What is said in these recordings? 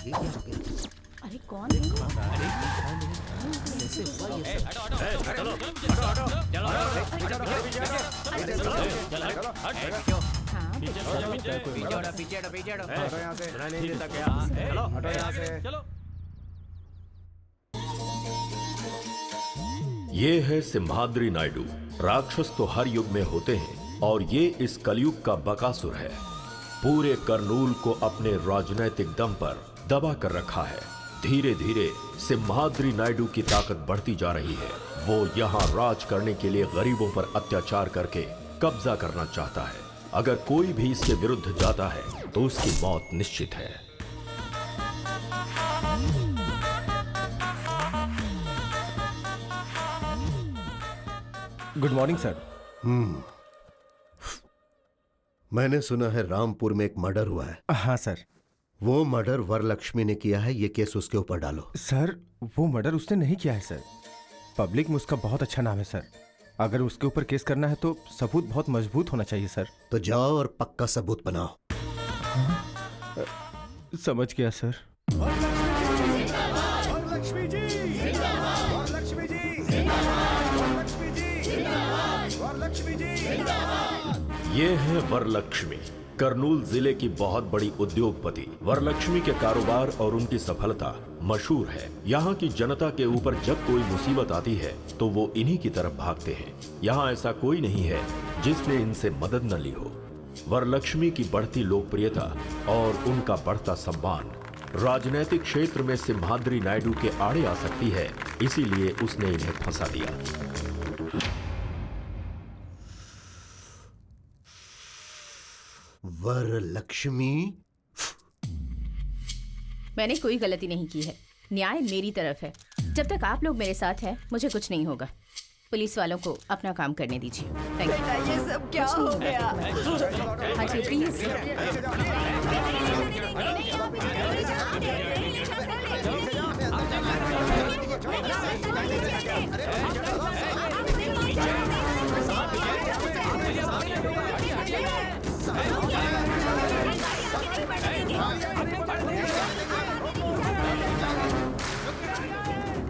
अरे कौन है? कैसे हुआ ये सब? ये है सिम्हाद्री नायडू। राक्षस तो हर युग में होते हैं और ये इस कलयुग का बकासुर है। पूरे करनूल को अपने राजनैतिक दम पर दबा कर रखा है। धीरे धीरे सिम्हाद्री नायडू की ताकत बढ़ती जा रही है। वो यहाँ राज करने के लिए गरीबों पर अत्याचार करके कब्जा करना चाहता है। अगर कोई भी इसके विरुद्ध जाता है तो उसकी मौत निश्चित है। Good morning sir. मैंने सुना है रामपुर में एक मर्डर हुआ है। हाँ सर। वो मर्डर वरलक्ष्मी ने किया है, ये केस उसके ऊपर डालो। सर वो मर्डर उसने नहीं किया है सर। पब्लिक में उसका बहुत अच्छा नाम है सर। अगर उसके ऊपर केस करना है तो सबूत बहुत मजबूत होना चाहिए सर। तो जाओ और पक्का सबूत बनाओ। समझ गया सर। वरलक्ष्मी जी, वरलक्ष्मी जी, वरलक्ष्मी जी, वरलक्ष्मी जी। ये है वरलक्ष्मी, करनूल जिले की बहुत बड़ी उद्योगपति। वरलक्ष्मी के कारोबार और उनकी सफलता मशहूर है। यहाँ की जनता के ऊपर जब कोई मुसीबत आती है तो वो इन्हीं की तरफ भागते हैं। यहाँ ऐसा कोई नहीं है जिसने इनसे मदद न ली हो। वरलक्ष्मी की बढ़ती लोकप्रियता और उनका बढ़ता सम्मान राजनीतिक क्षेत्र में सिम्हाद्री नायडू के आड़े आ सकती है, इसीलिए उसने इन्हें फंसा दिया। वरलक्ष्मी, मैंने कोई गलती नहीं की है। न्याय मेरी तरफ है। जब तक आप लोग मेरे साथ हैं, मुझे कुछ नहीं होगा। पुलिस वालों को अपना काम करने दीजिए। Thank you. ये सब क्या हो गया? हाँ जी प्लीज।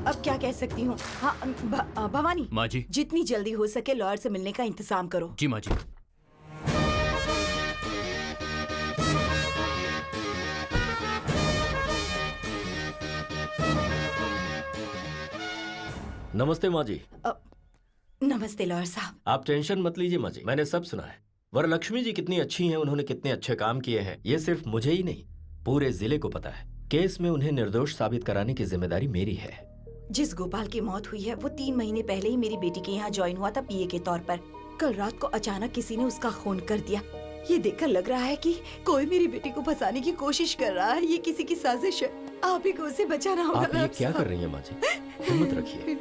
अब क्या कह सकती हूँ? हाँ भवानी माँ जी। जितनी जल्दी हो सके लॉयर से मिलने का इंतजाम करो। जी माँ जी। नमस्ते माँ जी। नमस्ते लॉयर साहब। आप टेंशन मत लीजिए माँ जी, मैंने सब सुना है। वरलक्ष्मी जी कितनी अच्छी हैं, उन्होंने कितने अच्छे काम किए हैं, ये सिर्फ मुझे ही नहीं पूरे जिले को पता है। केस में उन्हें निर्दोष साबित कराने की जिम्मेदारी मेरी है। जिस गोपाल की मौत हुई है वो 3 महीने पहले ही मेरी बेटी के यहाँ ज्वाइन हुआ था पीए के तौर पर। कल रात को अचानक किसी ने उसका खून कर दिया। ये देखकर लग रहा है कि कोई मेरी बेटी को फंसाने की कोशिश कर रहा है। ये किसी की साजिश है। आप ही को उसे बचाना होगा। आप ये क्या कर रही हैं माँ जी? हिम्मत रखिए।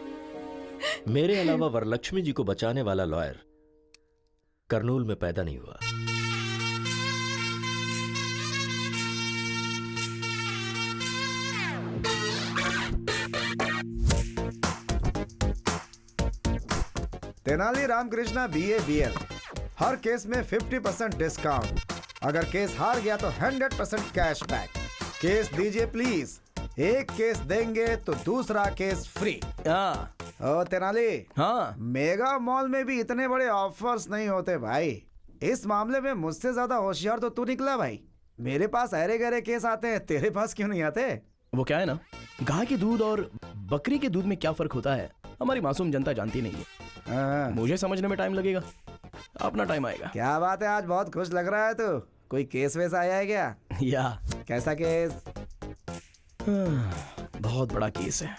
मेरे अलावा वरलक्ष्मी जी को बचाने वाला लॉयर करनूल में पैदा नहीं हुआ। तेनाली रामकृष्णा BABL, हर केस में 50% डिस्काउंट। अगर केस हार गया तो 100% कैशबैक। केस दीजिए प्लीज। एक केस देंगे तो दूसरा केस फ्री। हाँ। ओ तेनाली, हाँ। मेगा मॉल में भी इतने बड़े ऑफर्स नहीं होते भाई। इस मामले में मुझसे ज्यादा होशियार तो तू निकला भाई। मेरे पास अरे गहरे केस आते हैं, तेरे पास क्यों नहीं आते? वो क्या है ना, गाय के दूध और बकरी के दूध में क्या फर्क होता है हमारी मासूम जनता जानती नहीं है। मुझे समझने में टाइम लगेगा, अपना टाइम आएगा। क्या बात है, आज बहुत खुश लग रहा है तू। कोई केस वैसा आया है क्या? या कैसा केस? बहुत बड़ा केस है।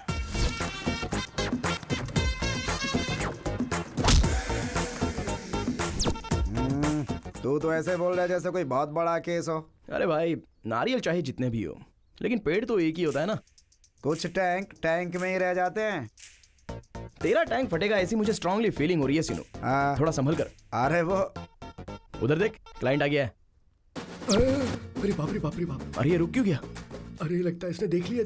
तू तो ऐसे बोल रहा है जैसे कोई बहुत बड़ा केस हो। अरे भाई, नारियल चाहे जितने भी हो, लेकिन पेड़ तो एक ही होता है ना। कुछ टैंक में ही रह जाते हैं। तेरा टैंक फटेगा ऐसी मुझे स्ट्रांगली फीलिंग हो रही है सीनू। थोड़ा संभल कर। अरे वो उधर देख, क्लाइंट आ गया है। अरे बाप रे बाप रे बाप। अरे ये रुक क्यों गया? अरे लगता है इसने देख लिया।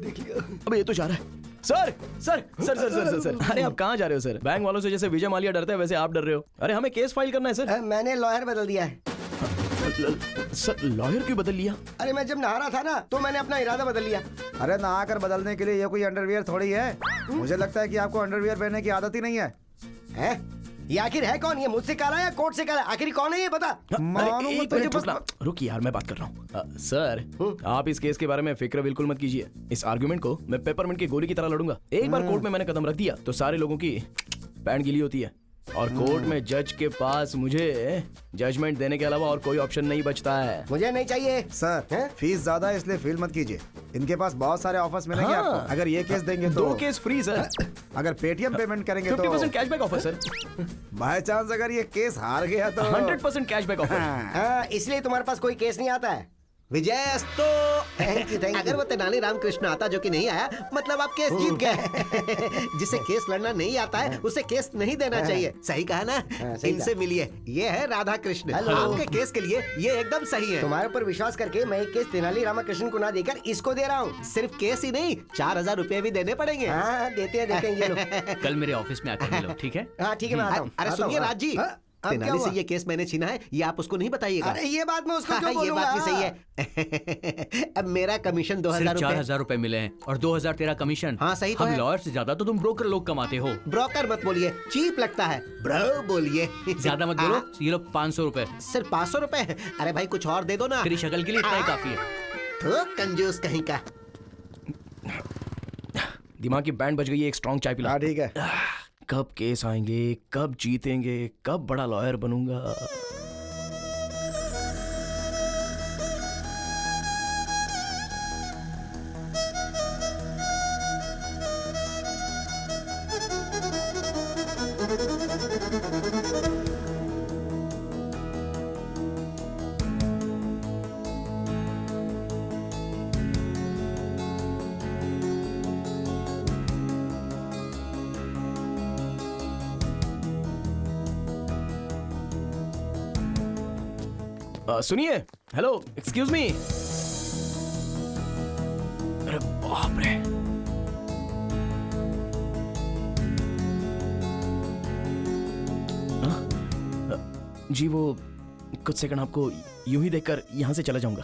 अबे ये तो जा रहा है। Sir sir sir sir sir sir sir अरे आप कहाँ जा रहे हो सर? बैंक वालों से जैसे विजय माल्या डरता है वैसे आप डर रहे हो। अरे हमें केस फाइल करना है सर। मैंने लॉयर बदल दिया है। सर लॉयर क्यों बदल लिया? अरे मैं जब नहा रहा था ना तो मैंने अपना इरादा बदल लिया। अरे नहाकर बदलने के लिए ये कोई अंडरवियर थोड़ी है। मुझे लगता है कि आपको अंडरवियर पहनने की आदत ही नहीं है। हैं? ये आखिर है कौन? ये मुझसे कह रहा है या कोर्ट से कह रहा है? आखिर कौन है ये बता। मानो एक मत मिनट तुझे रुकना, रुक यार मैं बात कर रहा हूँ। सर आप इस केस के बारे में फिक्र बिल्कुल मत कीजिए। इस आर्गुमेंट को मैं पेपरमिंट की गोली की तरह लड़ूंगा। एक बार कोर्ट में मैंने कदम रख दिया तो सारे लोगों की पैंट गीली होती है और कोर्ट में जज के पास मुझे जजमेंट देने के अलावा और कोई ऑप्शन नहीं बचता है। मुझे नहीं चाहिए सर। हैं? फीस ज्यादा है इसलिए फील मत कीजिए। इनके पास बहुत सारे ऑफर्स मिलेंगे हाँ। आपको। अगर ये केस देंगे तो 2 केस फ्री सर। अगर पेटीएम पेमेंट करेंगे तो 50% cashback offer sir. By chance अगर ये केस हार गया तो 100% कैशबैक ऑफर। हाँ, इसलिए तुम्हारे पास कोई केस नहीं आता है। विजय अस्तो। Thank you. अगर वो तेनाली रामकृष्ण आता जो कि नहीं आया, मतलब आप केस जीत गए। जिसे केस लड़ना नहीं आता है उसे केस नहीं देना चाहिए। सही कहा ना? सही इनसे मिलिए, ये है राधा कृष्ण। आपके केस के लिए ये एकदम सही है। तुम्हारे ऊपर विश्वास करके मैं एक केस तेनाली रामकृष्ण को ना देकर इसको दे रहा हूँ। सिर्फ केस ही नहीं, 4000 रुपए भी देने पड़ेंगे। हाँ, देते हैं ये लोग। कल मेरे ऑफिस में आकर मिलो, ठीक है? हाँ ठीक है, मैं आता हूँ। अरे सुनिए राज जी, तेनाली से ये केस मैंने छीना है, ये आप उसको नहीं बताइएगा। अरे ये बात मैं उसको क्यों बोलूंगा? ये बात भी सही है। अब मेरा कमीशन 2000 रुपए। 4000 रुपए मिले हैं और 2000 तेरा कमीशन। हाँ सही तो हम है। लॉयर से ज्यादा तो तुम ब्रोकर लोग कमाते हो। ब्रोकर मत बोलिए, चीप लगता है। ब्रो बोलिए। ज्यादा मत बोलो। ये लो 500 रुपए। सिर्फ 500 रुपए? अरे भाई कुछ और दे दो ना। तेरी शक्ल के लिए इतना ही काफी है। तो कंजूस कहीं का। दिमाग की बैंड बज गई है, एक स्ट्रॉन्ग चाय पिला। हाँ ठीक है। कब केस आएंगे, कब जीतेंगे, कब बड़ा लॉयर बनूंगा। सुनिए, हेलो, एक्सक्यूज मी। अरे बाप रे। जी वो कुछ सेकंड आपको यूं ही देखकर यहाँ से चला जाऊंगा।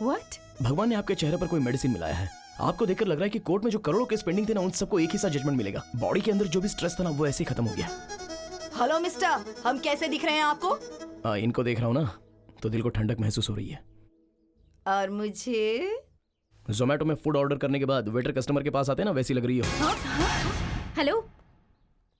व्हाट? भगवान ने आपके चेहरे पर कोई मेडिसिन मिलाया है। आपको देखकर लग रहा है कि कोर्ट में जो करोड़ों केस पेंडिंग थे ना, उन सबको एक ही साथ जजमेंट मिलेगा। बॉडी के अंदर जो भी स्ट्रेस था ना, वो ऐसे ही खत्म हो गया। हेलो मिस्टर, हम कैसे दिख रहे हैं आपको? इनको देख रहा हूँ ना तो दिल को ठंडक महसूस हो रही है। और मुझे? जोमेटो में फूड ऑर्डर करने के बाद वेटर कस्टमर के पास आते हैं ना, वैसी लग रही हो। हेलो,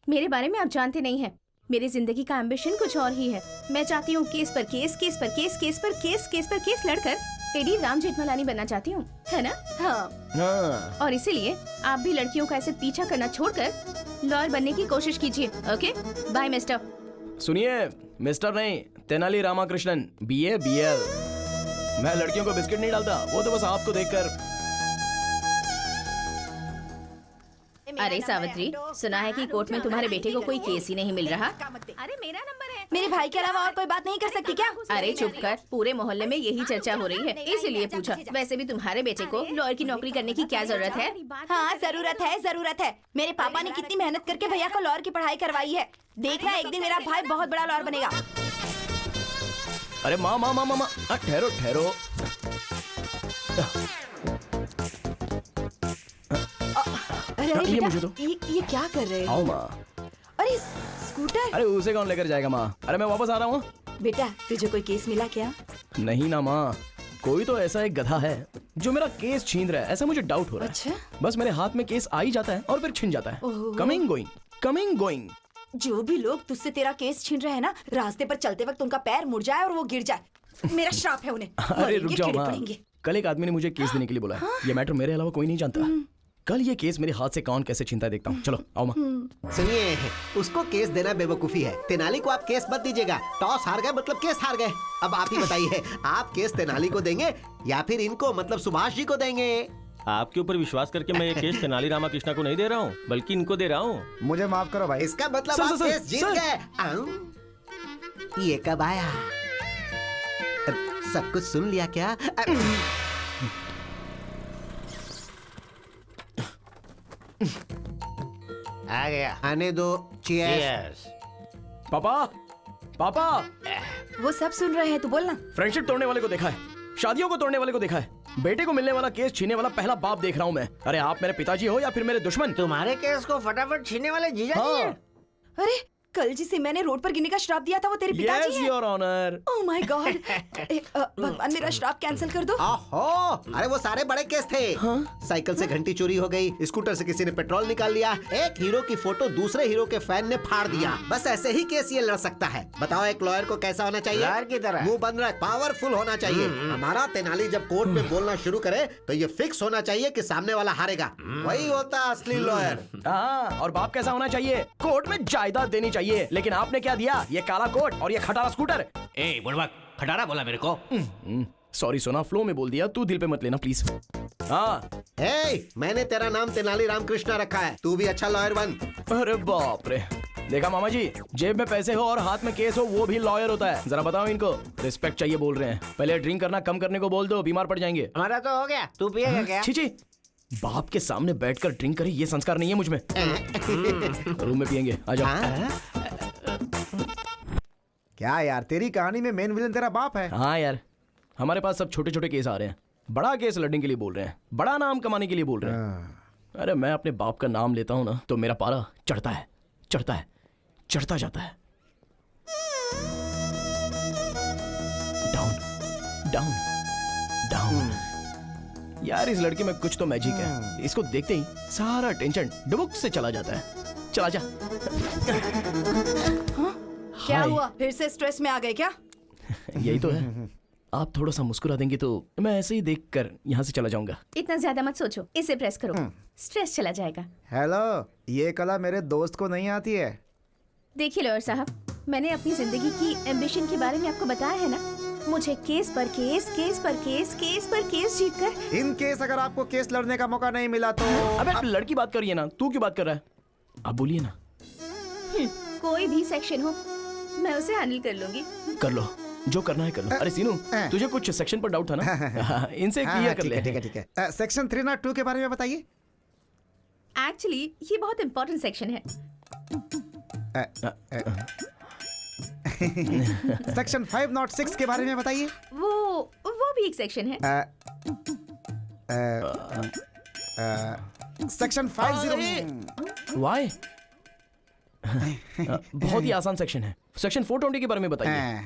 मेरे बारे में आप जानते नहीं हैं। मेरी जिंदगी का एम्बिशन कुछ और ही है। मैं चाहती हूँ केस पर केस, केस पर केस, केस पर केस, केस पर केस लड़कर टेडी राम जेठमलानी बनना चाहती हूँ, है ना? हाँ। और इसीलिए आप भी लड़कियों का ऐसे पीछा करना छोड़कर लॉयर बनने की कोशिश कीजिए। Okay, bye mister. सुनिए, मिस्टर नहीं, तेनाली रामाकृष्णन, BA BL। मैं लड़कियों को बिस्किट नहीं डालता, वो तो बस आपको देखकर। अरे सावित्री, सुना है कि कोर्ट में तुम्हारे बेटे को कोई केस ही नहीं मिल रहा। अरे मेरा नंबर है। मेरे भाई के अलावा और कोई बात नहीं कर सकती क्या? अरे चुप कर, पूरे मोहल्ले में यही चर्चा हो रही है, इसीलिए पूछा। वैसे भी तुम्हारे बेटे को लॉयर की नौकरी करने की क्या जरूरत है? हाँ जरूरत है, जरूरत है। मेरे पापा ने कितनी मेहनत करके भैया को लॉयर की पढ़ाई करवाई है। देखना एक दिन मेरा भाई बहुत बड़ा लॉयर बनेगा। अरे माँ माँ माँ माँ, ठहरो ठहरो। अरे ये बेटा, मुझे दो। ये क्या कर रहे हो? आओ माँ। अरे स्कूटर। अरे उसे कौन लेकर जाएगा माँ? अरे मैं वापस आ रहा हूँ। बेटा तुझे कोई केस मिला क्या? नहीं ना माँ, कोई तो ऐसा एक गधा है जो मेरा केस छीन रहा है, ऐसा मुझे डाउट हो रहा है। अच्छा? बस मेरे हाथ में केस आ ही जाता है और फिर छिन जाता है। ओहो। Coming going, coming going. जो भी लोग तुझसे तेरा केस छीन रहे हैं ना, रास्ते पर चलते वक्त उनका पैर मुड़ जाए और वो गिर जाए। मेरा श्राप है उन्हें। अरे रुक मरेंगे, जाओ कीड़े माँ, पड़ेंगे। कल एक आदमी ने मुझे केस देने के लिए बोला है। ये मैटर मेरे अलावा कोई नहीं जानता। कल ये केस मेरे हाथ से कौन कैसे छीनता है देखता हूँ। चलो आओ माँ। सुनिए, उसको केस देना बेवकूफी है। तेनाली को आप केस मत दीजिएगा। टॉस हार गए मतलब केस हार गए। अब आप ही बताइए, आप केस तेनाली को देंगे या फिर इनको मतलब सुभाष जी को देंगे? आपके ऊपर विश्वास करके मैं ये केस तेनाली रामाकृष्ण को नहीं दे रहा हूँ, बल्कि इनको दे रहा हूँ। मुझे माफ करो भाई। इसका मतलब आप केस जीत गए। ये कब आया? सब कुछ सुन लिया क्या? आ गया। आने दो। चीयर्स। पापा, पापा, वो सब सुन रहे हैं, तू बोलना। फ्रेंडशिप तोड़ने वाले को देखा है, शादियों को तोड़ने वाले को देखा है, बेटे को मिलने वाला केस छीनने वाला पहला बाप देख रहा हूँ मैं। अरे आप मेरे पिताजी हो या फिर मेरे दुश्मन? तुम्हारे केस को फटाफट छीनने वाले जीजा जी हैं। अरे कल जिसे मैंने रोड पर गिरने का श्राप दिया था वो तेरे पिताजी हैं। Your honour. Oh my god. भगवान मेरा श्राप कैंसिल कर दो। ओहो, अरे वो सारे बड़े केस थे। साइकिल से घंटी चोरी हो गई, स्कूटर से किसी ने पेट्रोल निकाल लिया, एक हीरो की फोटो दूसरे हीरो के फैन ने फाड़ दिया। बस ऐसे ही केस ये लड़ सकता है। बताओ एक लॉयर को कैसा होना चाहिए? लॉयर की तरह मुंह बंद रख, पावरफुल होना चाहिए। हमारा तेनाली जब कोर्ट में बोलना शुरू करे तो ये फिक्स होना चाहिए कि सामने वाला हारेगा। वही होता असली लॉयर। हाँ, और बाप कैसा होना चाहिए? कोर्ट में जायदाद देनी चाहिए। लेकिन आपने क्या दिया? ये काला कोट और ये खटारा स्कूटर। ए बुढ़वा, खटारा बोला मेरे को। सॉरी सोना, फ्लो में बोल दिया, तू दिल पे मत लेना प्लीज। हाँ, मैंने तेरा नाम तेनाली रामकृष्णा रखा है, तू भी अच्छा लॉयर बन। अरे बाप रे, देखा मामा जी, जेब में पैसे हो और हाथ में केस हो वो भी लॉयर होता है। जरा बताओ इनको, रिस्पेक्ट चाहिए बोल रहे हैं। पहले ड्रिंक करना कम करने को बोल दो, बीमार पड़ जाएंगे। हमारा तो हो गया, तू पिएगा क्या? छी, बाप के सामने बैठकर ड्रिंक करे ये संस्कार नहीं है मुझ में। रूम में पियेंगे, आ जाओ। क्या यार, तेरी कहानी में मेन विलन तेरा बाप है? हाँ यार, हमारे पास सब छोटे छोटे केस आ रहे हैं। बड़ा केस लड़ने के लिए बोल रहे हैं, बड़ा नाम कमाने के लिए बोल रहे हैं। अरे मैं अपने बाप का नाम लेता हूँ ना तो मेरा पारा चढ़ता है, चढ़ता है, चढ़ता जाता है। Down down down. यार इस लड़के में कुछ तो मैजिक है। इसको देखते ही सारा टेंशन डुबुक से चला जाता है। चला जा। क्या हुआ, फिर से स्ट्रेस में आ गए क्या? यही तो है। आप थोड़ा सा मुस्कुरा देंगे तो मैं ऐसे ही देखकर यहाँ से चला जाऊंगा। इतना ज्यादा मत सोचो, इसे प्रेस करो, स्ट्रेस चला जाएगा। हेलो, ये कला मेरे दोस्त को नहीं आती है। देखिए लॉयर साहब, मैंने अपनी जिंदगी की एम्बिशन के बारे में आपको बताया है ना। मुझे केस पर केस, केस पर केस, केस पर केस जीतकर। इन केस अगर आपको केस लड़ने का मौका नहीं मिला तो। अबे लड़की बात करिए ना, तू क्यों बात कर रहा है? आप बोलिए ना। कोई भी सेक्शन हो मैं उसे हैंडल कर लूंगी। कर लो, जो करना है कर लो। अरे सीनू, तुझे कुछ सेक्शन पर डाउट था ना? इनसे क्लियर कर ले। ठीक है। सेक्शन 302 के बारे में बताइए। एक्चुअली ये बहुत इंपॉर्टेंट सेक्शन है। सेक्शन 506 के बारे में बताइए। वो भी एक सेक्शन है। सेक्शन 50। वाई? बहुत ही आसान सेक्शन है। सेक्शन 420 के बारे में बताइए।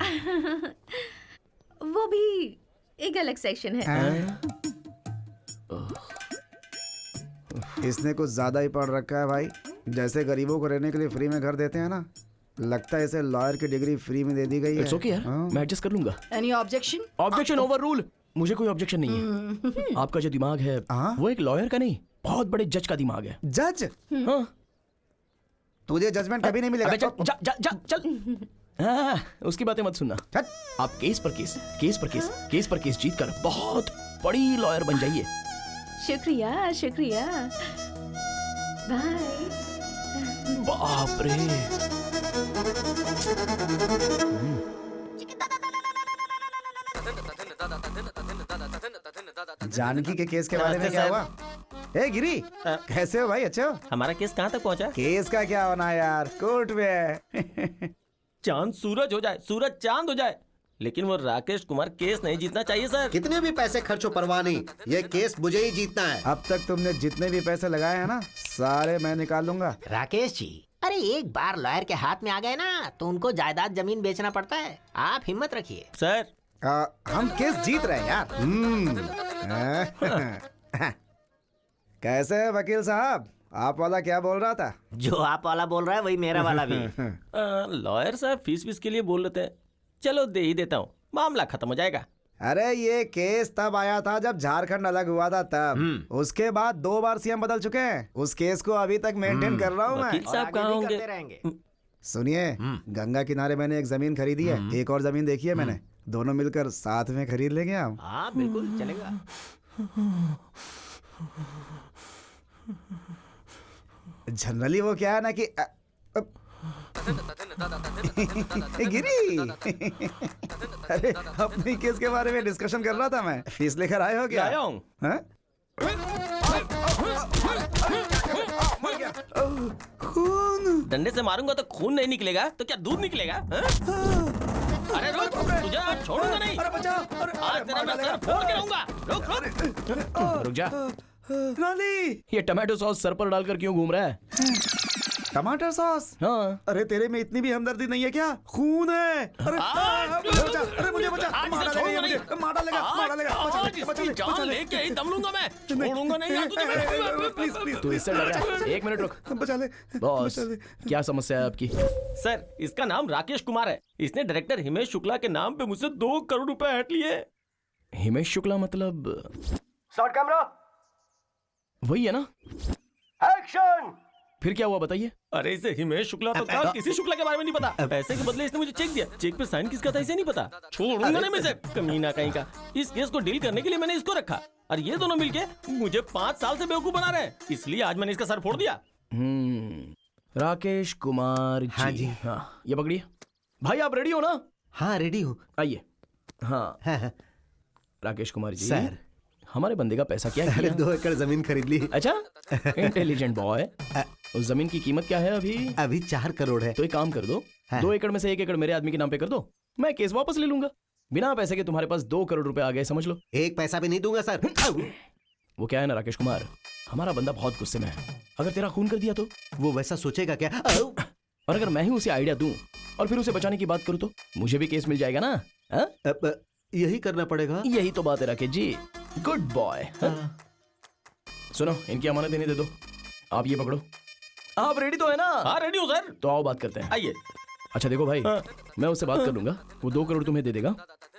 वो भी एक अलग सेक्शन है। इसने कुछ ज्यादा ही पढ़ रखा है भाई। जैसे गरीबों को रहने के लिए फ्री में घर देते हैं ना, लगता है इसे लॉयर की डिग्री फ्री में दे दी गई है। इट्स ओके यार, मैं एडजस्ट कर लूंगा। Any objection? Objection over rule. मुझे कोई ऑब्जेक्शन नहीं है। आपका जो दिमाग है वो एक लॉयर का नहीं, बहुत बड़े जज का दिमाग है। जज? हाँ। तुझे जजमेंट कभी नहीं मिलेगा। चल। हाँ, उसकी बातें मत सुनना। आप केस पर केस, केस पर केस, केस पर केस जीतकर बहुत बड़ी लॉयर बन जाइए। शुक्रिया शुक्रिया, बाय। बाप रे। जानकी के केस के बारे में क्या हुआ? ए गिरी, कैसे हो भाई? अच्छे हो? हमारा केस कहाँ तक पहुँचा? केस का क्या होना यार, कोर्ट में है। चांद सूरज हो जाए, सूरज चांद हो जाए, लेकिन वो राकेश कुमार केस नहीं जीतना चाहिए सर। कितने भी पैसे खर्चो परवाह नहीं, ये केस मुझे ही जीतना है। अब तक तुमने जितने भी पैसे लगाए हैं ना, सारे मैं निकाल लूंगा। राकेश जी, अरे एक बार लॉयर के हाथ में आ गए ना तो उनको जायदाद जमीन बेचना पड़ता है। आप हिम्मत रखिए सर। हम केस जीत रहे हैं यार। कैसे है वकील साहब? आप वाला क्या बोल रहा था? जो आप वाला बोल रहा है वही मेरा वाला भी। लॉयर साहब फीस के लिए बोल लेते हैं, चलो दे ही देता हूँ, मामला खत्म हो जाएगा। अरे ये केस तब आया था जब झारखंड अलग हुआ था तब। उसके बाद 2 बार सीएम बदल चुके हैं। उस केस को अभी तक मेंटेन कर रहा हूँ मैं। वकील साहब कहाँ होंगे? सुनिए, गंगा किनारे मैंने एक जमीन खरीदी है, एक और जमीन देखी है मैंने। दोनों मिलकर साथ में खरीद लेंगे हम। हाँ बिल्कुल चलेगा। जनरली वो क्या है ना कि गिरी, अरे अपनी केस के बारे में डिस्कशन कर रहा था मैं। फीस लेकर आए हो क्या? आया हूँ। खून? डंडे से मारूंगा तो खून नहीं निकलेगा तो क्या दूध निकलेगा? अरे रुक, तुझे आज छोड़ूंगा नहीं। अरे बचा, अरे आज तेरा मैं सर फोड़ के रहूंगा। रुक। रुक जा। नाली, ये टमाटो सॉस सर पर डालकर क्यों घूम रहा है? टमाटर सॉस? हाँ। अरे तेरे में इतनी भी हमदर्दी नहीं है क्या? खून है। अरे बचा, अरे मुझे बचा, मार डालेगा, मुझे मार डालेगा, बचा ले, लेके ही दम लूंगा मैं, छोड़ूंगा नहीं आज तुझे। प्लीज प्लीज, तू इससे डर रहा है? एक मिनट रुक। बचा ले बॉस, क्या समस्या है आपकी? सर, इसका नाम राकेश कुमार है। इसने डायरेक्टर हिमेश शुक्ला के नाम पे मुझसे 2 करोड़ रुपए हट लिए। हिमेश शुक्ला मतलब शॉट कैमरा, वही है ना? एक्शन। फिर क्या हुआ बताइए? अरे इसे हिमेश शुक्ला तो था, किसी शुक्ला के बारे में नहीं पता। पैसे के बदले इसने मुझे चेक दिया। चेक पे साइन किसका था इसे नहीं पता। छोड़ूंगा नहीं मैं इसे, कमीना कहीं का। इस केस को डील करने के लिए मैंने इसको रखा और ये दोनों मिलके मुझे 5 साल से बेवकूफ बना रहे हैं। इसलिए आज मैंने इसका सर फोड़ दिया। राकेश कुमार जी। हाँ जी। हाँ, ये पकड़िए। भाई आप रेडी हो ना? हाँ रेडी हूँ। आइए। हाँ हाँ। राकेश कुमार जी, सर, हमारे बंदे का पैसा क्या अरे है? 2 एकड़ जमीन खरीद ली। अच्छा, इंटेलिजेंट बॉय। उस जमीन की कीमत क्या है अभी? अभी 4 करोड़ है। तो एक काम कर दो, हाँ। 2 एकड़ में से 1 एकड़ मेरे आदमी के नाम पे कर दो, मैं केस वापस ले लूंगा। बिना पैसे के तुम्हारे पास 2 करोड़ रुपए आ गए, समझ लो। 1 पैसा भी नहीं दूंगा सर। वो क्या है ना राकेश कुमार, हमारा बंदा बहुत गुस्से में है। अगर तेरा खून कर दिया तो? वो वैसा सोचेगा क्या? और अगर मैं ही उसे आइडिया दूं और फिर उसे बचाने की बात करूं तो मुझे भी केस मिल जाएगा ना? अब यही करना पड़ेगा। यही तो बात है राकेश जी, गुड बॉय। सुनो, इनकी अमानत इन्हें दे दो। आप ये पकड़ो। आप रेडी तो है ना? हाँ रेडी हूँ सर। तो आओ बात करते हैं। आइए। अच्छा देखो भाई, मैं उससे बात कर लूंगा, वो 2 करोड़ तुम्हें दे देगा,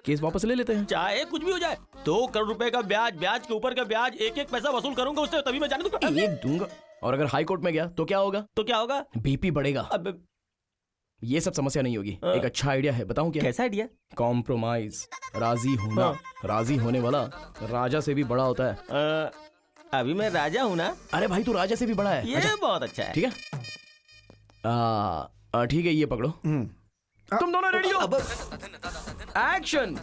केस वापस ले लेते हैं। चाहे कुछ भी हो जाए, 2 करोड़ रुपए का ब्याज, ब्याज के ऊपर का ब्याज, एक पैसा वसूल करूंगा उससे, तभी मैं जाने दूंगा। एक दूंगा। और अगर हाई कोर्ट में गया तो क्या होगा? तो क्या होगा? बीपी बढ़ेगा। अब ये सब समस्या नहीं होगी। एक अच्छा आइडिया है, बताऊं क्या? कैसा आइडिया? कॉम्प्रोमाइज, राजी होना। राजी होने वाला राजा से भी बड़ा होता है। अभी मैं राजा हूँ ना? अरे भाई, तू राजा से भी बड़ा है। ये बहुत अच्छा है। ठीक है, ठीक है, ये पकड़ो। तुम दोनों रेडी हो? एक्शन।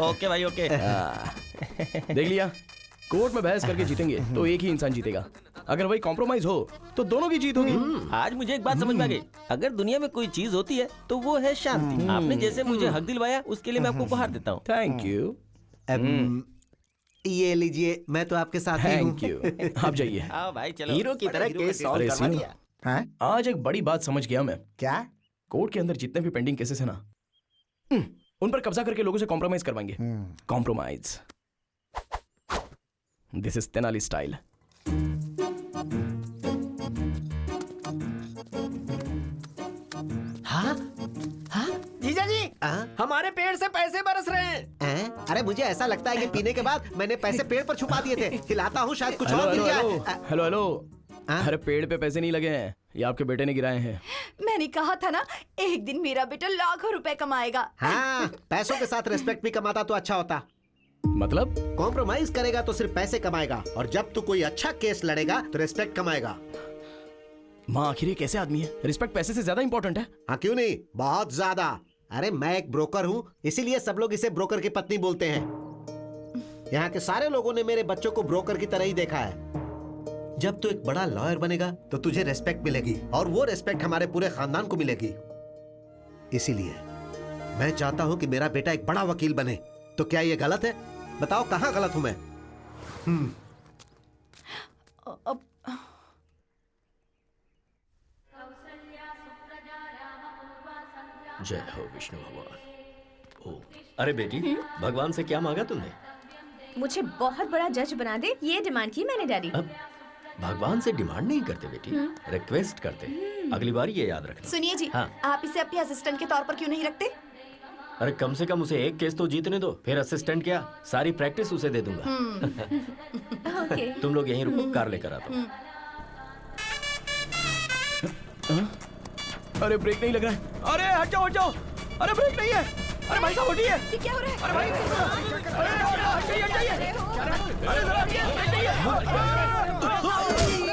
ओके भाई, ओके। देख लिया, कोर्ट में बहस करके जीतेंगे तो एक ही इंसान जीतेगा, अगर वही कॉम्प्रोमाइज हो तो दोनों की जीत होगी। आज मुझे एक बात समझ में आ गई, अगर दुनिया में कोई चीज होती है तो वो है शांति। आपने जैसे मुझे हक दिलवाया, उसके लिए मैं आपको उपहार देता हूँ। Thank you. ये लीजिए, मैं तो आपके साथ ही हूँ। Thank you. आप जाइए। आओ भाई, चलो। हीरो की तरह केस सॉल्व करवा दिया। आज एक बड़ी बात समझ गया मैं। क्या? कोर्ट के अंदर जितने भी पेंडिंग केसेस है ना, उन पर कब्जा करके लोगों से कॉम्प्रोमाइज करवाएंगे। Compromise, this is Tenali style. हाँ? हाँ? जीजा जी, हमारे पेड़ से पैसे बरस रहे हैं। अरे मुझे ऐसा लगता है कि पीने के बाद मैंने पैसे पेड़ पर छुपा दिए थे। हिलाता हूँ, शायद कुछ और मिल जाए। हेलो हेलो, अरे पेड़ पे पैसे नहीं लगे हैं, ये आपके बेटे ने गिराए हैं। मैंने कहा था ना, एक दिन मेरा बेटा लाखों रुपए कमाएगा। हाँ, पैसों के साथ रिस्पेक्ट भी कमाता तो अच्छा होता। मतलब? कॉम्प्रोमाइज करेगा तो सिर्फ पैसे कमाएगा, और जब तू कोई अच्छा केस लड़ेगा तो रिस्पेक्ट कमाएगा। माँ, आखिर ये कैसे आदमी है? रिस्पेक्ट पैसे से ज्यादा इंपॉर्टेंट है? हाँ क्यों नहीं, बहुत ज्यादा। अरे मैं एक ब्रोकर हूँ, इसीलिए सब लोग इसे ब्रोकर की पत्नी बोलते हैं। यहाँ के सारे लोगों ने मेरे बच्चों को ब्रोकर की तरह ही देखा है। जब तू एक बड़ा लॉयर बनेगा तो तुझे रिस्पेक्ट मिलेगी, और वो रिस्पेक्ट हमारे पूरे खानदान को मिलेगी। इसीलिए मैं चाहता हूँ कि मेरा बेटा एक बड़ा वकील बने। तो क्या ये गलत है? बताओ, कहाँ गलत हूँ मैं? जय हो विष्णु भगवान। ओ, अरे बेटी, भगवान से क्या मांगा तुमने? मुझे बहुत बड़ा जज बना दे, ये डिमांड की मैंने डैडी। अब भगवान से डिमांड नहीं करते बेटी, रिक्वेस्ट करते। अगली बार ये याद रखना। सुनिए जी, हाँ। आप इसे अपने असिस्टेंट के तौर पर क्यों नहीं रखते? अरे कम से कम उसे एक केस तो जीतने दो, फिर असिस्टेंट क्या, सारी प्रैक्टिस उसे दे दूंगा। ओके। तुम लोग यहीं रुको, कार लेकर आता हूँ। अरे ब्रेक नहीं लग रहा है। अरे हट जाओ, हट जाओ। अरे ब्रेक नहीं है। अरे भाई साहब हटिए। ये क्या हो रहा है? अरे भाई,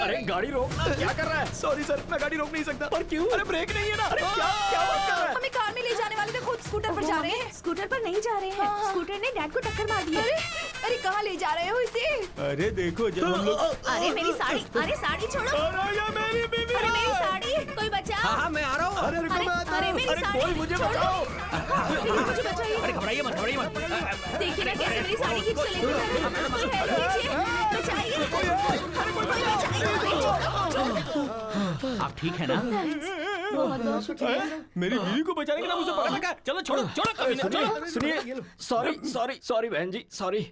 अरे गाड़ी रोक, क्या कर रहा है? सॉरी सर, मैं गाड़ी रोक नहीं सकता। पर क्यों? अरे ब्रेक नहीं है ना। अरे क्या क्या बात कर रहा है? हमें कार में ले जाने वाले थे, खुद स्कूटर पर जा रहे हैं। स्कूटर पर नहीं जा रहे हैं, स्कूटर ने डैड को टक्कर मार दी है। अरे कहाँ ले जा रहे हो इसे? अरे देखो, जब हम लोग अरे मेरी साड़ी, अरे साड़ी छोड़ो। अरे मेरी बीवी, अरे मेरी साड़ी, कोई बचाओ। हाँ मैं आ रहा हूँ। अरे मेरी साड़ी, कोई मुझे बचाओ। मुझे बचाइए। अरे घबराइए मत, घबराइए मत। देखिए ना कैसे मेरी साड़ी खींच के लेके जा रहे हैं। बचाइए। आप ठीक है ना? बहुत बहुत शुक्रिया। मेरी बीवी को बचाने के नाम उसे पकड़ रखा। चलो छोड़ो छोड़ो कमीना, चलो। सुनिए, सॉरी बहन जी, सॉरी।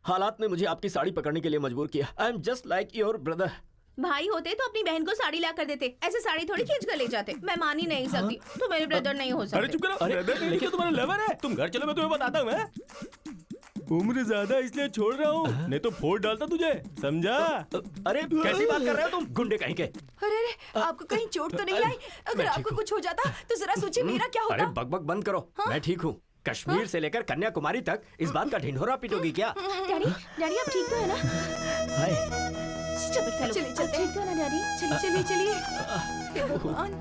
हालात ने मुझे आपकी साड़ी पकड़ने के लिए मजबूर किया। I am just like your brother. भाई होते तो अपनी बहन को साड़ी ला कर देते, ऐसे साड़ी थोड़ी खींच कर ले जाते। मैं मान ही नहीं सकती, तुम मेरे ब्रदर नहीं हो सकते। अरे चुप करो, ब्रदर नहीं तो तुम्हारा लवर है। तुम घर चलो, मैं तुम्हें बताता हूँ। मैं उम्र ज्यादा इसलिए छोड़ रहा हूँ, नहीं तो फोड़ डालता तुझे, समझा? अरे कैसी बात कर रहे हो तुम, गुंडे कहीं के? अरे आपको कहीं चोट तो नहीं आई? अगर आपको कुछ हो जाता तो जरा सोचिए मेरा क्या होता। अरे बकबक बंद करो, मैं ठीक हूँ। कश्मीर से लेकर कन्याकुमारी तक इस बात का ढिंढोरा पीटोगी क्या? डैडी आप ठीक तो है ना? Stupid fellow। चलिए चलते हैं। ठीक तो है ना डैडी? चलिए हे भगवान।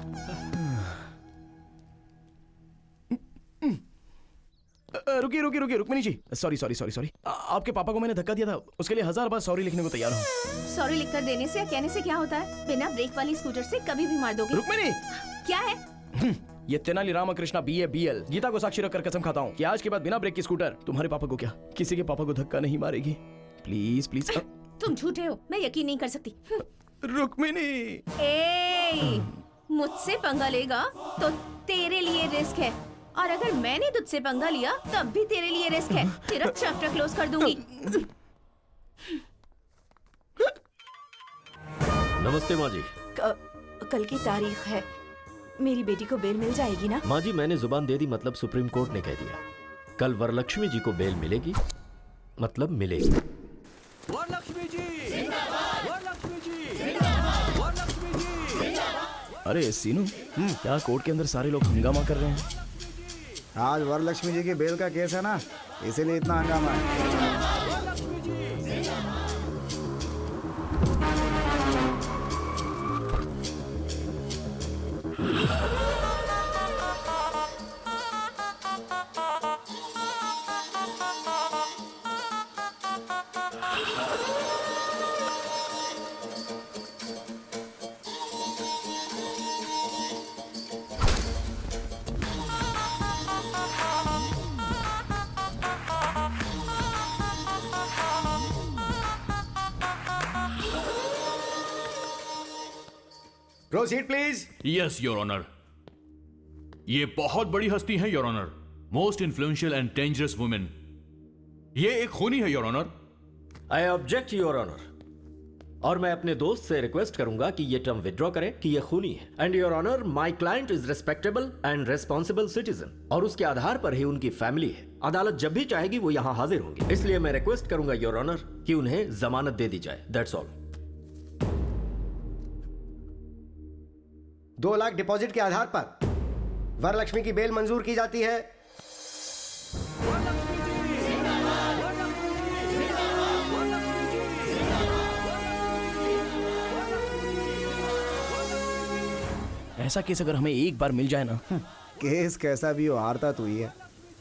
रुकिए रुक्मिणी जी, सॉरी। आपके पापा को मैंने धक्का दिया था, उसके लिए 1000 बार सॉरी लिखने को तैयार हूँ। सॉरी लिखकर देने से या कहने से क्या होता है? बिना ब्रेक वाली स्कूटर से कभी भी मार दोगे। रुक्मिणी, क्या है? ये तेनाली रामकृष्णा BA BL गीता को साक्षी रखकर कसम खाता हूँ कि आज के बाद बिना ब्रेक की स्कूटर तुम्हारे पापा को क्या, किसी के पापा को धक्का नहीं मारेगी। प्लीज। तुम झूठे हो, मैं यकीन नहीं कर सकती। रुक्मिणी, मुझसे पंगा लेगा तो तेरे लिए रिस्क है, और अगर मैंने तुझसे पंगा लिया तब भी तेरे लिए रिस्क है। तेरा चैप्टर क्लोज कर दूंगी। नमस्ते माँ जी। कल की तारीख है, मेरी बेटी को बेल मिल जाएगी ना? माँ जी मैंने जुबान दे दी, मतलब सुप्रीम कोर्ट ने कह दिया कल वरलक्ष्मी जी को बेल मिलेगी, मतलब मिलेगी। वरलक्ष्मी जी, वरलक्ष्मी जी। अरे सीनू, क्या कोर्ट के अंदर सारे लोग हंगामा कर रहे हैं? आज वरलक्ष्मी जी की बेल का केस है ना, इसीलिए इतना हंगामा है। Proceed please. Yes your honour. ये बहुत बड़ी हस्ती है your honour, most influential and dangerous women. ये एक खूनी है your honour. I object your honour, और मैं अपने दोस्त से रिक्वेस्ट करूंगा कि ये टर्म विड्रॉ करे कि ये खूनी है। And your honour, my client is respectable and responsible citizen, और उसके आधार पर ही उनकी फैमिली है। अदालत जब भी चाहेगी वो यहाँ हाजिर होंगे, इसलिए मैं रिक्वेस्ट करूंगा योर ऑनर कि उन्हें जमानत दे दी जाए। That's all. 2 लाख डिपॉजिट के आधार पर वरलक्ष्मी की बेल मंजूर की जाती है। ऐसा केस अगर हमें एक बार मिल जाए ना, केस कैसा भी हो, हारता तू ही है।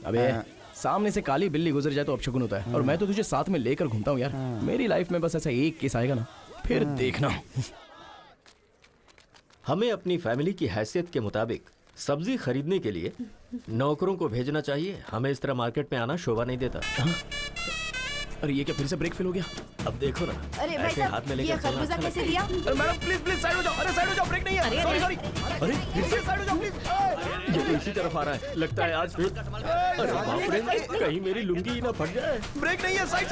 अबे सामने से काली बिल्ली गुजर जाए तो अपशकुन होता है, और मैं तो तुझे साथ में लेकर घूमता हूँ यार। मेरी लाइफ में बस ऐसा एक केस आएगा ना, फिर देखना। हमें अपनी फैमिली की हैसियत के मुताबिक सब्जी खरीदने के लिए नौकरों को भेजना चाहिए। हमें इस तरह मार्केट में आना शोभा नहीं देता। अरे ये क्या फिर से ब्रेक फेल हो गया? अब देखो ना, अरे भाई ऐसे हाथ में साहब, लेकर ये चलना खरबूजा अच्छा कैसे लगता है। दिया? मैडम प्लीज साइड हो जाओ। अरे साइड हो जाओ, ब्रेक नहीं है। सॉरी। अरे फिर से साइड हो जाओ प्लीज। ये तो इसी तरफ आ रहा है, लगता है आज फिर। अरे बाप रे, कहीं मेरी लुंगी ही ना फट जाए। ब्रेक नहीं है, साइड।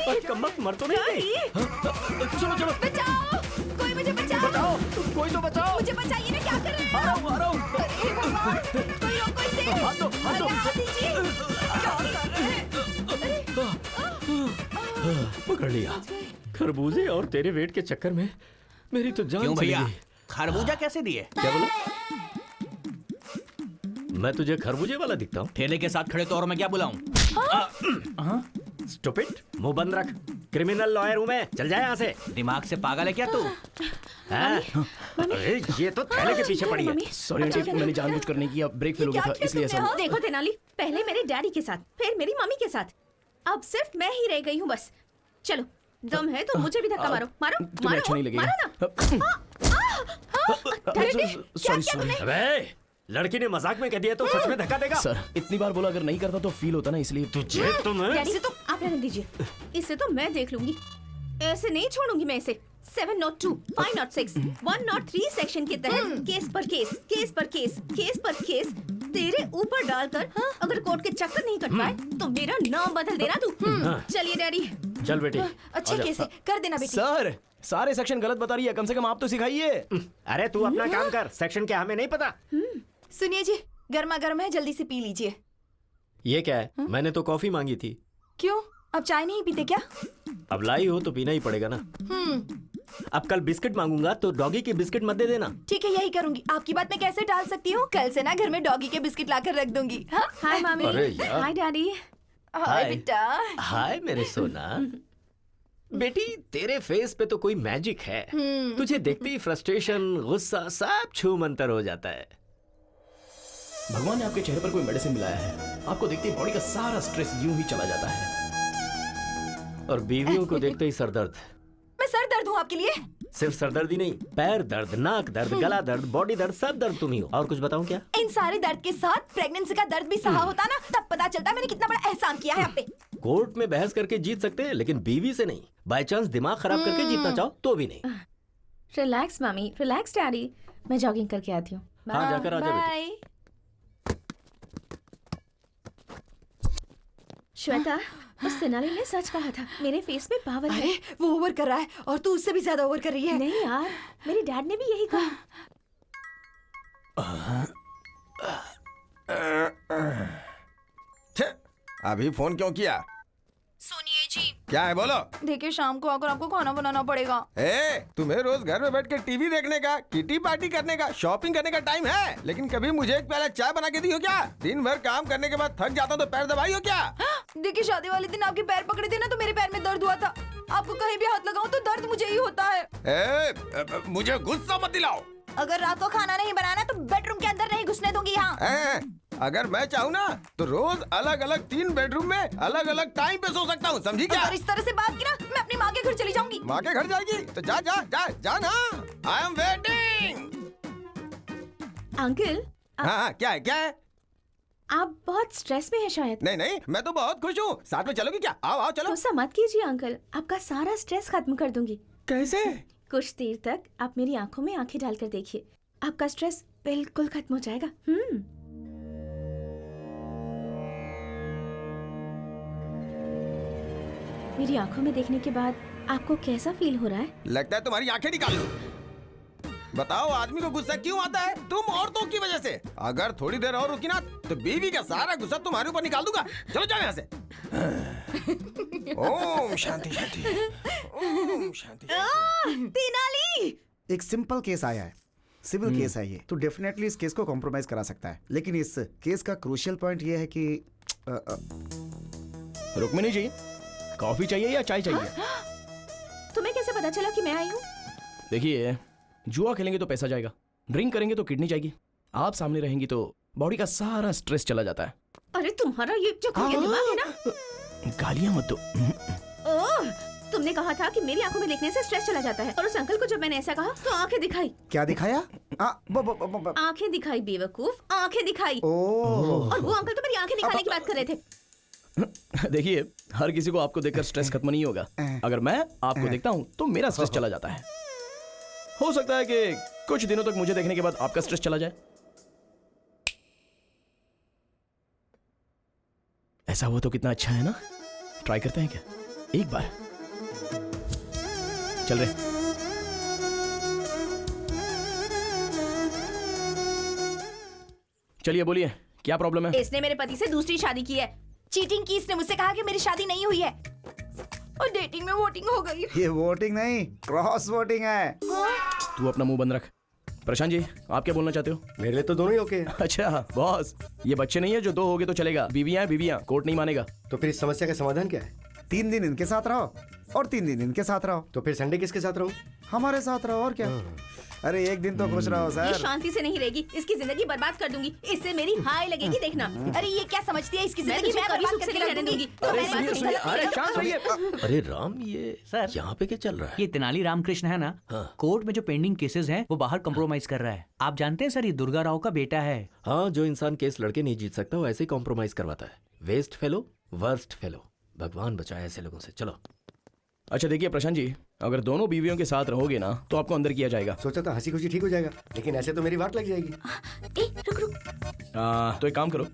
अरे कम्मत, मर तो नहीं गई। चलो बचाओ, कोई मुझे बचाओ। कोई तो बचाओ। मुझे बचाइए ना, क्या कर रहे हैं? आ रहा हूँ। अरे भगवान, कोई रोको इसे। हाथ दो। अरे हाथ दीजिए। क्या कर रहे हैं? पकड़ लिया। खरबूजे और तेरे वेट के चक्कर में मेरी तो जान क्यों चली भैया, गई। खरबूजा कैसे दिए? क्या बोला? मैं तुझे खरबूजे वाला दिखता हूँ? ठेले के साथ खड़े तो और मैं क्या बुलाऊं? स्टूपिड, मुंह बंद रख। क्रिमिनल लॉयर हूँ मैं, चल जाए यहाँ से। दिमाग से पागल है क्या तू? अरे ये तो थैले के पीछे पड़ी है। सॉरी आंटी, मैंने जानबूझकर नहीं किया, ब्रेक फेल हो गया था इसलिए ऐसा। देखो तेनाली, पहले मेरे डैडी के साथ, फिर मेरी मम्मी के साथ, अब सिर्फ मैं ही रह गई हूँ बस। चलो दम है तो मुझे भी धक्का मारो मारो तुम्हें अच्छा नहीं लगेगा। मारो ना। Sorry sorry. अबे लड़की ने मजाक में कह दिया तो सच में धक्का देगा। सर इतनी बार बोला, अगर नहीं करता तो फील होता ना, इसलिए। तुझे तो मैं इसे तो आप रहने दीजिए, इसे तो मैं देख लूंगी, ऐसे नहीं छोड़ूंगी मैं इसे। 702, 506, 103 सेक्शन के तहत केस पर केस, केस पर केस, केस पर केस तेरे ऊपर डालकर अगर कोर्ट के चक्कर नहीं कट पाए तो मेरा नाम बदल देना तू। चलिए डैडी। चल बेटी। अच्छे केस है, कर देना बेटी। सर सारे सेक्शन गलत बता रही है, कम से कम आप तो सिखाइए। अरे तू अपना काम कर, सेक्शन क्या हमें नहीं पता। सुनिए जी, गर्मा गर्म है, जल्दी से पी लीजिए। ये क्या है? मैंने तो कॉफी मांगी थी। क्यों, अब चाय नहीं पीते क्या? अब लाई हो तो पीना ही पड़ेगा ना। अब कल बिस्किट मांगूंगा तो डॉगी के बिस्किट मत दे देना। ठीक है, यही करूंगी। आपकी बात मैं कैसे टाल सकती हूँ? कल से ना घर में डॉगी के बिस्किट लाकर रख दूंगी। हाय मामी। अरे यार। हाय डैडी। हाय बेटा। हाय मेरे सोना। बेटी तेरे फेस पे तो कोई मैजिक है। तुझे देखते ही फ्रस्ट्रेशन, गुस्सा सब छू मंतर हो जाता है। भगवान ने आपके चेहरे पर कोई मेडिसिन मिलाया है, आपको देखते ही बॉडी का सारा स्ट्रेस यूं ही चला जाता है। और बीवियों को देखते ही सर दर्द। मैं सर दर्द हूँ आपके लिए? सिर्फ सर दर्द ही नहीं, पैर दर्द, नाक दर्द, गला दर्द, बॉडी दर्द, सब दर्द तुम ही हो। और कुछ बताऊं क्या? इन सारे दर्द के साथ प्रेगनेंसी का दर्द भी सहा होता ना, तब पता चलता मैंने कितना बड़ा एहसान किया है आप पे। कोर्ट में बहस करके जीत सकते हैं लेकिन बीवी से नहीं। बाय चांस दिमाग खराब करके जीतना चाहो तो भी नहीं। रिलैक्स मामी, रिलैक्स डैडी, मैं जॉगिंग करके आती हूँ। हाँ जाकर आ जा बेटी। श्वेता, उस तेनाली ने सच कहा था, मेरे फेस में पावर है। अरे वो ओवर कर रहा है और तू उससे भी ज्यादा ओवर कर रही है। नहीं यार, मेरे डैड ने भी यही कहा। अभी फोन क्यों किया? सुनिए जी। क्या है बोलो? देखिए शाम को आकर आपको खाना बनाना पड़ेगा। तुम्हें रोज घर में बैठ के टीवी देखने का, किटी पार्टी करने का, शॉपिंग करने का टाइम है, लेकिन कभी मुझे एक प्याला चाय बना के दी हो क्या? दिन भर काम करने के बाद थक जाता हूँ तो पैर दबाई हो क्या? देखिए शादी वाले दिन आपके पैर पकड़े थे ना, तो मेरे पैर में दर्द हुआ था। आपको कहीं भी हाथ लगाऊं तो दर्द मुझे ही होता है। मुझे गुस्सा मत दिलाओ। अगर रात को खाना नहीं बनाना तो बेडरूम के अंदर नहीं घुसने दूंगी यहाँ। अगर मैं चाहूँ ना तो रोज अलग अलग 3 बेडरूम में अलग अलग टाइम पे सो सकता हूँ, समझी क्या? अगर इस तरह से बात की ना, मैं अपनी माँ के घर चली जाऊंगी। माँ के घर जाएगी तो जा जा जा जा ना। I am waiting. अंकल। हाँ क्या है क्या है? आप बहुत स्ट्रेस में हैं शायद। नहीं नहीं, मैं तो बहुत खुश हूँ। साथ में चलोगी क्या? आओ आओ चलो। गुस्सा मत कीजिए अंकल, आपका सारा स्ट्रेस खत्म कर दूंगी। कैसे? कुछ देर तक आप मेरी आंखों में आंखें डालकर देखिए, आपका स्ट्रेस बिल्कुल खत्म हो जाएगा। मेरी आंखों में देखने के बाद आपको कैसा फील हो रहा है? लगता है तुम्हारी आंखें निकाल लूं। बताओ आदमी को गुस्सा क्यों आता है? तुम औरतों की वजह से। अगर थोड़ी देर और रुकी ना तो बीवी का सारा गुस्सा तुम्हारे ऊपर निकाल दूंगा। चलो जाओ यहाँ से। ओम शांति शांति, ओम शांति। तेनाली, एक सिंपल केस आया है, सिविल केस है ये, तो डेफिनेटली इस केस को कॉम्प्रोमाइज करा सकता है। लेकिन इस केस का क्रूशियल पॉइंट ये है कि रुक्मिणी जी, कॉफी चाहिए या चाय चाहिए? तुम्हें कैसे पता चला कि मैं आई हूँ? देखिए, जुआ खेलेंगे तो पैसा जाएगा, ड्रिंक करेंगे तो किडनी जाएगी, आप सामने रहेंगी तो बॉडी का सारा स्ट्रेस चला जाता है। अरे तुम्हारा ये जो दिमाग है ना। गालियां मत दो। ओह, तुमने कहा था कि मेरी आंखों में देखने से स्ट्रेस चला जाता है, और उस अंकल को जब मैंने ऐसा कहा तो आंखें दिखाई। क्या दिखाया? आंखें दिखाई बेवकूफ, आंखें दिखाई। और वो अंकल तो मेरी आंखें दिखाने की बात कर रहे थे। देखिए, हर किसी को आपको देखकर स्ट्रेस खत्म नहीं होगा। अगर मैं आपको देखता हूँ तो मेरा स्ट्रेस चला जाता है। हो सकता है कि कुछ दिनों तक मुझे देखने के बाद आपका स्ट्रेस चला जाए। ऐसा हुआ तो कितना अच्छा है ना? ट्राई करते हैं क्या एक बार? चल रहे। चलिए बोलिए, क्या प्रॉब्लम है? इसने मेरे पति से दूसरी शादी की है। चीटिंग की इसने मुझसे कहा कि मेरी शादी नहीं हुई है, और डेटिंग में वोटिंग हो गई। ये वोटिंग नहीं, क्रॉस वोटिंग है। तू अपना मुंह बंद रख। प्रशांत जी, आप क्या बोलना चाहते हो? मेरे लिए तो दोनों ही ओके। अच्छा बॉस, ये बच्चे नहीं है जो 2 हो गए तो चलेगा। बीवियां बीवियां, कोर्ट नहीं मानेगा। तो फिर इस समस्या का समाधान क्या है? 3 दिन इनके साथ रहो और 3 दिन इनके साथ रहो। तो फिर संडे किसके साथ रहूं? हमारे साथ रहो, और क्या। अरे एक दिन तो खुश रहो ये सर। शांति से नहीं रहेगी, इसकी जिंदगी बर्बाद कर दूंगी। इससे मेरी हाय लगेगी, देखना। अरे ये क्या समझती है इसकी मैं जिंदगी तुझे मैं कभी बर्बाद सुख से करके नहीं रख रहने दूंगी। दूंगी। अरे सुनिए सुनिए, अरे शांत होइए। अरे राम, ये सर, यहाँ पे क्या चल रहा है? ये तेनाली रामकृष्ण है ना, कोर्ट में जो पेंडिंग केसेस हैं वो बाहर कंप्रोमाइज कर रहा है। आप जानते हैं सर, ये दुर्गा राव का बेटा है। हाँ, जो इंसान केस लड़के नहीं जीत सकता वो ऐसे ही कॉम्प्रोमाइज करवाता है। Waste fellow, worst fellow. भगवान बचाए ऐसे लोगों से। चलो। अच्छा देखिए प्रशांत जी, अगर दोनों बीवियों के साथ रहोगे ना तो आपको अंदर किया जाएगा। सोचा था हंसी खुशी ठीक हो जाएगा, लेकिन ऐसे तो मेरी वाट लग जाएगी। रुक रुक। तो एक काम करो,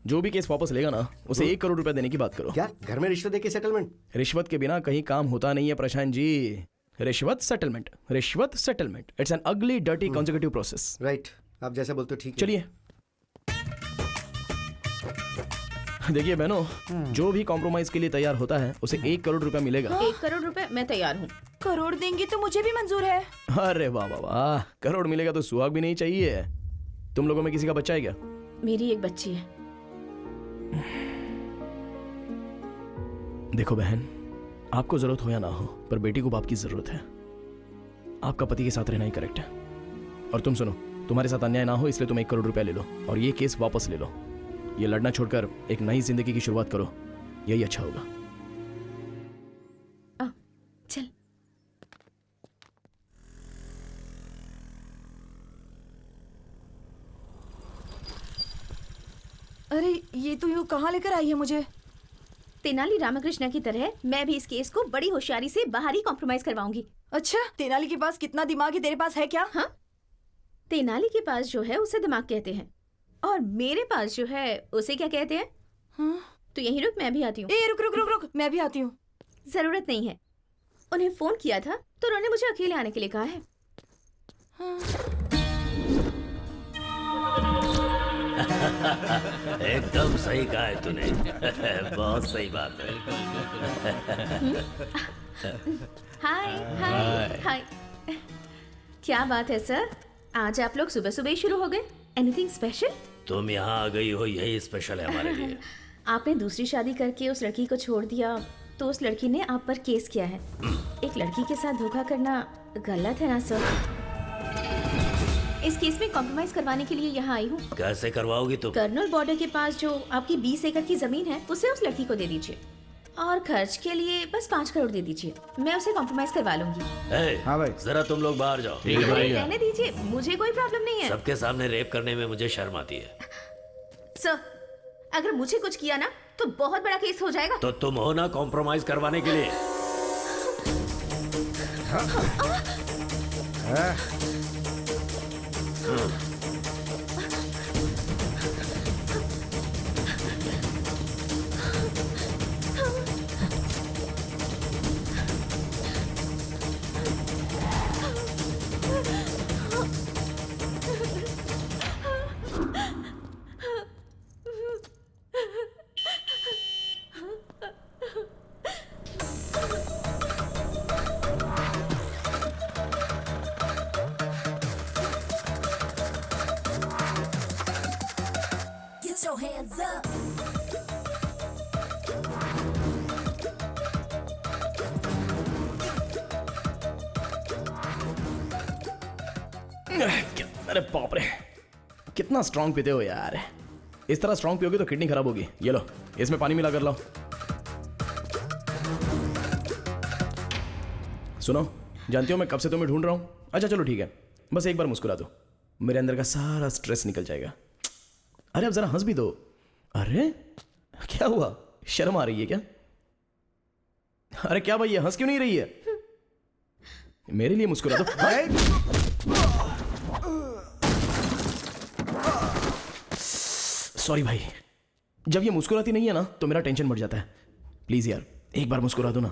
जो भी केस वापस लेगा ना उसे 1 करोड़ रुपए देने की बात करो। क्या घर में रिश्वत देके सेटलमेंट? रिश्वत के बिना कहीं काम होता नहीं है प्रशांत जी। रिश्वत सेटलमेंट, रिश्वत सेटलमेंट, इट्स एन अगली डर्टी कॉन्जिक्यूटिव प्रोसेस। राइट, आप जैसा बोलते हो ठीक है। चलिए देखिए बहनों, जो भी कॉम्प्रोमाइज के लिए तैयार होता है उसे 1 करोड़ रुपया मिलेगा। 1 करोड़ रुपए मैं तैयार हूँ। करोड़ देंगी तो मुझे भी मंजूर है। अरे वाह वाह वाह, करोड़ मिलेगा तो सुहाग भी नहीं चाहिए। तुम लोगों में किसी का बच्चा है क्या? मेरी एक बच्ची है। देखो बहन, आपको जरूरत हो या ना हो, पर बेटी को बाप की जरूरत है। आपका पति के साथ रहना ही करेक्ट है। और तुम सुनो, तुम्हारे साथ अन्याय ना हो इसलिए तुम 1 करोड़ रुपया ले लो और ये केस वापस ले लो। ये लड़ना छोड़कर एक नई जिंदगी की शुरुआत करो, यही अच्छा होगा। चल। अरे ये तो यूँ कहाँ लेकर आई है मुझे? तेनाली रामकृष्ण की तरह मैं भी इस केस को बड़ी होशियारी से बाहर ही कॉम्प्रोमाइज करवाऊंगी। अच्छा, तेनाली के पास कितना दिमाग है, तेरे पास है क्या? हाँ, तेनाली के पास जो है उसे दिमाग कहते हैं, और मेरे पास जो है उसे क्या कहते हैं? हाँ? तो यहीं रुक, मैं भी आती हूँ। ए रुक रुक रुक रुक, मैं भी आती हूँ। जरूरत नहीं है, उन्हें फोन किया था तो उन्होंने मुझे अकेले आने के लिए कहा है। एकदम सही कहा है तूने। बहुत सही बात है। हाय हाय हाय। क्या बात है सर, आज आप लोग सुबह सुबह ही शुरू हो गए? Anything special? तुम यहाँ आ गई हो यही स्पेशल है हमारे लिए। आपने दूसरी शादी करके उस लड़की को छोड़ दिया तो उस लड़की ने आप पर केस किया है। एक लड़की के साथ धोखा करना गलत है ना सर? इस केस में कॉम्प्रोमाइज करवाने के लिए यहाँ आई हूँ। कैसे करवाओगी तुम? कर्नल बॉर्डर के पास जो आपकी 20 एकड़ की जमीन है उसे उस लड़की को दे दीजिए, और खर्च के लिए बस 5 करोड़ दे दीजिए। मैं उसे कॉम्प्रोमाइज करवा लूंगी। हाँ भाई, जरा तुम लोग बाहर जाओ। रहने दीजिए, मुझे कोई प्रॉब्लम नहीं है। सबके सामने रेप करने में मुझे शर्म आती है। सर, अगर मुझे कुछ किया ना तो बहुत बड़ा केस हो जाएगा। तो तुम हो ना कॉम्प्रोमाइज करवाने के लिए। Get your hands up. अरे बाप रे, कितना स्ट्रांग पीते हो यार। इस तरह स्ट्रांग पियोगे तो किडनी खराब होगी। ये लो, इसमें पानी मिला कर लाओ। सुनो, जानती हो मैं कब से तुम्हें ढूंढ रहा हूँ। अच्छा चलो ठीक है, बस एक बार मुस्कुरा दो, मेरे अंदर का सारा स्ट्रेस निकल जाएगा। अरे अब जरा हंस भी दो। अरे क्या हुआ, शर्म आ रही है क्या? अरे क्या भाई, हंस क्यों नहीं रही है? मेरे लिए मुस्कुरा दो। सॉरी भाई, जब ये मुस्कुराती नहीं है ना तो मेरा टेंशन बढ़ जाता है। प्लीज यार एक बार मुस्कुरा दो ना,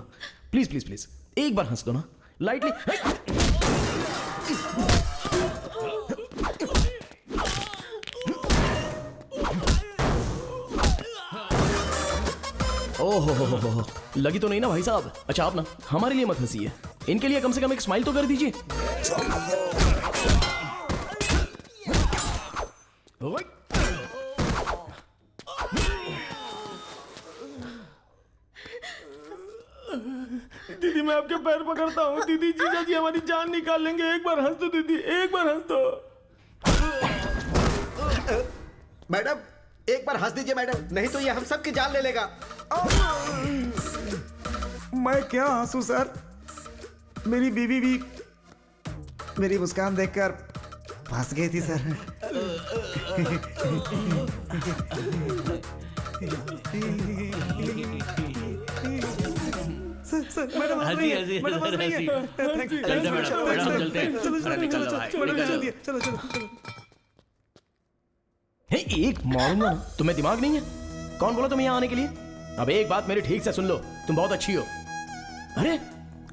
प्लीज प्लीज प्लीज, एक बार हंस दो ना, लाइटली। ओहो हो, लगी तो नहीं ना भाई साहब? अच्छा आप ना हमारे लिए मत हंसिए, इनके लिए कम से कम एक स्माइल तो कर दीजिए। दीदी मैं आपके पैर पकड़ता हूँ दीदी। जीजा जी हमारी जान निकाल लेंगे। एक बार हंस दो दीदी, एक बार हंस दो। मैडम एक बार हंस दीजिए मैडम, नहीं तो ये हम सब की जान ले लेगा। मैं क्या हंसू सर, मेरी बीवी भी मेरी मुस्कान देखकर फंस गई थी सर। सर मैडम हंसी हंसी हंसी। चलते मैडम चलते हैं। अरे निकल लो भाई, निकल लो। चलो चलो। एक मारूंगा ना, तुम्हें दिमाग नहीं है? कौन बोला तुम्हें यहाँ आने के लिए? अब एक बात मेरी ठीक से सुन लो, तुम बहुत अच्छी हो। अरे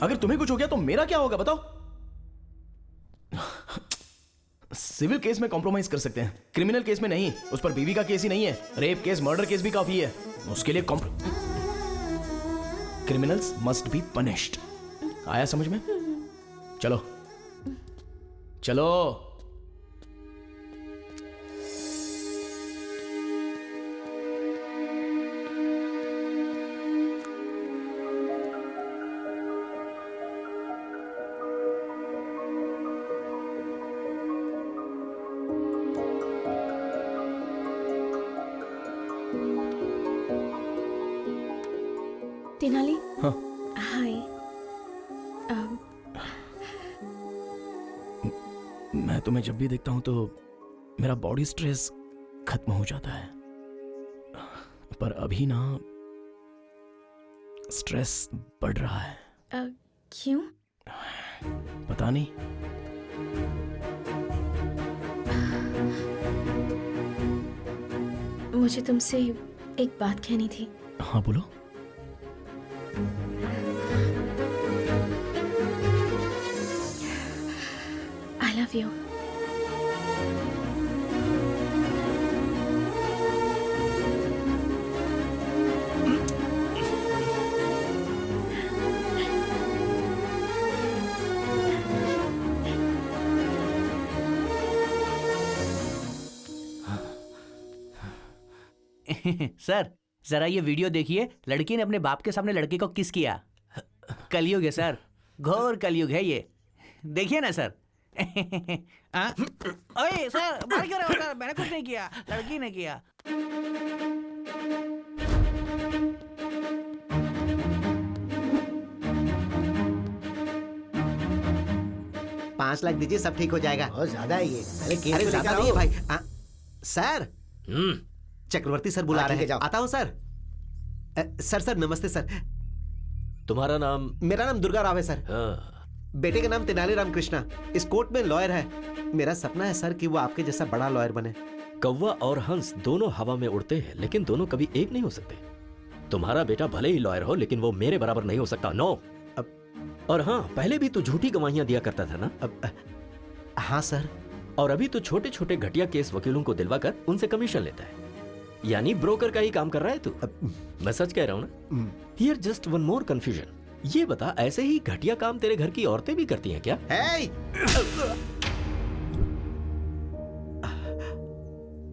अगर तुम्हें कुछ हो गया तो मेरा क्या होगा बताओ? सिविल केस में कॉम्प्रोमाइज कर सकते हैं, क्रिमिनल केस में नहीं। उस पर बीवी का केस ही नहीं है, रेप केस मर्डर केस भी काफी है। उसके लिए क्रिमिनल्स मस्ट बी पनिश्ड। आया समझ में? चलो चलो। तेनाली। हाँ। हाय। मैं तुम्हें जब भी देखता हूं तो मेरा बॉडी स्ट्रेस खत्म हो जाता है, पर अभी ना स्ट्रेस बढ़ रहा है। क्यों? पता नहीं। मुझे तुमसे एक बात कहनी थी। हाँ बोलो। I love you. सर जरा ये वीडियो देखिए। लड़की ने अपने बाप के सामने लड़के को किस किया। कलयुग है सर, घोर कलयुग है ये। देखिए ना सर। ओए सर बात कर रहे हो सर, मैंने कुछ नहीं किया, लड़की ने किया। 5 लाख दीजिए, सब ठीक हो जाएगा। बहुत ज्यादा है ये। अरे ज्यादा नहीं है भाई। सर चक्रवर्ती सर बुला रहे हैं। आता हूँ सर। सर नमस्ते सर। तुम्हारा नाम? मेरा नाम दुर्गा राव है सर। बेटे का नाम तेनाली राम कृष्णा, इस कोर्ट में लॉयर है। मेरा सपना है सर कि वो आपके जैसा बड़ा लॉयर बने। कौवा और हंस दोनों हवा में उड़ते हैं, लेकिन दोनों कभी एक नहीं हो सकते। तुम्हारा बेटा भले ही लॉयर हो, लेकिन वो मेरे बराबर नहीं हो सकता। नो। और हाँ, पहले भी तो झूठी गवाहियां दिया करता था ना? हाँ सर। और अभी तो छोटे छोटे घटिया केस वकीलों को दिलवाकर उनसे कमीशन लेता है। यानी ब्रोकर का ही काम कर रहा है तू। मैं सच कह रहा हूँ ना? Here just one more confusion. ये बता, ऐसे ही घटिया काम तेरे घर की औरतें भी करती हैं क्या?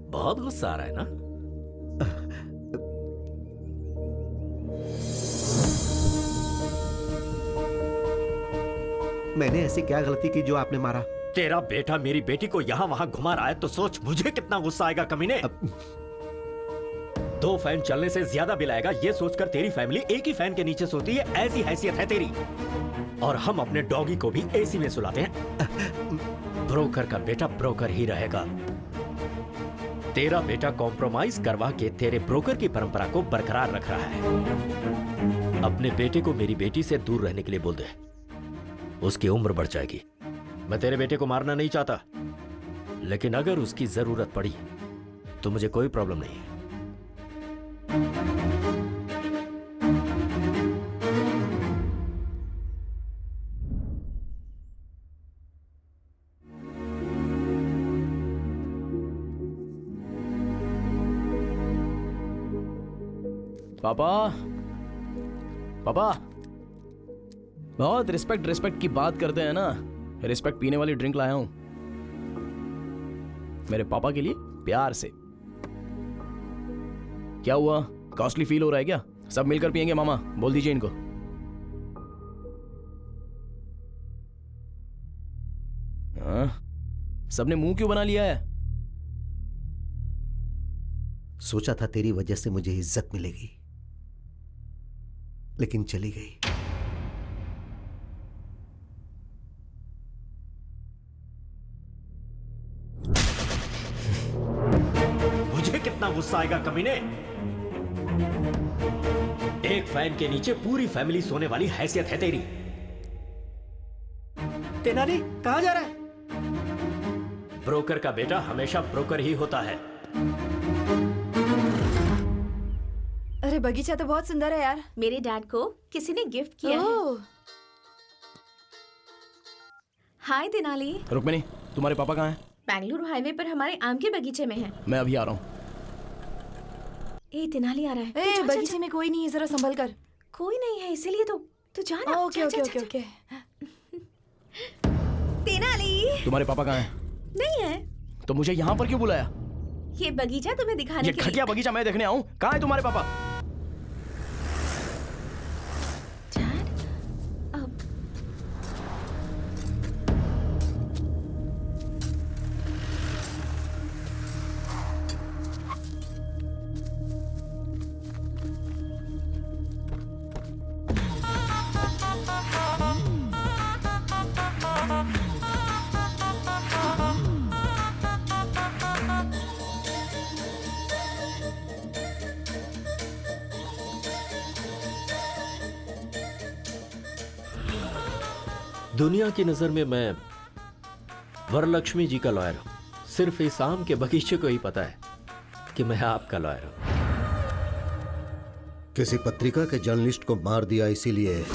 बहुत गुस्सा आ रहा है ना? मैंने ऐसी क्या गलती की जो आपने मारा? तेरा बेटा मेरी बेटी को यहाँ वहाँ घुमा रहा है तो सोच मुझे कितना गुस्सा आएगा कमीने। 2 फैन चलने से ज्यादा बिल आएगा, ये सोचकर तेरी फैमिली एक ही फैन के नीचे सोती है। ऐसी हैसियत है तेरी। और हम अपने डॉगी को भी एसी में सुलाते हैं। ब्रोकर का बेटा ब्रोकर ही रहेगा। तेरा बेटा कॉम्प्रोमाइज करवा के तेरे ब्रोकर की परंपरा को बरकरार रख रहा है। अपने बेटे को मेरी बेटी से दूर रहने के लिए बोल दे, उसकी उम्र बढ़ जाएगी। मैं तेरे बेटे को मारना नहीं चाहता, लेकिन अगर उसकी जरूरत पड़ी तो मुझे कोई प्रॉब्लम नहीं है। पापा, पापा, बहुत रिस्पेक्ट की बात करते हैं ना। रिस्पेक्ट पीने वाली ड्रिंक लाया हूं मेरे पापा के लिए, प्यार से। क्या हुआ, कॉस्टली फील हो रहा है क्या? सब मिलकर पियेंगे मामा, बोल दीजिए इनको। सबने मुंह क्यों बना लिया है? सोचा था तेरी वजह से मुझे इज्जत मिलेगी, लेकिन चली गई। मुझे कितना गुस्सा आएगा कमीने। एक फैन के नीचे पूरी फैमिली सोने वाली हैसियत है तेरी। तेनाली कहां जा रहा है? ब्रोकर का बेटा हमेशा ब्रोकर ही होता है। अरे बगीचा तो बहुत सुंदर है यार। मेरे डैड को किसी ने गिफ्ट किया है। हाय तेनाली। रुक्मिनी, तुम्हारे पापा कहाँ हैं? बेंगलुरु हाईवे पर हमारे आम के बगीचे में है। मैं अभी आ रहा हूँ। ए तेनाली आ रहा है। ए, बगीचे में कोई नहीं है, जरा संभल कर। कोई नहीं है इसीलिए तो तू जा ना। Okay okay okay okay. Tenali. तुम्हारे पापा कहाँ हैं? नहीं है। तो मुझे यहाँ पर क्यों बुलाया? ये बगीचा तुम्हें दिखाने ये के लिए। घटिया बगीचा मैं देखने आऊँ? कहाँ है तुम्हारे पापा? दुनिया की नजर में मैं वरलक्ष्मी जी का लॉयर हूं। सिर्फ इस आम के बगीचे को ही पता है कि मैं आपका लॉयर हूं। किसी पत्रिका के जर्नलिस्ट को मार दिया, इसीलिए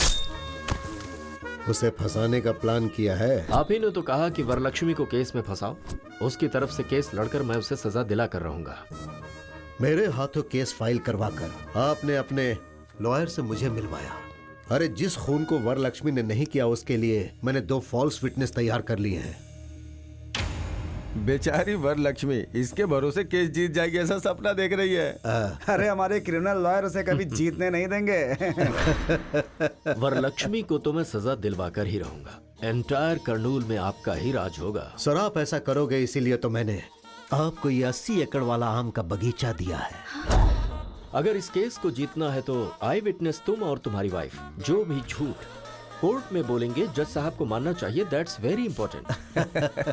उसे फंसाने का प्लान किया है। आप ही ने तो कहा कि वरलक्ष्मी को केस में फंसाओ। उसकी तरफ से केस लड़कर मैं उसे सजा दिला कर रहूंगा। मेरे हाथों केस फाइल करवाकर आपने अपने लॉयर से मुझे मिलवाया। अरे जिस खून को वरलक्ष्मी ने नहीं किया उसके लिए मैंने 2 फॉल्स विटनेस तैयार कर लिए हैं। बेचारी वरलक्ष्मी इसके भरोसे केस जीत जाएगी ऐसा सपना देख रही है। अरे हमारे क्रिमिनल लॉयर उसे कभी जीतने नहीं देंगे। वरलक्ष्मी को तो मैं सजा दिलवा कर ही रहूंगा। एंटायर कर्नूल में आपका ही राज होगा। सर आप ऐसा करोगे इसीलिए तो मैंने आपको ये 80 एकड़ वाला आम का बगीचा दिया है। अगर इस केस को जीतना है तो आई विटनेस तुम और तुम्हारी वाइफ जो भी झूठ कोर्ट में बोलेंगे जज साहब को मानना चाहिए। That's very important.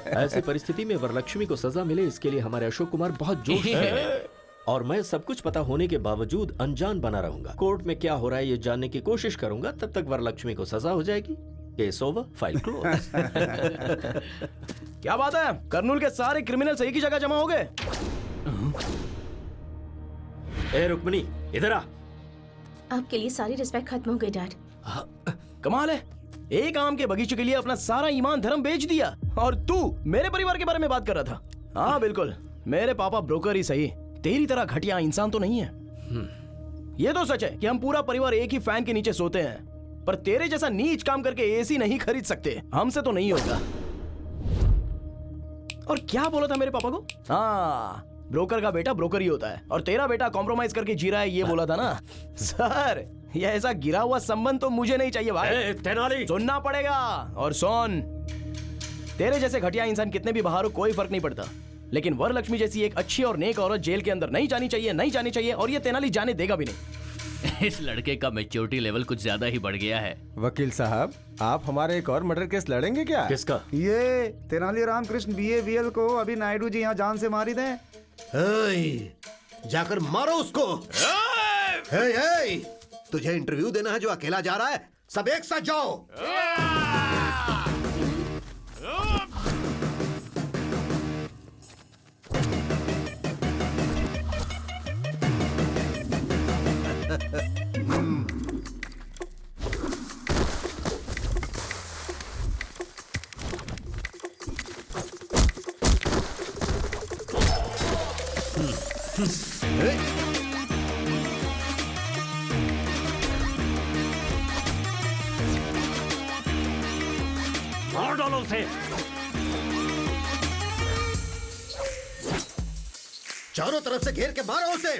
ऐसी परिस्थिति में वरलक्ष्मी को सजा मिले इसके लिए हमारे अशोक कुमार बहुत जोश में हैं। और मैं सब कुछ पता होने के बावजूद अनजान बना रहूंगा। कोर्ट में क्या हो रहा है ये जानने की कोशिश करूंगा। तब तक वरलक्ष्मी को सजा हो जाएगी। Case over, file close. क्या बात है? कर्नूल के सारे क्रिमिनल एक ही जगह जमा हो गए। ए रुक्मिनी इधर आ। आपके लिए सारी रिस्पेक्ट खत्म हो गई डैड। कमाल है, एक आम के बगीचे के लिए अपना सारा ईमान धर्म बेच दिया और तू मेरे परिवार के बारे में बात कर रहा था। हाँ बिल्कुल, मेरे पापा ब्रोकर ही सही, तेरी तरह घटिया इंसान तो नहीं है। ये तो सच है कि हम पूरा परिवार एक ही फैन के नीचे सोते हैं, पर तेरे जैसा नीच काम करके एसी नहीं खरीद सकते। हमसे तो नहीं होगा। और क्या बोला था मेरे पापा को? हाँ, ब्रोकर का बेटा ब्रोकर ही होता है और तेरा बेटा कॉम्प्रोमाइज करके जी रहा है, ये बोला था ना। सर ये ऐसा गिरा हुआ संबंध तो मुझे नहीं चाहिए भाई। तेनाली सुनना पड़ेगा। और सुन, तेरे जैसे घटिया इंसान कितने भी बाहर हो कोई फर्क नहीं पड़ता, लेकिन वरलक्ष्मी जैसी एक अच्छी और नेक औरत जेल के अंदर नहीं जानी चाहिए, नहीं जानी चाहिए। और ये तेनाली जाने देगा भी नहीं। इस लड़के का मैच्योरिटी लेवल कुछ ज्यादा ही बढ़ गया है। वकील साहब, आप हमारे एक और मर्डर केस लड़ेंगे क्या? किसका? ये तेनाली रामकृष्ण BAVL को अभी नायडू जी यहाँ जान से मारी दें। जाकर मारो उसको। तुझे इंटरव्यू देना है जो अकेला जा रहा है? सब एक साथ जाओ। मार डालो उसे। चारों तरफ से घेर के मारो उसे।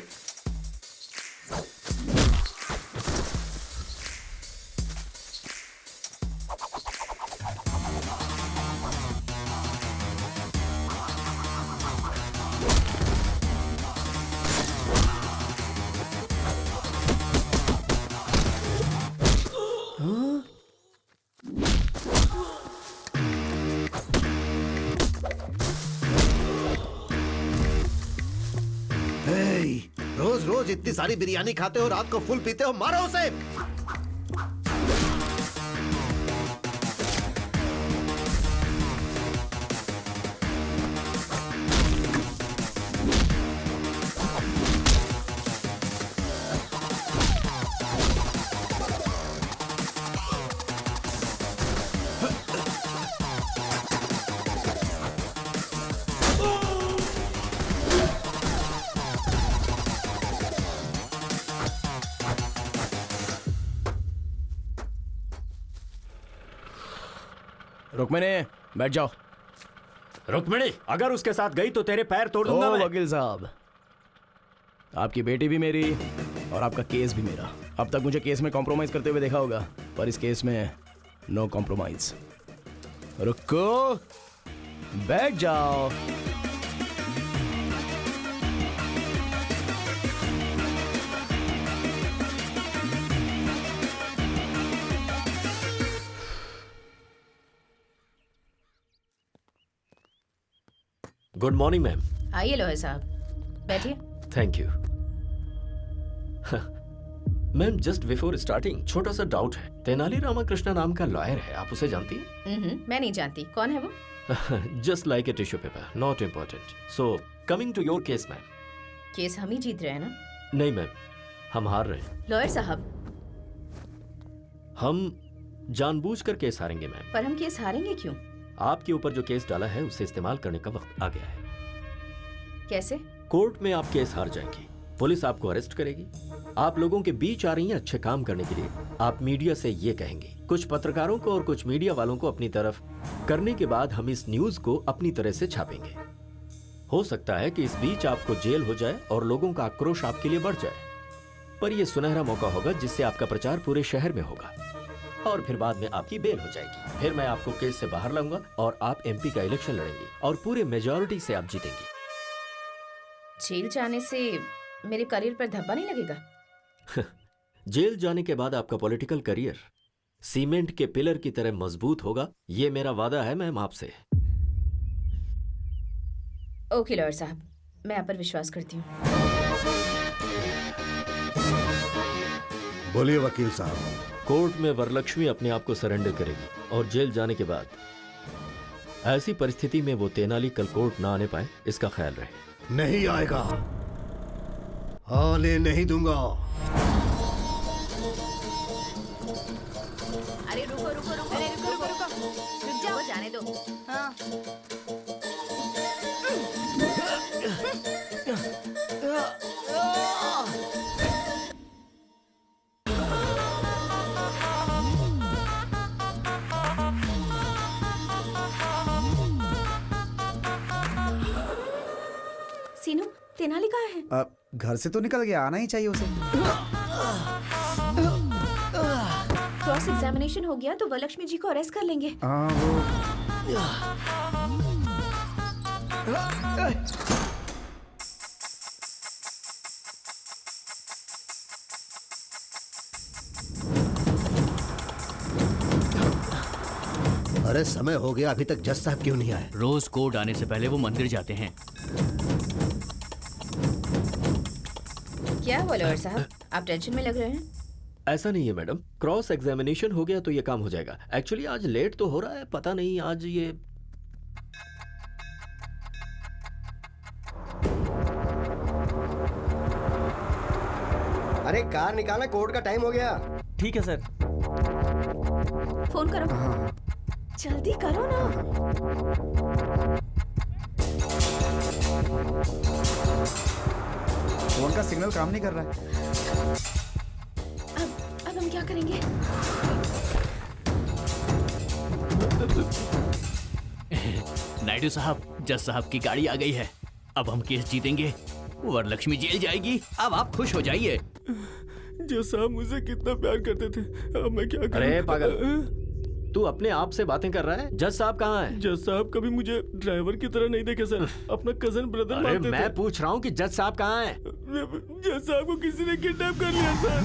रोज रोज इतनी सारी बिरयानी खाते हो, रात को फुल पीते हो, मारो उसे। रुक्मिणी, बैठ जाओ। रुक्मिणी, अगर उसके साथ गई तो तेरे पैर तोड़ दूंगा मैं। वकील साहब, आपकी बेटी भी मेरी और आपका केस भी मेरा। अब तक मुझे केस में कॉम्प्रोमाइज करते हुए देखा होगा, पर इस केस में नो कॉम्प्रोमाइज। रुको, बैठ जाओ। Good morning ma'am. आइए लॉयर साहब, बैठिए। Thank you. Ma'am, just before starting छोटा सा डाउट है। तेनाली रामकृष्ण नाम का लॉयर है, आप उसे जानती हैं? मैं नहीं जानती। कौन है वो? Just like a tissue paper, not important. So coming to your case ma'am. Case हम ही जीत रहे हैं ना? नहीं मैम, हम हार रहे हैं। लॉयर साहब, हम जानबूझकर केस हारेंगे मैम। पर हम केस हारेंगे क्यों? आपके ऊपर जो केस डाला है उसे इस्तेमाल करने का वक्त आ गया है। कैसे? कोर्ट में आप केस हार जाएंगी, पुलिस आपको अरेस्ट करेगी। आप लोगों के बीच आ रही हैं अच्छे काम करने के लिए। आप मीडिया से ये कहेंगे, कुछ पत्रकारों को और कुछ मीडिया वालों को अपनी तरफ करने के बाद हम इस न्यूज को अपनी तरह से छापेंगे। हो सकता है कि इस बीच आपको जेल हो जाए और लोगों का आक्रोश आपके लिए बढ़ जाए, पर यह सुनहरा मौका होगा जिससे आपका प्रचार पूरे शहर में होगा और फिर बाद में आपकी बेल हो जाएगी। फिर मैं आपको केस से बाहर लाऊंगा और आप एमपी का इलेक्शन लड़ेंगे और पूरे मेजॉरिटी से आप जीतेंगी। जेल जाने से मेरे करियर पर धब्बा नहीं लगेगा? जेल जाने के बाद आपका पॉलिटिकल करियर सीमेंट के पिलर की तरह मजबूत होगा, ये मेरा वादा है मैम आपसे। ओके लॉयर साहब, मैं आप पर विश्वास करती हूँ। बोलिए वकील साहब। कोर्ट में वरलक्ष्मी अपने आप को सरेंडर करेगी और जेल जाने के बाद ऐसी परिस्थिति में वो तेनाली कल कोर्ट ना आने पाए, इसका ख्याल रहे। नहीं आएगा, आने नहीं दूंगा। अरे रुको रुको रुको, अरे रुको रुको रुको, रुक जाओ, जाने दो। हाँ। सीनू, तेनाली कहाँ है? घर से तो निकल गया, आना ही चाहिए उसे। क्रॉस एग्जामिनेशन हो गया तो वरलक्ष्मी जी को अरेस्ट कर लेंगे। अरे समय हो गया, अभी तक जज साहब क्यों नहीं आए? रोज कोर्ट आने से पहले वो मंदिर जाते हैं। क्या हुआ लॉयर साहब, आप टेंशन में लग रहे हैं? ऐसा नहीं है मैडम, क्रॉस एग्जामिनेशन हो गया तो ये काम हो जाएगा। एक्चुअली आज लेट तो हो रहा है, पता नहीं आज ये अरे कार निकालना, कोर्ट का टाइम हो गया। ठीक है सर। फोन करो, जल्दी करो ना। फोन का सिग्नल काम नहीं कर रहा है। अब हम क्या करेंगे? नायडू साहब, जज साहब की गाड़ी आ गई है। अब हम केस जीतेंगे, वरलक्ष्मी जेल जाएगी। अब आप खुश हो जाइए। जज साहब मुझसे कितना प्यार करते थे, अब मैं क्या करूं? अरे पागल, तू अपने आप से बातें कर रहा है? जज साहब कहाँ हैं? जज साहब कभी मुझे ड्राइवर की तरह नहीं देखे सर, अपना कजन ब्रदर अरे मानते मैं थे। पूछ रहा हूँ कि जज साहब कहाँ हैं? जज साहब को किसी ने किडनैप कर लिया सर।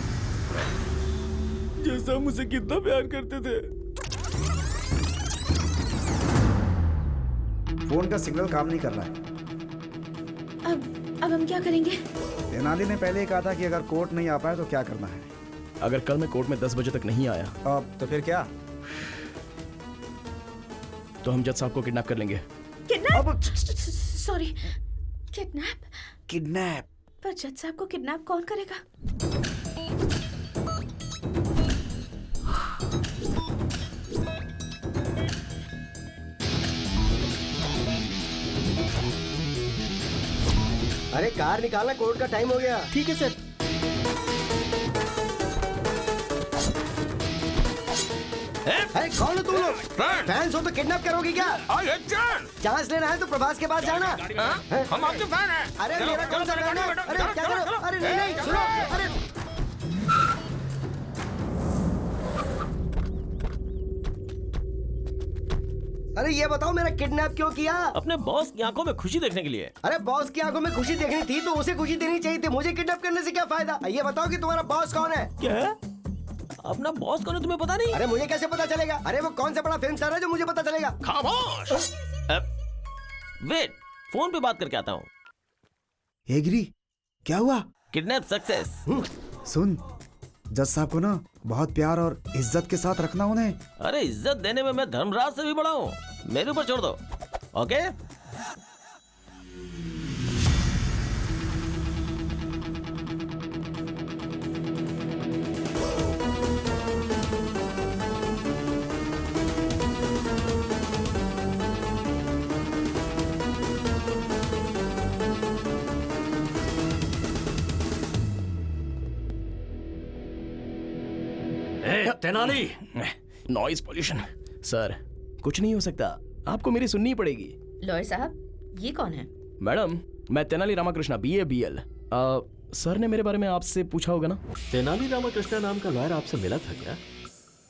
जज साहब मुझसे कितना प्यार करते थे। फोन का सिग्नल काम नहीं कर रहा है। अब अब हम क्या करेंगे? तेनाली ने पहले ही कहा था कि अगर कोर्ट नहीं आ पाए तो क्या करना है। अगर कल मैं कोर्ट में 10 बजे तक नहीं आया अब तो फिर क्या? तो हम जज साहब को किडनैप कर लेंगे। किडनैप? Sorry, kidnap? किडनैप? पर जज साहब को किडनैप कौन करेगा? अरे कार निकालना, कोर्ट का टाइम हो गया। ठीक है सर। अरे कौन हो तुम लोग? फैंस हो तो किडनैप करोगे क्या? चांस लेना है तो प्रभास के पास जाना। हम आपके फैन हैं। अरे मेरा कौन सा फैन है? अरे क्या करो? अरे नहीं सुनो। अरे अरे ये बताओ मेरा किडनैप क्यों किया? अपने बॉस की आंखों में खुशी देखने के लिए। अरे बॉस की आंखों में खुशी देखनी थी तो उसे खुशी देनी चाहिए थी। मुझे किडनैप करने से क्या फायदा? ये बताओ कि तुम्हारा बॉस कौन है? क्या? अपना बॉस कौन है तुम्हें पता नहीं? अरे मुझे कैसे पता चलेगा? अरे वो कौन सा बड़ा फिल्म स्टार है जो मुझे पता चलेगा? खामोश। वेट, फोन पे बात करके आता हूँ। एग्री, क्या हुआ? Kidnap success. सुन, जज साहब को ना बहुत प्यार और इज्जत के साथ रखना उन्हें। अरे इज्जत देने में मैं धर्मराज से भी बड़ा हूँ, मेरे ऊपर छोड़ दो। Okay? Tenali, noise pollution. Sir कुछ नहीं हो सकता, आपको मेरी सुननी पड़ेगी। लॉयर साहब, ये कौन है? मैडम, मैं Tenali Ramakrishna, BA BL। Sir ने मेरे बारे में आपसे पूछा होगा ना? तेनाली रामाकृष्णा नाम का लॉयर आपसे मिला था क्या?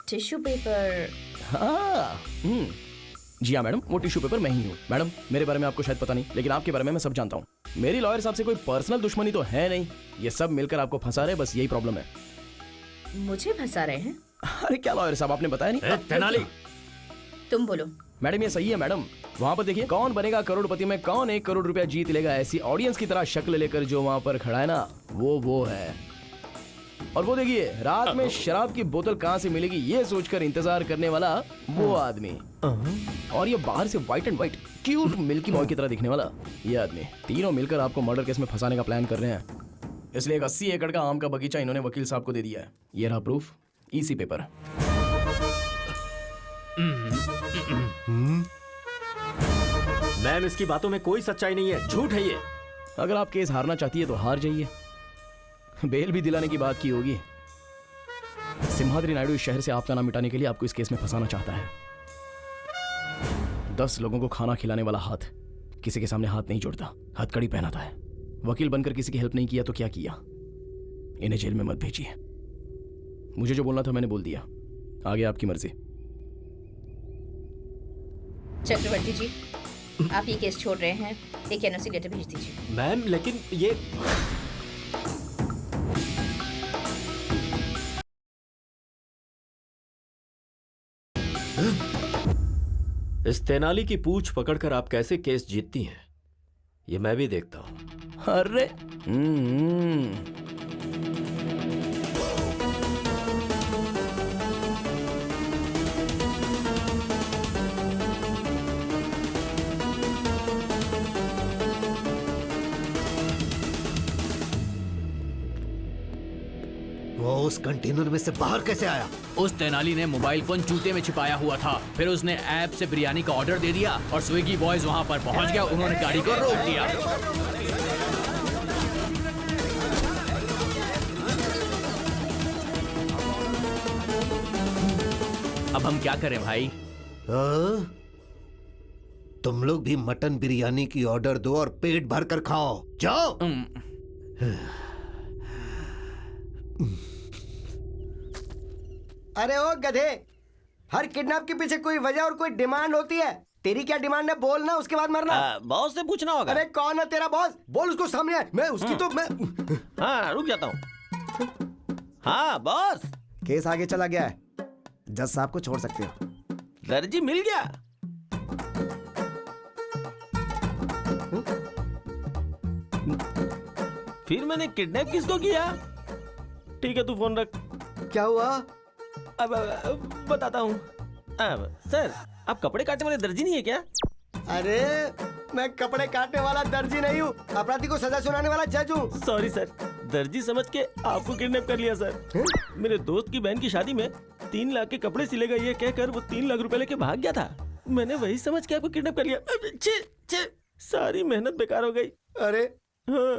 Tissue paper? हाँ, जी हाँ मैडम, वो टिश्यू पेपर मैं ही हूँ। मैडम, मेरे बारे में आपको शायद पता नहीं, लेकिन आपके बारे में मैं सब जानता हूँ। मेरी लॉयर साहब से कोई पर्सनल दुश्मनी तो है नहीं, ये सब मिलकर आपको फंसा रहे, बस यही प्रॉब्लम है। मुझे फंसा रहे हैं? अरे क्या लॉयर साहब, आपने बताया नहीं? तेनाली, तुम बोलो। मैडम ये सही है मैडम, वहाँ पर देखिए, कौन बनेगा करोड़पति में कौन 1 करोड़ रुपया जीत लेगा, ऐसी ऑडियंस की तरह शक्ल लेकर जो वहाँ पर खड़ा है ना, वो है। और वो देखिए, रात में शराब की बोतल कहाँ से मिलेगी ये सोचकर इंतजार करने वाला वो आदमी। और ये बाहर से white and white cute milky boy की तरह दिखने वाला ये आदमी। तीनों मिलकर आपको मर्डर केस में फंसाने का प्लान कर रहे हैं। इसलिए एक 80 एकड़ का आम का बगीचा इन्होंने वकील साहब को दे दिया है। ये रहा प्रूफ, EC पेपर। मैम, इसकी बातों में कोई सच्चाई नहीं है, झूठ है ये। अगर आप केस हारना चाहती है तो हार जाइए, बेल भी दिलाने की बात की होगी। सिम्हाद्री नायडू इस शहर से आपका नाम मिटाने के लिए आपको इस केस में फंसाना चाहता है। 10 लोगों को खाना खिलाने वाला हाथ किसी के सामने हाथ नहीं जोड़ता, हथकड़ी पहनाता है। वकील बनकर किसी की हेल्प नहीं किया तो क्या किया? इन्हें जेल में मत भेजिए। मुझे जो बोलना था मैंने बोल दिया, आगे आपकी मर्जी। चक्रवर्ती जी, आप ये केस छोड़ रहे हैं, एक NOC लेटर भेज दीजिए। मैम, लेकिन ये इस तेनाली की पूंछ पकड़कर आप कैसे केस जीतती हैं, ये मैं भी देखता हूं। अरे वो उस कंटेनर में से बाहर कैसे आया? उस तेनाली ने मोबाइल फोन जूते में छिपाया हुआ था, फिर उसने ऐप से बिरयानी का ऑर्डर दे दिया और स्विगी बॉयज वहां पर पहुंच गया। उन्होंने गाड़ी को रोक दिया। अब हम क्या करें भाई? तुम लोग भी मटन बिरयानी की ऑर्डर दो और पेट भर कर खाओ, जाओ। अरे ओ गधे, हर किडनैप के पीछे कोई वजह और कोई डिमांड होती है। तेरी क्या डिमांड है बोल ना, उसके बाद मरना। बॉस से पूछना होगा। अरे कौन है तेरा बॉस? बोल उसको सामने है। मैं उसकी तो मैं हाँ, रुक जाता हूँ। हाँ बॉस, केस आगे चला गया है, जज साहब को छोड़ सकते हो। दर्जी मिल गया। फिर मैंने किडनैप किसको किया? ठीक है, तू फोन रख। क्या हुआ? अब बताता हूँ। सर, आप कपड़े काटने वाले दर्जी नहीं है क्या? अरे मैं कपड़े काटने वाला दर्जी नहीं हूँ, अपराधी को सजा सुनाने वाला जज हूँ। सॉरी सर, दर्जी समझ के आपको किडनैप कर लिया सर। मेरे दोस्त की बहन की शादी में 3 लाख के कपड़े सिलेगा ये कहकर वो 3 लाख रुपए लेके भाग गया था। मैंने वही समझ के आपको किडनैप कर लिया। छे, सारी मेहनत बेकार हो गई। अरे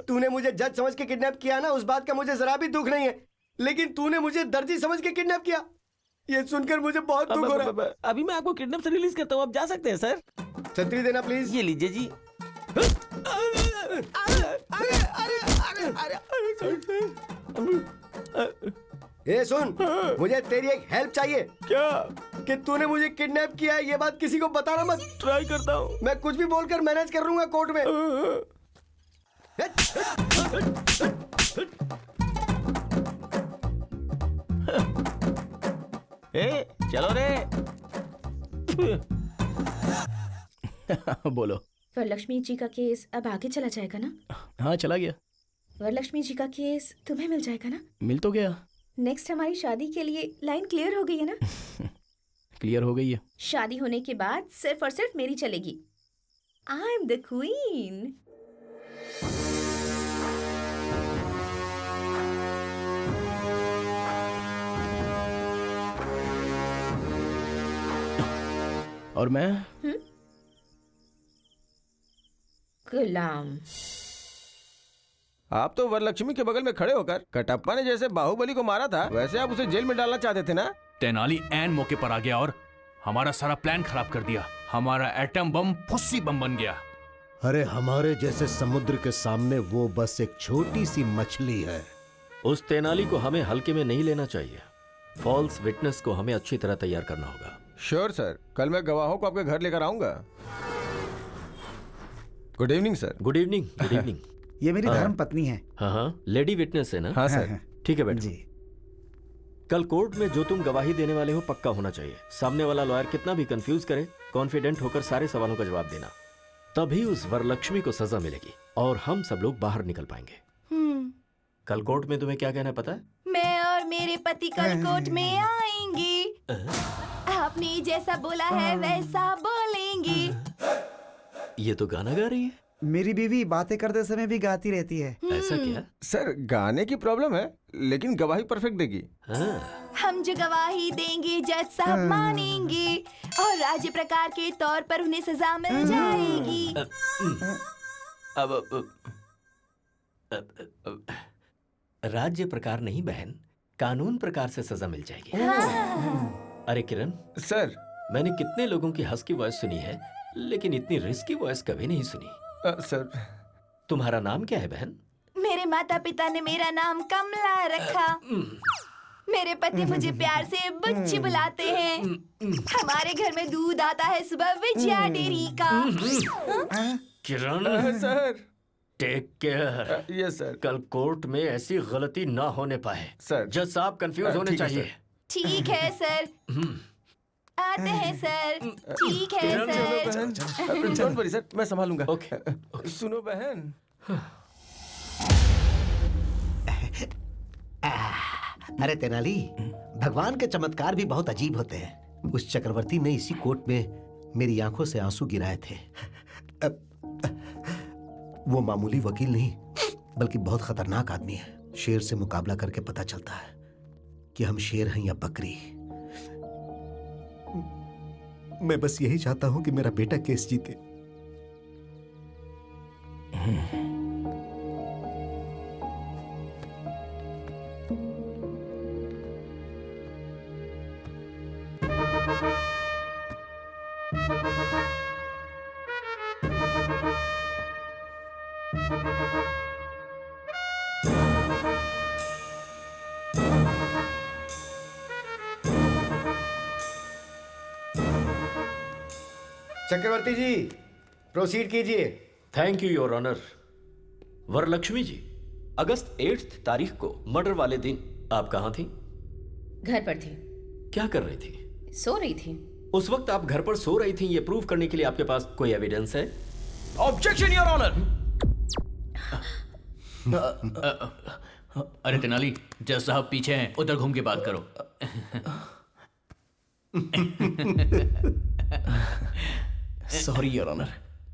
तूने मुझे जज समझ के किडनैप किया ना, उस बात का मुझे जरा भी दुख नहीं है, लेकिन तूने मुझे दर्जी समझ के किडनैप किया, ये सुनकर मुझे बहुत दुख हो रहा है। अभी मैं आपको किडनैप से रिलीज करता हूँ, आप जा सकते हैं सर। छतरी देना प्लीज। ये लीजिए जी। ए सुन, मुझे तेरी एक हेल्प चाहिए। क्या? कि तूने मुझे किडनैप किया है, ये बात किसी को बताना मत। ट्राई करता हूँ। मैं कुछ भी बोलकर मैनेज कर लूंगा कोर्ट में। ए, चलो रे। बोलो। वरलक्ष्मी जी का केस अब आगे चला जाएगा ना? हाँ, चला गया। वरलक्ष्मी जी का केस तुम्हें मिल जाएगा ना? मिल तो गया। नेक्स्ट हमारी शादी के लिए लाइन क्लियर हो गई है ना? क्लियर हो गई है। शादी होने के बाद सिर्फ और सिर्फ मेरी चलेगी। I am the queen. और मैं गुलाम। आप तो वरलक्ष्मी के बगल में खड़े होकर कटप्पा ने जैसे बाहुबली को मारा था, वैसे आप उसे जेल में डालना चाहते थे ना? तेनाली ऐन मौके पर आ गया और हमारा सारा प्लान खराब कर दिया। हमारा एटम बम फुस्सी बम बन गया। अरे हमारे जैसे समुद्र के सामने वो बस एक छोटी सी मछली है। उस तेनाली को हमें हल्के में नहीं लेना चाहिए। फॉल्स विटनेस को हमें अच्छी तरह तैयार करना होगा। श्योर सर, कल मैं गवाहों को आपके घर लेकर आऊंगा। Good evening sir. Good evening. Good evening. ये मेरी धर्म पत्नी है। हाँ, लेडी विटनेस है ना? हाँ सर। ठीक है बेटा जी। कल कोर्ट में जो तुम गवाही देने वाले हो पक्का होना चाहिए। सामने वाला लॉयर कितना भी कंफ्यूज करे, कॉन्फिडेंट होकर सारे सवालों का जवाब देना, तभी उस वरलक्ष्मी को सजा मिलेगी और हम सब लोग बाहर निकल पाएंगे। कल कोर्ट में तुम्हें क्या कहना पता है? मैं और मेरे पति कल कोर्ट में आएंगे। आपने जैसा बोला है वैसा बोलेंगे। ये तो गाना गा रही है। मेरी बीवी बातें करते समय भी गाती रहती है। ऐसा क्या? सर, गाने की प्रॉब्लम है, लेकिन गवाही परफेक्ट देगी। हम जो गवाही देंगे जज साहब मानेंगे और राज्य प्रकार के तौर पर उन्हें सजा मिल जाएगी। अब राज्य प्रकार नहीं बहन, कानून प्रकार से सजा मिल जाएगी। अरे किरण सर, मैंने कितने लोगों की हंस की वॉइस सुनी है, लेकिन इतनी रिस्की वॉइस कभी नहीं सुनी। सर, तुम्हारा नाम क्या है बहन? मेरे माता पिता ने मेरा नाम कमला रखा। मेरे पति मुझे प्यार से बुच्ची बुलाते हैं। हमारे घर में दूध आता है सुबह विजया डेयरी का। Kiran sir, take care. Yes sir. कल कोर्ट में ऐसी गलती ना होने पाए। सर, जज साहब कंफ्यूज होने चाहिए। ठीक है सर। आते हैं सर। ठीक है सर। डोंट वरी सर, मैं संभालूंगा। ओके। सुनो बहन। अरे तेनाली, भगवान के चमत्कार भी बहुत अजीब होते हैं। उस चक्रवर्ती ने इसी कोर्ट में मेरी आंखों से आंसू गिराए थे। वो मामूली वकील नहीं, बल्कि बहुत खतरनाक आदमी है। शेर से मुकाबला करके पता चलता है कि हम शेर हैं या बकरी। मैं बस यही चाहता हूं कि मेरा बेटा केस जीते। चक्रवर्ती जी, प्रोसीड कीजिए। Thank you your honour. Varalakshmi ji, अगस्त 8 तारीख को मर्डर वाले दिन आप कहाँ थी? घर पर थी। क्या कर रही थी? सो रही थी। उस वक्त आप घर पर सो रही थी, ये प्रूव करने के लिए आपके पास कोई एविडेंस है? Objection your honour. अरे तेनाली, जज साहब पीछे हैं, उधर घूम के बात करो। Sorry your honour,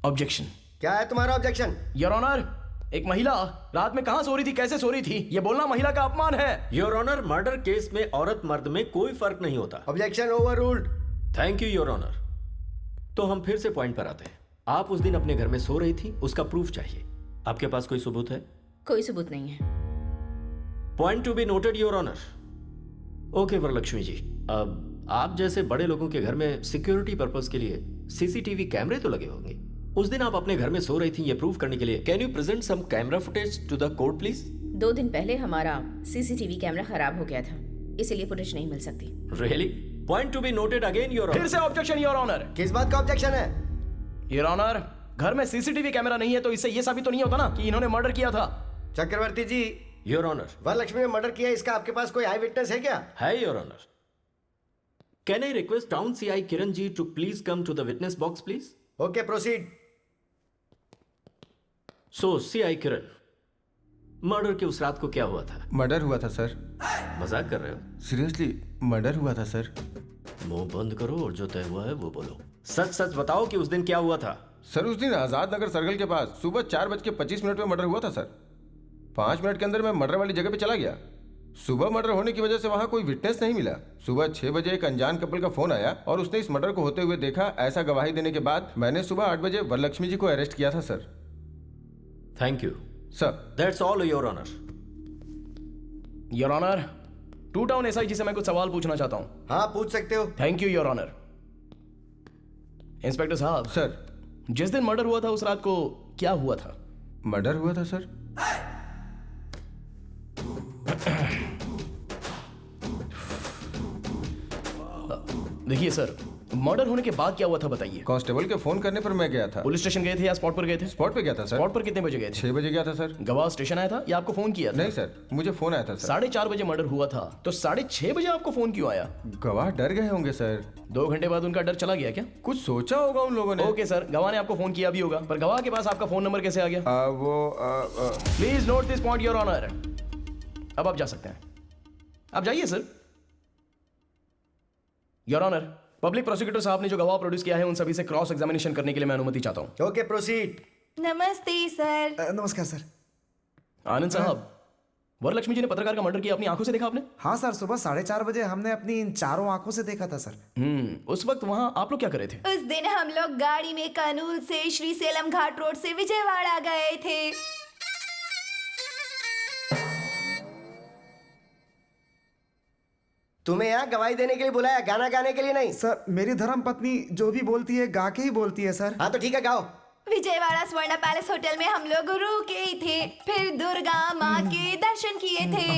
objection. क्या है तुम्हारा ऑब्जेक्शन? योर ऑनर, एक महिला रात में कहां सो रही थी, कैसे सो रही थी, ये बोलना महिला का अपमान है। योर ऑनर, मर्डर केस में औरत मर्द में कोई फर्क नहीं होता। Objection overruled. Thank you your honour. तो हम फिर से पॉइंट पर आते हैं। आप उस दिन अपने घर में सो रही थी, उसका प्रूफ चाहिए। आपके पास कोई सबूत है? कोई सबूत नहीं है। Point to be noted your honour. Okay Varalakshmi ji, अब आप जैसे बड़े लोगों के घर में सिक्योरिटी पर्पस के लिए सीसीटीवी कैमरे तो लगे होंगे। उस दिन आप अपने घर में सो रही थी, ये प्रूव करने के लिए can you present some camera footage to the court please? 2 दिन पहले हमारा सीसीटीवी कैमरा खराब हो गया था, इसीलिए फुटेज नहीं मिल सकती। Really? Point to be noted again your honour. फिर से ऑब्जेक्शन योर ऑनर। किस बात का ऑब्जेक्शन है? योर ऑनर, घर में सीसीटीवी कैमरा नहीं है तो इससे ये साबित तो नहीं होता ना कि इन्होंने मर्डर किया था। चक्रवर्ती जी, योर ऑनर, वरलक्ष्मी ने मर्डर किया, इसका आपके पास कोई आई विटनेस है क्या? है your honour. Can I request town CI Kiran ji to please come to the witness box please? Okay, proceed. So CI Kiran, murder के उस रात को क्या हुआ था? मर्डर हुआ था सर। मजाक कर रहे हो? सीरियसली मर्डर हुआ था सर। मुंह बंद करो और जो तय हुआ है वो बोलो। सच सच बताओ कि उस दिन क्या हुआ था? सर उस दिन आजाद नगर सर्कल के पास सुबह 4:25 में मर्डर हुआ था सर। 5 मिनट के अंदर मैं मर्डर वाली जगह पे चला गया। सुबह मर्डर होने की वजह से वहाँ कोई विटनेस नहीं मिला। सुबह 6 बजे एक अनजान कपल का फोन आया और उसने इस मर्डर को होते हुए देखा। ऐसा गवाही देने के बाद मैंने सुबह 8 बजे वरलक्ष्मी जी को अरेस्ट किया था sir. Thank you sir. That's all your honour. Your honour, 2 town SI ji से मैं कुछ सवाल पूछना चाहता हूँ। हाँ, पूछ सकते हो। Thank you your honour. Inspector साहब। सर। जिस दिन मर्डर हुआ था उस रात को क्या हुआ था? मर्डर हुआ था सर। देखिए सर, मर्डर होने के बाद क्या हुआ था बताइए। कांस्टेबल के फोन करने पर मैं गया था। पुलिस स्टेशन गए थे या स्पॉट पर गए थे? स्पॉट पे गया था सर। स्पॉट पर कितने बजे गए थे? 6 बजे गया था सर। गवाह स्टेशन आया था या आपको फोन किया था? नहीं सर, मुझे फोन आया था सर। 4:30 बजे मर्डर हुआ था तो 6:30 बजे आपको फोन क्यों आया? गवाह डर गए होंगे सर। 2 घंटे बाद उनका डर चला गया क्या? कुछ सोचा होगा उन लोगों ने। ओके सर, गवाह ने आपको फोन किया भी होगा, पर गवाह के पास आपका फोन नंबर कैसे आ गया? Please note this point your honour. अब आप जा सकते हैं, आप जाइए sir. Your honour, public prosecutor साहब ने जो गवाह प्रोड्यूस किया है उन सभी से क्रॉस एग्जामिनेशन करने के लिए मैं अनुमति चाहता हूं। Okay, proceed. नमस्ते सर। नमस्कार सर। आनंद साहब, वरलक्ष्मी जी ने पत्रकार का मर्डर किया, अपनी आंखों से देखा आपने? हाँ सर, सुबह 4:30 बजे हमने अपनी इन चारों आंखों से देखा था सर। उस वक्त वहां आप लोग क्या कर रहे थे? उस दिन हम लोग गाड़ी में कर्नूल से श्रीसेलम घाट रोड से विजयवाड़ा गए थे। तुम्हें यहाँ गवाही देने के लिए बुलाया, गाना गाने के लिए नहीं। सर, मेरी धर्म पत्नी जो भी बोलती है गा के ही बोलती है सर। हाँ तो ठीक है, गाओ। विजयवाड़ा स्वर्ण पैलेस होटल में हम लोग रुके थे, फिर दुर्गा माँ के दर्शन किए थे,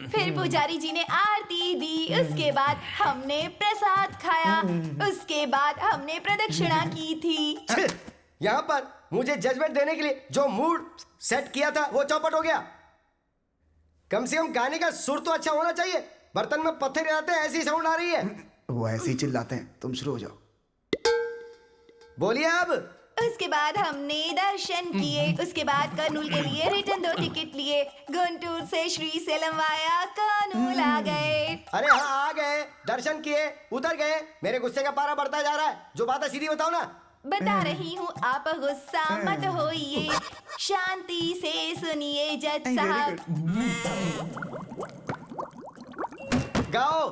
फिर पुजारी जी ने आरती दी, उसके बाद हमने प्रसाद खाया, उसके बाद हमने प्रदक्षिणा की थी। यहाँ पर मुझे जजमेंट देने के लिए जो मूड सेट किया था वो चौपट हो गया। कम से कम गाने का सुर तो अच्छा होना चाहिए। बर्तन में पत्थर आते हैं, ऐसी साउंड आ रही है। वो ऐसे ही चिल्लाते हैं, तुम शुरू हो जाओ। बोलिए अब। उसके बाद हमने दर्शन किए, उसके बाद कर्नूल के लिए रिटर्न 2 टिकट लिए, गुंटूर से श्रीसेलम वाया कर्नूल आ गए। अरे हाँ, आ गए, दर्शन किए, उतर गए। मेरे गुस्से का पारा बढ़ता जा रहा है। जो बात है सीधी बताओ ना। बता रही हूँ, आप गुस्सा मत होइए, शांति से सुनिए जज साहब। गाओ।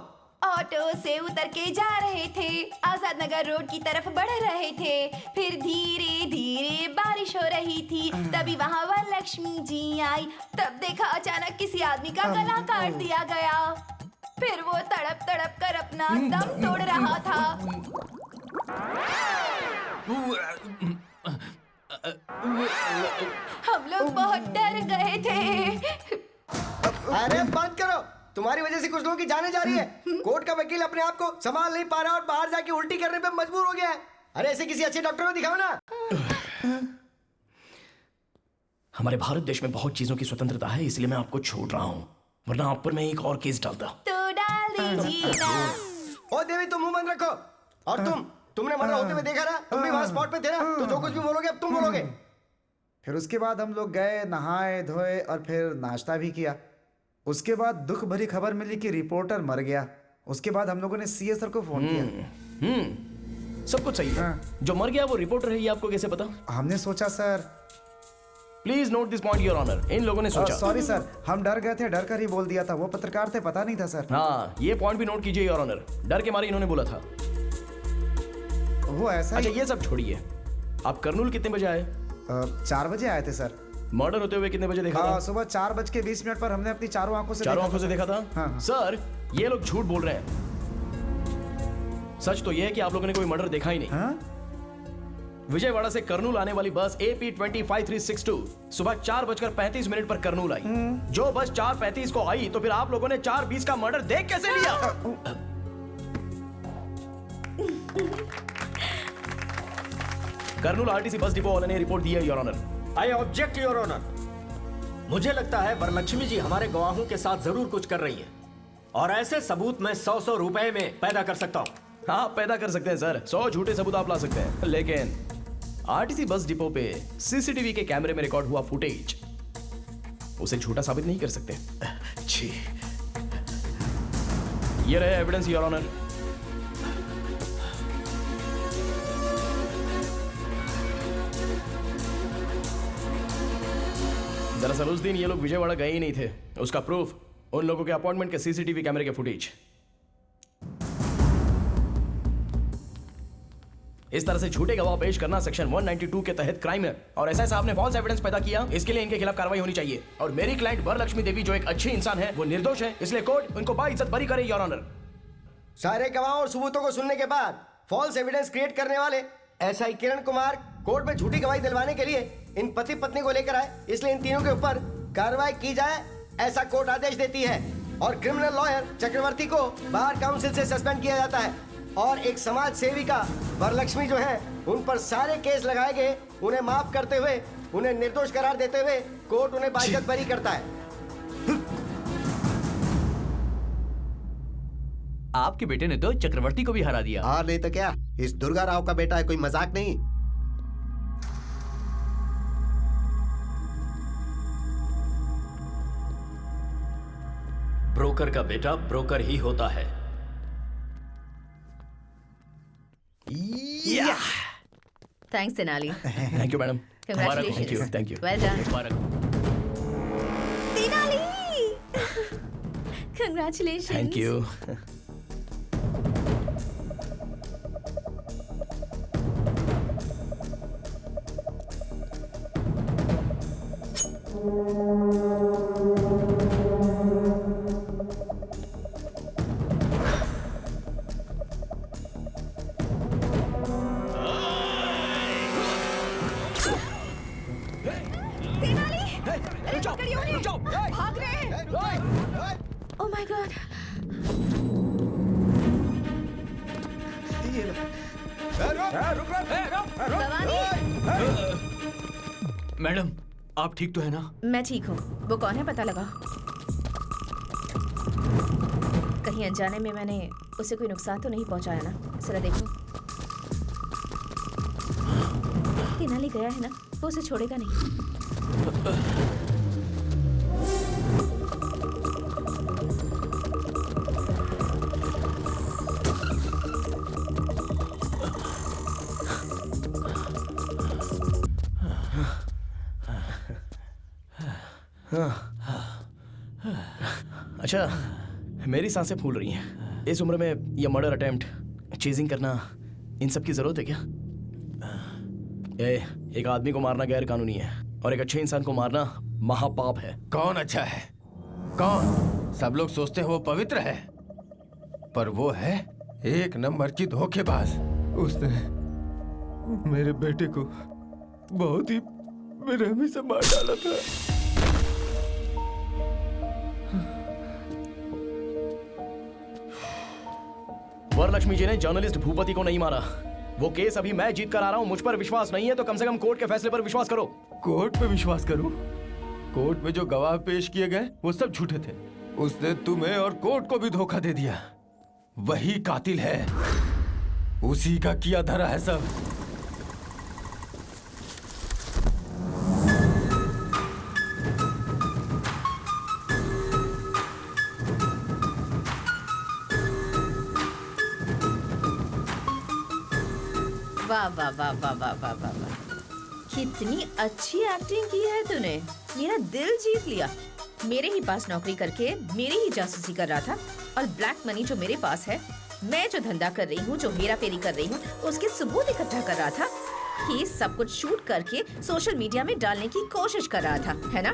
ऑटो से उतर के जा रहे थे, आजाद नगर रोड की तरफ बढ़ रहे थे, फिर धीरे धीरे बारिश हो रही थी, तभी वहाँ वरलक्ष्मी जी आई। तब देखा अचानक किसी आदमी का गला काट दिया गया, फिर वो तड़प तड़प कर अपना दम तोड़ रहा था। हम लोग बहुत डर गए थे। अरे बंद करो, तुम्हारी वजह से कुछ लोगों की जाने जा रही है। कोर्ट का वकील अपने आप को संभाल नहीं पा रहा और बाहर जाके उल्टी करने पे मजबूर हो गया है। अरे ऐसे किसी अच्छे डॉक्टर को दिखाओ ना। हमारे भारत देश में बहुत चीजों की स्वतंत्रता है, इसलिए मैं आपको छोड़ रहा हूँ, वरना आप पर मैं एक और केस डालता। तो डाल दीजिए ना। ओ देवी, तुम मुंह बंद रखो। और तुमने मर्डर होते हुए देखा ना, तुम भी वहां स्पॉट पे थे ना, तो जो कुछ भी बोलोगे अब तुम बोलोगे। फिर उसके बाद हम लोग गए, नहाए धोए और फिर नाश्ता भी किया। उसके बाद दुख भरी खबर मिली कि रिपोर्टर मर गया। उसके बाद हम लोगों ने सीए सर को फोन किया। सब कुछ सही है। जो मर गया वो रिपोर्टर है, ये आपको कैसे पता? हमने सोचा sir. Please note this point your honour, इन लोगों ने सोचा। सॉरी सर, हम डर गए थे, डर कर ही बोल दिया था। वो पत्रकार थे, पता नहीं था सर। हाँ, ये पॉइंट भी नोट कीजिए योर ऑनर, डर के मारे इन्होंने बोला था। वो ऐसा अच्छा ये सब छोड़िए, आप कर्नूल कितने बजे आए? 4 बजे आए थे सर। मर्डर होते हुए कितने बजे देखा था? सुबह 4:20 पर हमने अपनी चारों आंखों से देखा था। हाँ। सर ये लोग झूठ बोल रहे हैं। सच तो ये है कि आप लोगों ने कोई मर्डर देखा ही नहीं। हाँ? विजयवाड़ा से कर्नूल आने वाली बस AP 25362 सुबह 4:35 पर कर्नूल आई। जो बस 4:35 को आई तो फिर आप लोगों ने 4:20 का मर्डर देख कैसे लिया? कर्नूल RTC बस डिपो वाले ने रिपोर्ट दी है your honour. I object your honour. मुझे लगता है वरलक्ष्मी जी हमारे गवाहों के साथ जरूर कुछ कर रही है और ऐसे सबूत मैं 100 रुपए में पैदा कर सकता हूँ। हाँ पैदा कर सकते हैं सर, 100 झूठे सबूत आप ला सकते हैं, लेकिन RTC बस डिपो पे CCTV के कैमरे में रिकॉर्ड हुआ फुटेज उसे झूठा साबित नहीं कर सकते। छी, ये रहे एविडेंस योर ऑनर। दरअसल उस दिन ये लोग विजयवाड़ा गए ही नहीं थे, उसका प्रूफ उन लोगों के अपॉइंटमेंट के CCTV कैमरे के फुटेज। इस तरह से झूठे गवाह पेश करना सेक्शन 192 के तहत क्राइम है और ऐसा साहब ने फॉल्स एविडेंस पैदा किया, इसके लिए इनके खिलाफ कार्रवाई होनी चाहिए। और मेरी क्लाइंट वरलक्ष्मी देवी जो एक अच्छी इंसान है वो निर्दोष है, इसलिए कोर्ट उनको बाइज्जत बरी करे योर ऑनर। सारे गवाहों और सबूतों को सुनने के बाद फॉल्स एविडेंस क्रिएट करने वाले SI किरण कुमार कोर्ट में झूठी गवाही दिलवाने के लिए इन पति पत्नी को लेकर आए, इसलिए इन तीनों के ऊपर कार्रवाई की जाए ऐसा कोर्ट आदेश देती है। और क्रिमिनल लॉयर चक्रवर्ती को बार काउंसिल से सस्पेंड किया जाता है और एक समाज सेविका वरलक्ष्मी जो है उन पर सारे केस लगाए गए, उन्हें माफ करते हुए उन्हें निर्दोष करार देते हुए कोर्ट उन्हें बाइज्जत बरी करता है। आपके बेटे ने तो चक्रवर्ती को भी हरा दिया। हाँ नहीं तो क्या, इस दुर्गा राव का बेटा है, कोई मजाक नहीं। ब्रोकर का बेटा ब्रोकर ही होता है। Thanks Tenali. Thank you madam. Congratulations. Thank you. Well done. Tenali. Congratulations. Thank you. भाग रहे हैं। Oh my God. मैडम आप ठीक तो है ना? मैं ठीक हूँ। वो कौन है पता लगा? कहीं अनजाने में मैंने उसे कोई नुकसान तो नहीं पहुंचाया ना? जरा देखो। तेनाली गया है ना, वो उसे छोड़ेगा नहीं। अच्छा मेरी सांसें फूल रही हैं। इस उम्र में ये मर्डर अटेम्प्ट, चेजिंग करना, इन सब की जरूरत है क्या? एक आदमी को मारना गैर कानूनी है और एक अच्छे इंसान को मारना महापाप है। कौन अच्छा है? कौन? सब लोग सोचते हैं वो पवित्र है, पर वो है एक नंबर की धोखेबाज। उसने मेरे बेटे को बहुत ही बेरहमी से मार डाला था। वरलक्ष्मी जी ने जर्नलिस्ट भूपति को नहीं मारा। वो केस अभी मैं जीत कर आ रहा हूँ, मुझ पर विश्वास नहीं है तो कम से कम कोर्ट के फैसले पर विश्वास करो। कोर्ट पे विश्वास करूं? कोर्ट में जो गवाह पेश किए गए वो सब झूठे थे। उसने तुम्हें और कोर्ट को भी धोखा दे दिया। वही कातिल है, उसी का किया धरा है सब। वाह वाह वाह वाह वाह वाह वाह वाह, कितनी अच्छी एक्टिंग की है तूने, मेरा दिल जीत लिया। मेरे ही पास नौकरी करके मेरी ही जासूसी कर रहा था, और ब्लैक मनी जो मेरे पास है, मैं जो धंधा कर रही हूँ, जो हेरा फेरी कर रही हूँ, उसके सबूत इकट्ठा कर रहा था। ये सब कुछ शूट करके सोशल मीडिया में डालने की कोशिश कर रहा था, है ना?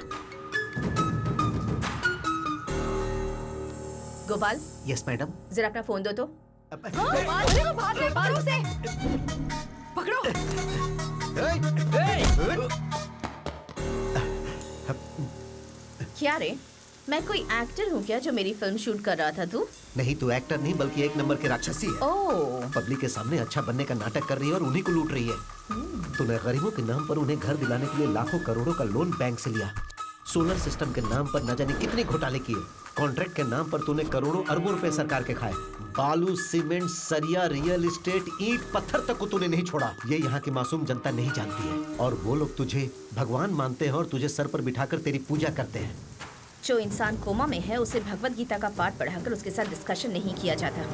गोपाल। Yes madam. जरा अपना फोन दो तो। बालों से पकड़ो। क्या रे, मैं कोई एक्टर हूँ क्या जो मेरी फिल्म शूट कर रहा था तू? नहीं, तू एक्टर नहीं बल्कि एक नंबर के राक्षसी है। ओह। पब्लिक के सामने अच्छा बनने का नाटक कर रही है और उन्हीं को लूट रही है। तूने गरीबों के नाम पर उन्हें घर दिलाने के लिए लाखों करोड़ों का लोन बैंक से लिया। सोलर सिस्टम के नाम पर न जाने कितने घोटाले किए। कॉन्ट्रैक्ट के नाम पर तूने करोड़ों अरबों रुपए सरकार के खाए। बालू, सीमेंट, सरिया, रियल एस्टेट, ईंट, पत्थर तक को तूने नहीं छोड़ा। ये यहाँ की मासूम जनता नहीं जानती है, और वो लोग तुझे भगवान मानते हैं और तुझे सर पर बिठाकर तेरी पूजा करते हैं। जो इंसान कोमा में है, उसे भगवत गीता का पाठ पढ़ाकर उसके साथ डिस्कशन नहीं किया जाता।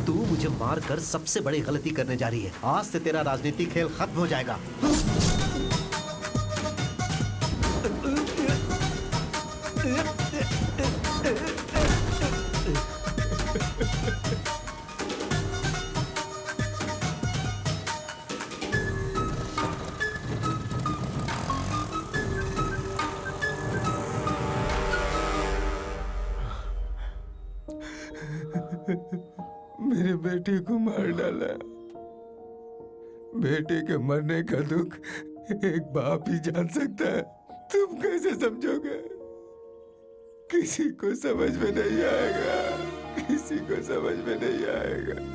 तू मुझे मार कर सबसे बड़ी गलती करने जा रही है। आज से तेरा राजनीतिक खेल खत्म हो जाएगा। मेरे बेटे को मार डाला। बेटे के मरने का दुख एक बाप ही जान सकता है। तुम कैसे समझोगे? किसी को समझ में नहीं आएगा, किसी को समझ में नहीं आएगा।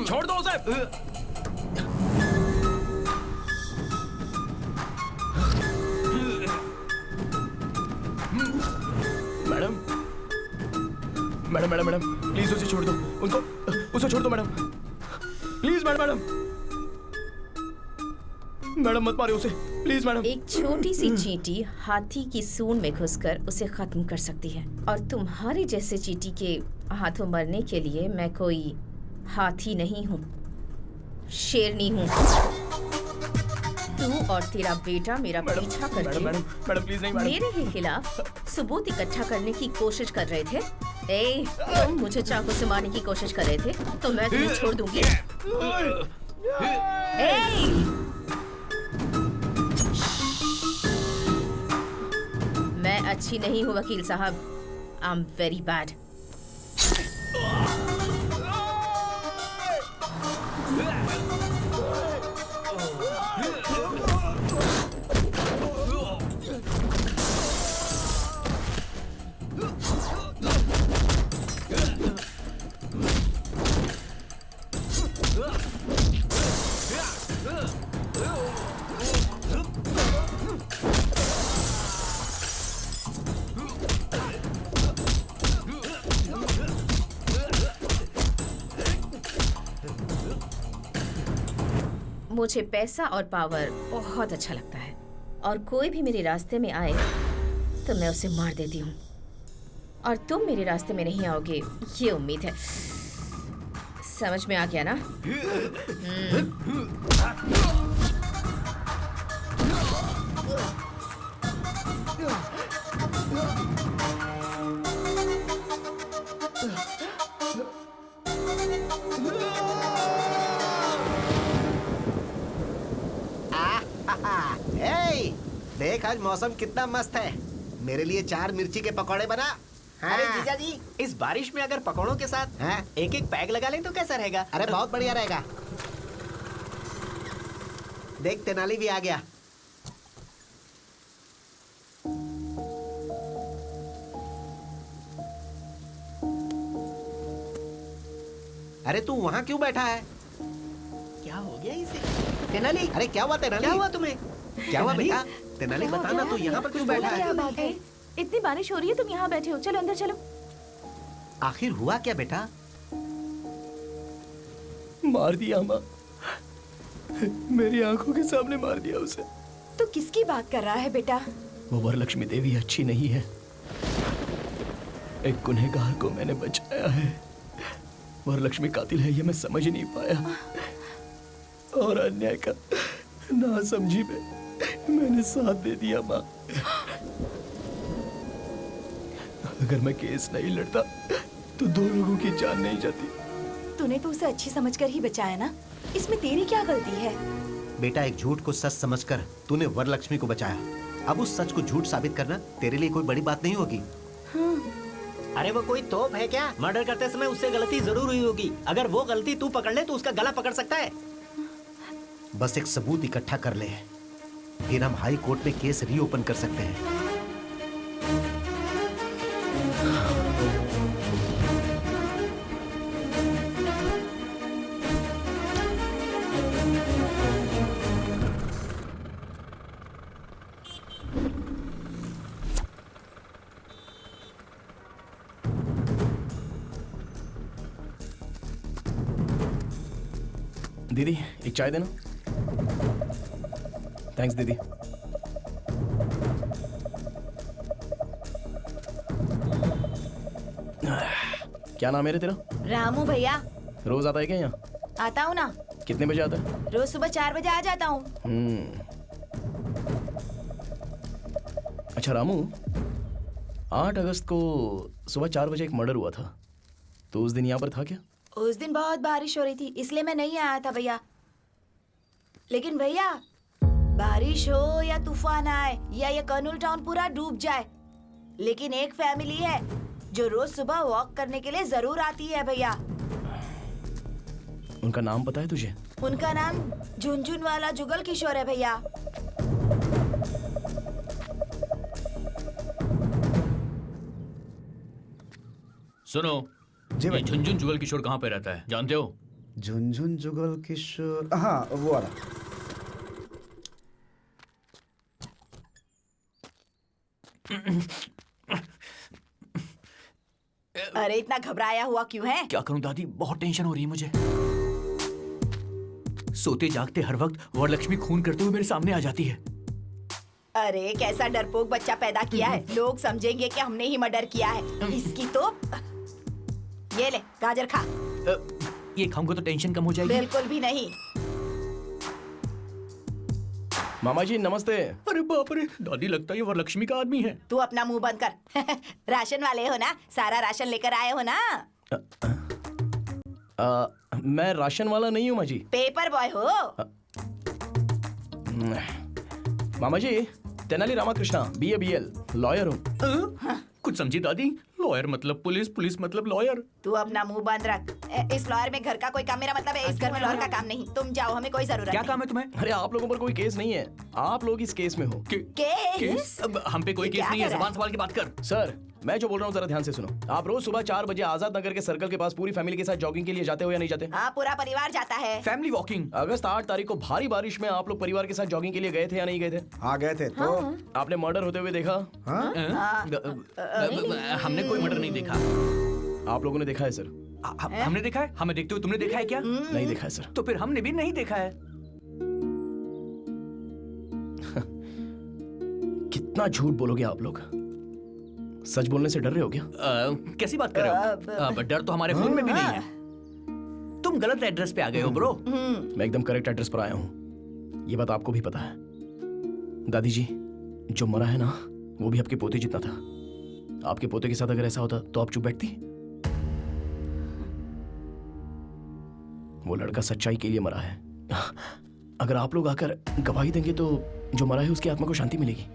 छोड़ दो उसे। Madam madam madam madam please उसे छोड़ दो, उसे छोड़ दो मैडम, प्लीज मैडम मैडम मत मारिए उसे, प्लीज मैडम। एक छोटी सी चींटी हाथी की सूंड में घुसकर उसे खत्म कर सकती है, और तुम्हारे जैसे चींटी के हाथों मरने के लिए मैं कोई हाथी नहीं हूँ, शेरनी हूँ। तू और तेरा बेटा मेरा पीछा करके मैडम प्लीज नहीं मैडम। मेरे ही खिलाफ सबूत इकट्ठा करने की कोशिश कर रहे थे। ए, तुम मुझे चाकू से मारने की कोशिश कर रहे थे तो मैं तुम्हें छोड़ दूंगी। मैं अच्छी नहीं हूँ वकील साहब, आई एम वेरी बैड। मुझे पैसा और पावर बहुत अच्छा लगता है, और कोई भी मेरे रास्ते में आए तो मैं उसे मार देती हूँ, और तुम मेरे रास्ते में नहीं आओगे ये उम्मीद है। समझ में आ गया ना? आज मौसम कितना मस्त है। मेरे लिए 4 मिर्ची के पकौड़े बना। हाँ। अरे जीजा जी, इस बारिश में अगर पकौड़ों के साथ हाँ? एक एक पैग लगा लें तो कैसा रहेगा? अरे बहुत बढ़िया रहेगा। देख तेनाली भी आ गया। अरे तू वहाँ क्यों बैठा है? क्या हो गया इसे? तेनाली, अरे क्या हुआ तेनाली? क्या हुआ तुम्हें? क्या हुआ बेटा? तेनाली बता ना, तू यहाँ पर क्यों बैठा है? क्या बात है? इतनी बारिश हो रही है, तुम यहाँ बैठे हो। चलो अंदर चलो। आखिर हुआ क्या बेटा? मार दिया माँ, मेरी आंखों के सामने मार दिया उसे। तो किसकी बात कर रहा है बेटा? वो वरलक्ष्मी देवी अच्छी नहीं है। एक गुनहगार को मैंने बचाया है। वरलक्ष्मी कातिल है ये मैं समझ नहीं पाया, और अन्याय का ना समझी में मैंने साथ दे दिया माँ। अगर मैं केस नहीं लड़ता तो 2 लोगों की जान नहीं जाती। तूने तो उसे अच्छी समझकर ही बचाया ना, इसमें तेरी क्या गलती है? बेटा, एक झूठ को सच समझकर तूने वरलक्ष्मी को बचाया। अब उस सच को झूठ साबित करना तेरे लिए कोई बड़ी बात नहीं होगी। अरे वो कोई तोप है क्या? मर्डर करते समय उससे गलती जरूर हुई होगी। अगर वो गलती तू पकड़ ले तो उसका गला पकड़ सकता है। बस एक सबूत इकट्ठा कर ले, फिर हम हाई कोर्ट में केस रीओपन कर सकते हैं। दीदी एक चाय देना। थैंक्स दीदी। क्या नाम है रे तेरा? रामू भैया। रोज आता है क्या यहाँ? आता हूँ ना। कितने बजे आता है? रोज सुबह 4 बजे आ जाता हूँ। अच्छा रामू, 8 अगस्त को सुबह 4 बजे एक मर्डर हुआ था, तो उस दिन यहाँ पर था क्या? उस दिन बहुत बारिश हो रही थी, इसलिए मैं नहीं आया था भैया। लेकिन भैया, बारिश हो या तूफान आए या ये कर्नूल टाउन पूरा डूब जाए, लेकिन एक फैमिली है जो रोज सुबह वॉक करने के लिए जरूर आती है भैया। उनका नाम पता है तुझे? उनका नाम झुनझुन वाला जुगल किशोर है भैया। सुनो जी भाई। झुनझुन जुगल किशोर कहाँ पे रहता है जानते हो? झुनझुन जुगल किशोर, हाँ वो वाला। अरे इतना घबराया हुआ क्यों है? क्या करूं दादी, बहुत टेंशन हो रही है मुझे। सोते जागते हर वक्त वरलक्ष्मी खून करते हुए मेरे सामने आ जाती है। अरे कैसा डरपोक बच्चा पैदा किया है, लोग समझेंगे कि हमने ही मर्डर किया है। इसकी तो ये ले गाजर खा। ये खाऊंगा तो टेंशन कम हो जाएगी? बिल्कुल भी नहीं। मामा जी नमस्ते। अरे बाप रे, दादी लगता है ये वरलक्ष्मी का आदमी है। तू अपना मुंह बंद कर। राशन वाले हो ना, सारा राशन लेकर आए हो ना? मैं राशन वाला नहीं हूँ माँ जी। पेपर बॉय हो। मामा जी, Tenali Ramakrishna, BA BL, lawyer हूँ। कुछ समझी दादी? लॉयर मतलब पुलिस, पुलिस मतलब लॉयर। तू अपना मुंह बंद रख। इस लॉयर में घर का कोई काम, मेरा मतलब है इस घर में लॉयर का काम नहीं। तुम जाओ, हमें कोई जरूरत क्या नहीं। काम है तुम्हें? अरे आप लोगों पर कोई केस नहीं है, आप लोग इस केस में हो। केस? अब हम पे कोई ये केस क्या नहीं है, कर रहा जबान संभाल के बात कर। सर मैं जो बोल रहा हूँ जरा ध्यान से सुनो। आप रोज सुबह 4 बजे आजाद नगर के सर्कल के पास पूरी फैमिली के साथ जॉगिंग के लिए जाते हो या नहीं जाते? हाँ, पूरा परिवार जाता है। Family walking. अगस्त 8 तारीख को भारी बारिश में आप लोग परिवार के साथ जॉगिंग के लिए गए थे या नहीं गए थे? हाँ गए थे। तो आपने मर्डर होते हुए देखा? हमने कोई मर्डर नहीं देखा। आप लोगों ने देखा है सर? हमने देखा है? हमें देखते हुए तुमने देखा है क्या? नहीं देखा है सर। तो फिर हमने भी नहीं देखा है। कितना झूठ बोलोगे आप लोग? सच बोलने से डर रहे हो क्या? कैसी बात कर रहे हो? डर तो हमारे खून में भी नहीं है। तुम गलत एड्रेस पे आ गए हो ब्रो। मैं एकदम करेक्ट एड्रेस पर आया हूँ, ये बात आपको भी पता है। दादी जी, जो मरा है ना वो भी आपके पोते जितना था। आपके पोते के साथ अगर ऐसा होता तो आप चुप बैठती? वो लड़का सच्चाई के लिए मरा है। अगर आप लोग आकर गवाही देंगे तो जो मरा है उसकी आत्मा को शांति मिलेगी।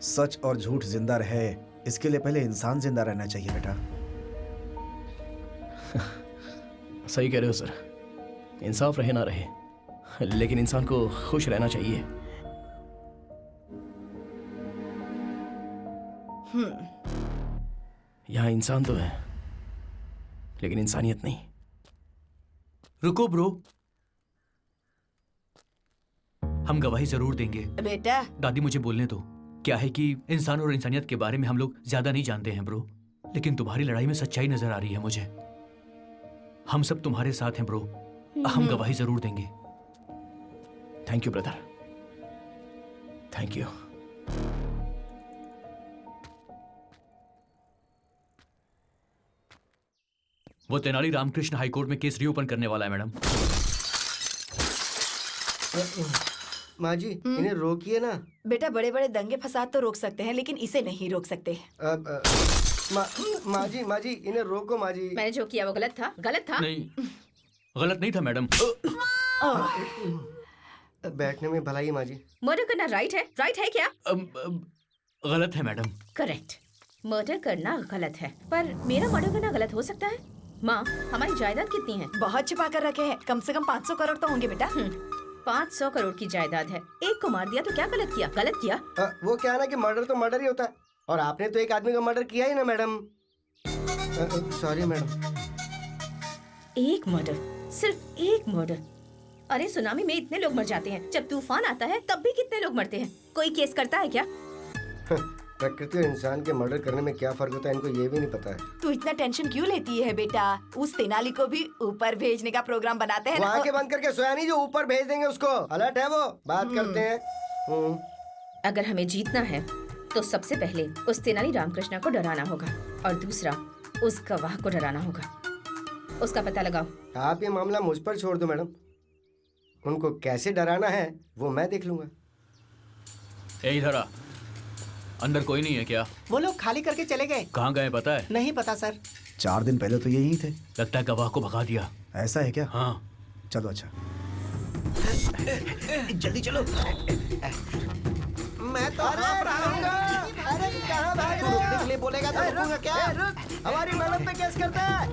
सच और झूठ जिंदा रहे इसके लिए पहले इंसान जिंदा रहना चाहिए बेटा। सही कह रहे हो सर, इंसाफ रहे ना रहे, लेकिन इंसान को खुश रहना चाहिए। यहाँ इंसान तो है लेकिन इंसानियत नहीं। रुको ब्रो, हम गवाही जरूर देंगे। बेटा दादी मुझे बोलने दो। क्या है कि इंसान और इंसानियत के बारे में हम लोग ज्यादा नहीं जानते हैं ब्रो, लेकिन तुम्हारी लड़ाई में सच्चाई नजर आ रही है मुझे। हम सब तुम्हारे साथ हैं ब्रो, हम गवाही जरूर देंगे। Thank you brother, thank you. वो तेनाली रामकृष्ण हाईकोर्ट में केस रीओपन करने वाला है मैडम। माँ जी इन्हें रोकिए ना। बेटा बड़े बड़े दंगे फसाद तो रोक सकते हैं लेकिन इसे नहीं रोक सकते। माँ जी इन्हें रोको माँ जी। मैंने जो किया वो गलत था, गलत था। नहीं, गलत नहीं था मैडम। बैठने में भलाई माँ जी। मर्डर करना राइट है क्या? गलत है मैडम। करेक्ट, मर्डर करना गलत है, पर मेरा मर्डर करना गलत हो सकता है? माँ, हमारी जायदाद कितनी है? बहुत छिपा कर रखे हैं, कम से कम 500 करोड़ तो होंगे बेटा। 500 करोड़ की जायदाद है, एक को मार दिया तो क्या गलत किया? गलत किया। वो क्या है ना कि मर्डर तो मर्डर ही होता है, और आपने तो एक आदमी का मर्डर किया ही ना मैडम। Sorry madam. एक मर्डर, सिर्फ एक मर्डर। अरे सुनामी में इतने लोग मर जाते हैं, जब तूफान आता है तब भी कितने लोग मरते हैं। कोई केस करता है क्या? प्रकृति और इंसान के मर्डर करने में क्या फर्क होता है इनको ये भी नहीं पता है। तू इतना टेंशन क्यों लेती है बेटा? उस तेनाली को भी ऊपर भेजने का प्रोग्राम बनाते हैं ना। आंखें बंद करके सोया नहीं, जो ऊपर भेज देंगे उसको। अलर्ट है वो, बात करते हैं। अगर हमें जीतना है तो सबसे पहले उस तेनाली रामकृष्ण को डराना होगा, और दूसरा उस गवाह को डराना होगा। उसका पता लगाओ। आप ये मामला मुझ पर छोड़ दो मैडम, उनको कैसे डराना है वो मैं देख लूंगा। इधर आ, अंदर कोई नहीं है क्या? वो लोग खाली करके चले गए। कहाँ गए पता है? नहीं पता सर। 4 दिन पहले तो यही थे। लगता है गवाह को भगा दिया। ऐसा है क्या? हाँ। चलो अच्छा। जल्दी चलो। मैं तो अरे कहाँ भाग रहे हो? रुकने के लिए बोलेगा तो रुकूंगा क्या? हमारी मैडम पे केस करता है।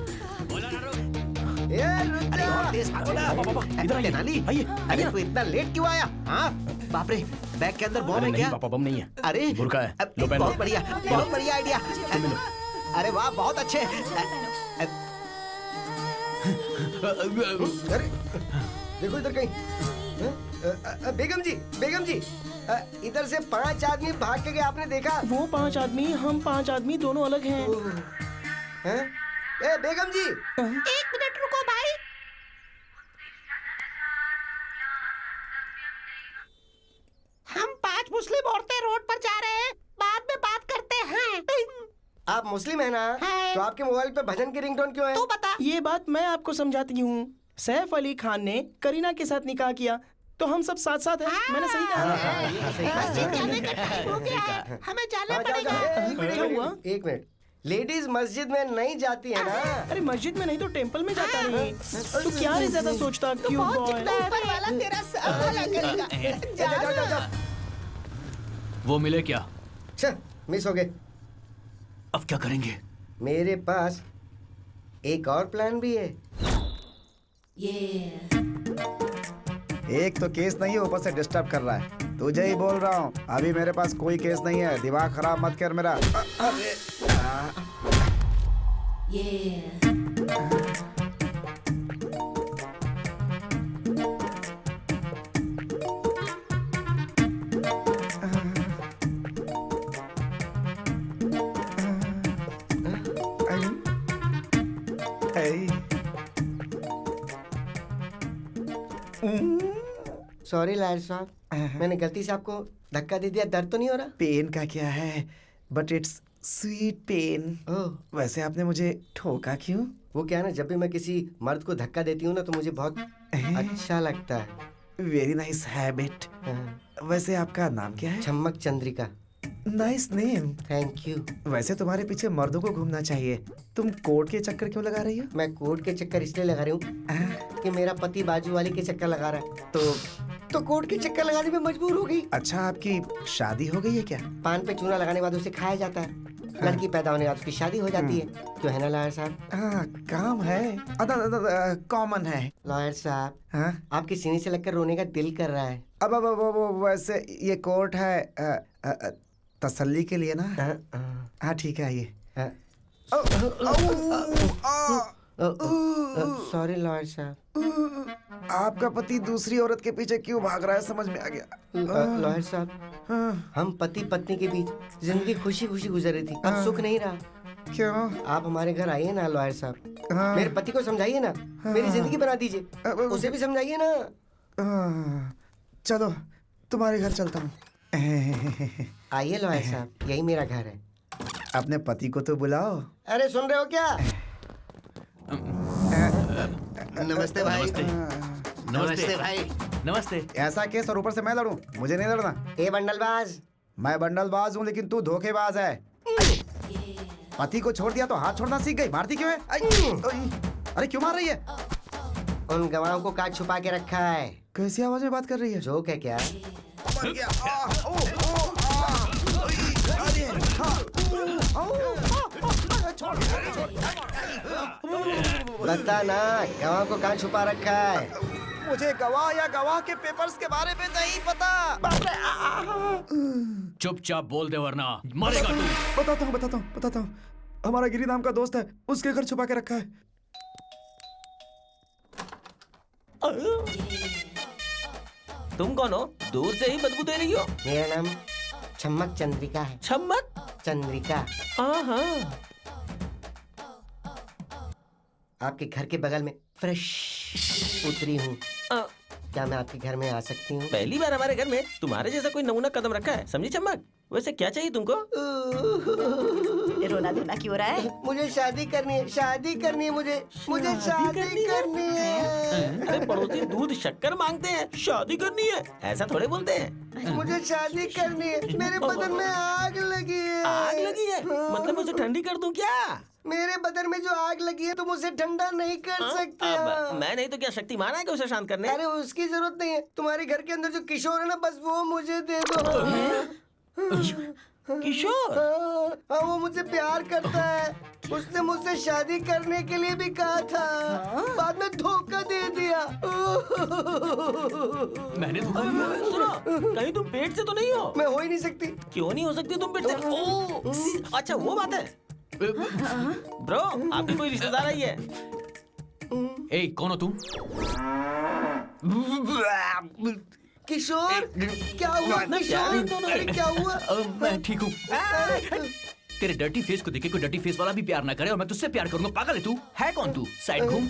इधर तेनाली, अरे तू इतना लेट क्यों आया? हाँ बाप रे, बैग के अंदर बम है क्या? पापा बम नहीं है। अरे बुर्का है। लो पहन लो। बहुत बढ़िया आइडिया। अरे वाह बहुत अच्छे। अरे देखो इधर कहीं। बेगम जी इधर से 5 आदमी भाग के गए, आपने देखा? वो 5 आदमी, हम 5 आदमी दोनों अलग हैं। ए बेगम जी, 1 मिनट रुको भाई। हम 5 मुस्लिम औरतें रोड पर जा रहे हैं, बाद में बात करते हैं। आप मुस्लिम है ना? तो आपके मोबाइल पे भजन की रिंगटोन क्यों है? तू बता। ये बात मैं आपको समझाती हूँ। सैफ अली खान ने करीना के साथ निकाह किया तो हम सब साथ साथ हैं। मैंने सही कहा। हमें जाना पड़ेगा। क्या हुआ? 1 मिनट। लेडीज मस्जिद में नहीं जाती है ना? अरे मस्जिद में नहीं तो टेंपल में जाता रही। तू क्या रे ज्यादा सोचता क्यों बॉय? ऊपर वाला तेरा भला करेगा। जाओ। वो मिले क्या? मिस हो गए। अब क्या करेंगे? मेरे पास एक और प्लान भी है। एक तो केस नहीं है, ऊपर से डिस्टर्ब कर रहा है। तुझे ही बोल रहा हूँ, अभी मेरे पास कोई केस नहीं है। दिमाग खराब मत कर मेरा। सॉरी लायर साहब, मैंने गलती से आपको धक्का दे दिया। दर्द तो नहीं हो रहा? पेन का क्या है, बट इट्स स्वीट पेन। वैसे आपने मुझे ठोका क्यों? वो क्या है ना, जब भी मैं किसी मर्द को धक्का देती हूँ ना तो मुझे बहुत अच्छा लगता है। Very nice habit. वैसे आपका नाम क्या है? Chammak Chandrika. Nice name. Thank you. वैसे तुम्हारे पीछे मर्दों को घूमना चाहिए। तुम कोर्ट के चक्कर क्यों लगा रही हो? मैं कोर्ट के चक्कर इसलिए लगा रही हूँ कि मेरा पति बाजू वाली के चक्कर लगा रहा है। तो तो कोर्ट के चक्कर लगाने में मजबूर हो गई। अच्छा, आपकी शादी हो गई है क्या? पान पे चूना लगाने के बाद उसे खाया जाता है। लड़की पैदा होने के बाद उसकी शादी हो जाती है। क्यों है ना लॉयर साहब? हाँ, काम है, कॉमन है। लॉयर साहब, हाँ? आपकी सीने से लगकर रोने का दिल कर रहा है। अब वैसे ये कोर्ट है तसल्ली के लिए ना। हाँ ठीक है, आइए। सॉरी लॉयर साहब। आपका पति दूसरी औरत के पीछे क्यों भाग रहा है, समझ में आ गया। लॉयर साहब, हम पति पत्नी के बीच जिंदगी खुशी खुशी गुजर रही थी, अब सुख नहीं रहा। क्यों? आप हमारे घर आइए ना लॉयर साहब। मेरे पति को समझाइए ना, मेरी जिंदगी बना दीजिए, उसे भी समझाइए ना। चलो तुम्हारे घर चलता हूँ। आइए लॉयर साहब, यही मेरा घर है। अपने पति को तो बुलाओ। अरे सुन रहे हो क्या? नमस्ते भाई। नमस्ते भाई। नमस्ते। ऐसा केस और ऊपर से मैं लड़ूं? मुझे नहीं लड़ना। ए बंडलबाज। मैं बंडलबाज हूँ, लेकिन तू धोखेबाज है। पति को छोड़ दिया तो हाथ छोड़ना सीख गई, मारती क्यों है? अरे क्यों मार रही है? उन गवाहों को काट छुपा के रखा है। कैसी आवाज में बात कर रही है? जोक है क्या? मर गया। बता ना, गवाह को कहाँ छुपा रखा है? मुझे गवाह या गवाह के पेपर्स के बारे में नहीं पता। चुपचाप बोल दे वरना मरेगा तू। बताता हूँ। हमारा गिरी नाम का दोस्त है, उसके घर छुपा के रखा है। तुम कौन हो? दूर से ही बदबू दे रही हो। मेरा नाम छम्मक चंद्रिका है। छम्मक चंद्रिका। हाँ। आपके घर के बगल में फ्रेश उतरी हूँ। क्या मैं आपके घर में आ सकती हूँ? पहली बार हमारे घर में तुम्हारे जैसा कोई नमूना कदम रखा है, समझी चम्मक? वैसे क्या चाहिए तुमको? रोना धोना क्यों रहा है? मुझे शादी करनी है, शादी करनी है मुझे शादी करनी है। अरे पड़ोसी दूध शक्कर मांगते हैं, शादी करनी है ऐसा थोड़े बोलते हैं। मुझे शादी करनी है, मेरे बदन में आग लगी है। आग लगी है? मतलब उसे ठंडी कर दूं क्या? मेरे बदन में जो आग लगी है तुम उसे ठंडा नहीं कर सकते। मैं नहीं तो क्या शक्तिमान है कि उसे शांत करने? अरे उसकी जरूरत नहीं है, तुम्हारे घर के अंदर जो किशोर है ना, बस वो मुझे दे दो। किशोर? हाँ, वो मुझसे प्यार करता है। उसने मुझसे शादी करने के लिए भी कहा था, बाद में धोखा दे दिया। मैंने धोखा दिया? सुनो, कहीं तुम पेट से तो नहीं हो? मैं हो ही नहीं सकती। क्यों नहीं हो सकती तुम पेट से? ओह, अच्छा वो बात है। ब्रो, आपकी कोई रिश्तेदार आई है? ए, कौन हो तुम? किशोर, क्या हुआ? किशोर, अरे क्या हुआ? मैं ठीक हूँ। तेरे डर्टी फेस को देखे कोई डर्टी फेस वाला भी प्यार ना करे और मैं तुझसे प्यार करूंगा। पागल है तू? है कौन तू? साइड घूम,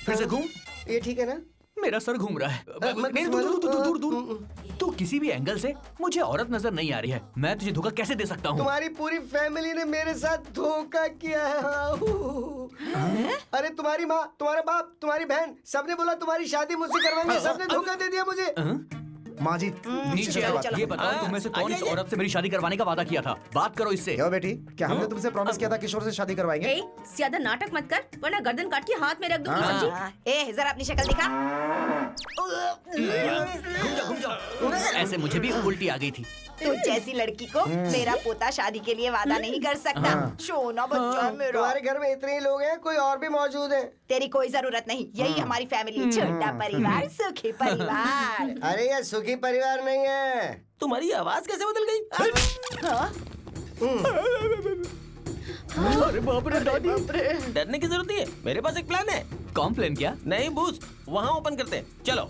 फिर से घूम। ये ठीक है ना? मेरा सर घूम रहा है। दूर। तू किसी भी एंगल से मुझे औरत नजर नहीं आ रही है। मैं तुझे धोखा कैसे दे सकता हूँ? तुम्हारी पूरी फैमिली ने मेरे साथ धोखा किया है। अरे तुम्हारी माँ, तुम्हारा बाप, तुम्हारी बहन, सबने बोला तुम्हारी शादी मुझसे करवाएंगे। सबने धोखा दे दिया मुझे। माँ जी नीचे आओ। ये बताओ तुम्हें से कौन इस औरत से मेरी शादी करवाने का वादा किया था? बात करो इससे। क्यों बेटी, क्या हमने तुमसे प्रॉमिस किया था किशोर से शादी करवाएंगे? ज्यादा नाटक मत कर, वरना गर्दन काट के हाथ में रख दूंगी, समझी? ए, जरा अपनी शक्ल दिखा। घूम जाओ। ऐसे मुझे भी उल्टी आ गई थी। तू जैसी लड़की को मेरा पोता शादी के लिए वादा नहीं कर सकता। सोना बच्चा मेरा। तुम्हारे घर में इतने ही लोग हैं, कोई और भी मौजूद है? तेरी कोई जरूरत नहीं, यही हमारी फैमिली। छोटा परिवार, सुखी परिवार। अरे ये सुखी परिवार नहीं है। तुम्हारी आवाज कैसे बदल गई? अरे बाप रे दादी, डरने की जरूरत नहीं है, मेरे पास एक प्लान है। कौन प्लान? क्या? नहीं बूस्ट, वहाँ ओपन करते हैं, चलो।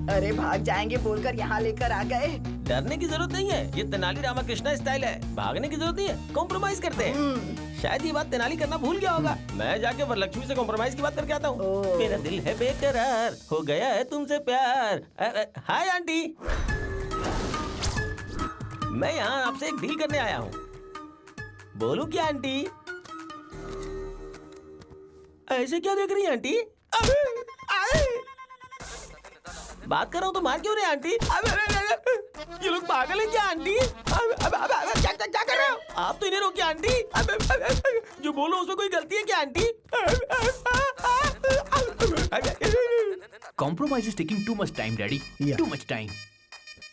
अरे भाग जाएंगे बोलकर यहाँ लेकर आ गए। डरने की जरूरत नहीं है, ये तेनाली रामाकृष्णा स्टाइल है। भागने की जरूरत नहीं है, कॉम्प्रोमाइज करते हैं। शायद ये बात तेनाली करना भूल गया होगा। मैं जाके वरलक्ष्मी से कॉम्प्रोमाइज की बात करके आता हूँ। मेरा दिल है बेकरार, हो गया है तुमसे प्यार। हाय आंटी, मैं यहाँ आपसे एक डील करने आया हूँ। बोलूं क्या आंटी? ऐसे क्या देख रही है आंटी? बात कर रहा हूँ तो मार क्यों रहे आंटी? ये लोग पागल हैं क्या आंटी? क्या कर रहे हो आप? तो इन्हें रोकिए आंटी। जो बोलो उसमें कोई गलती है क्या aunty? Compromise is taking too much time daddy, too much time.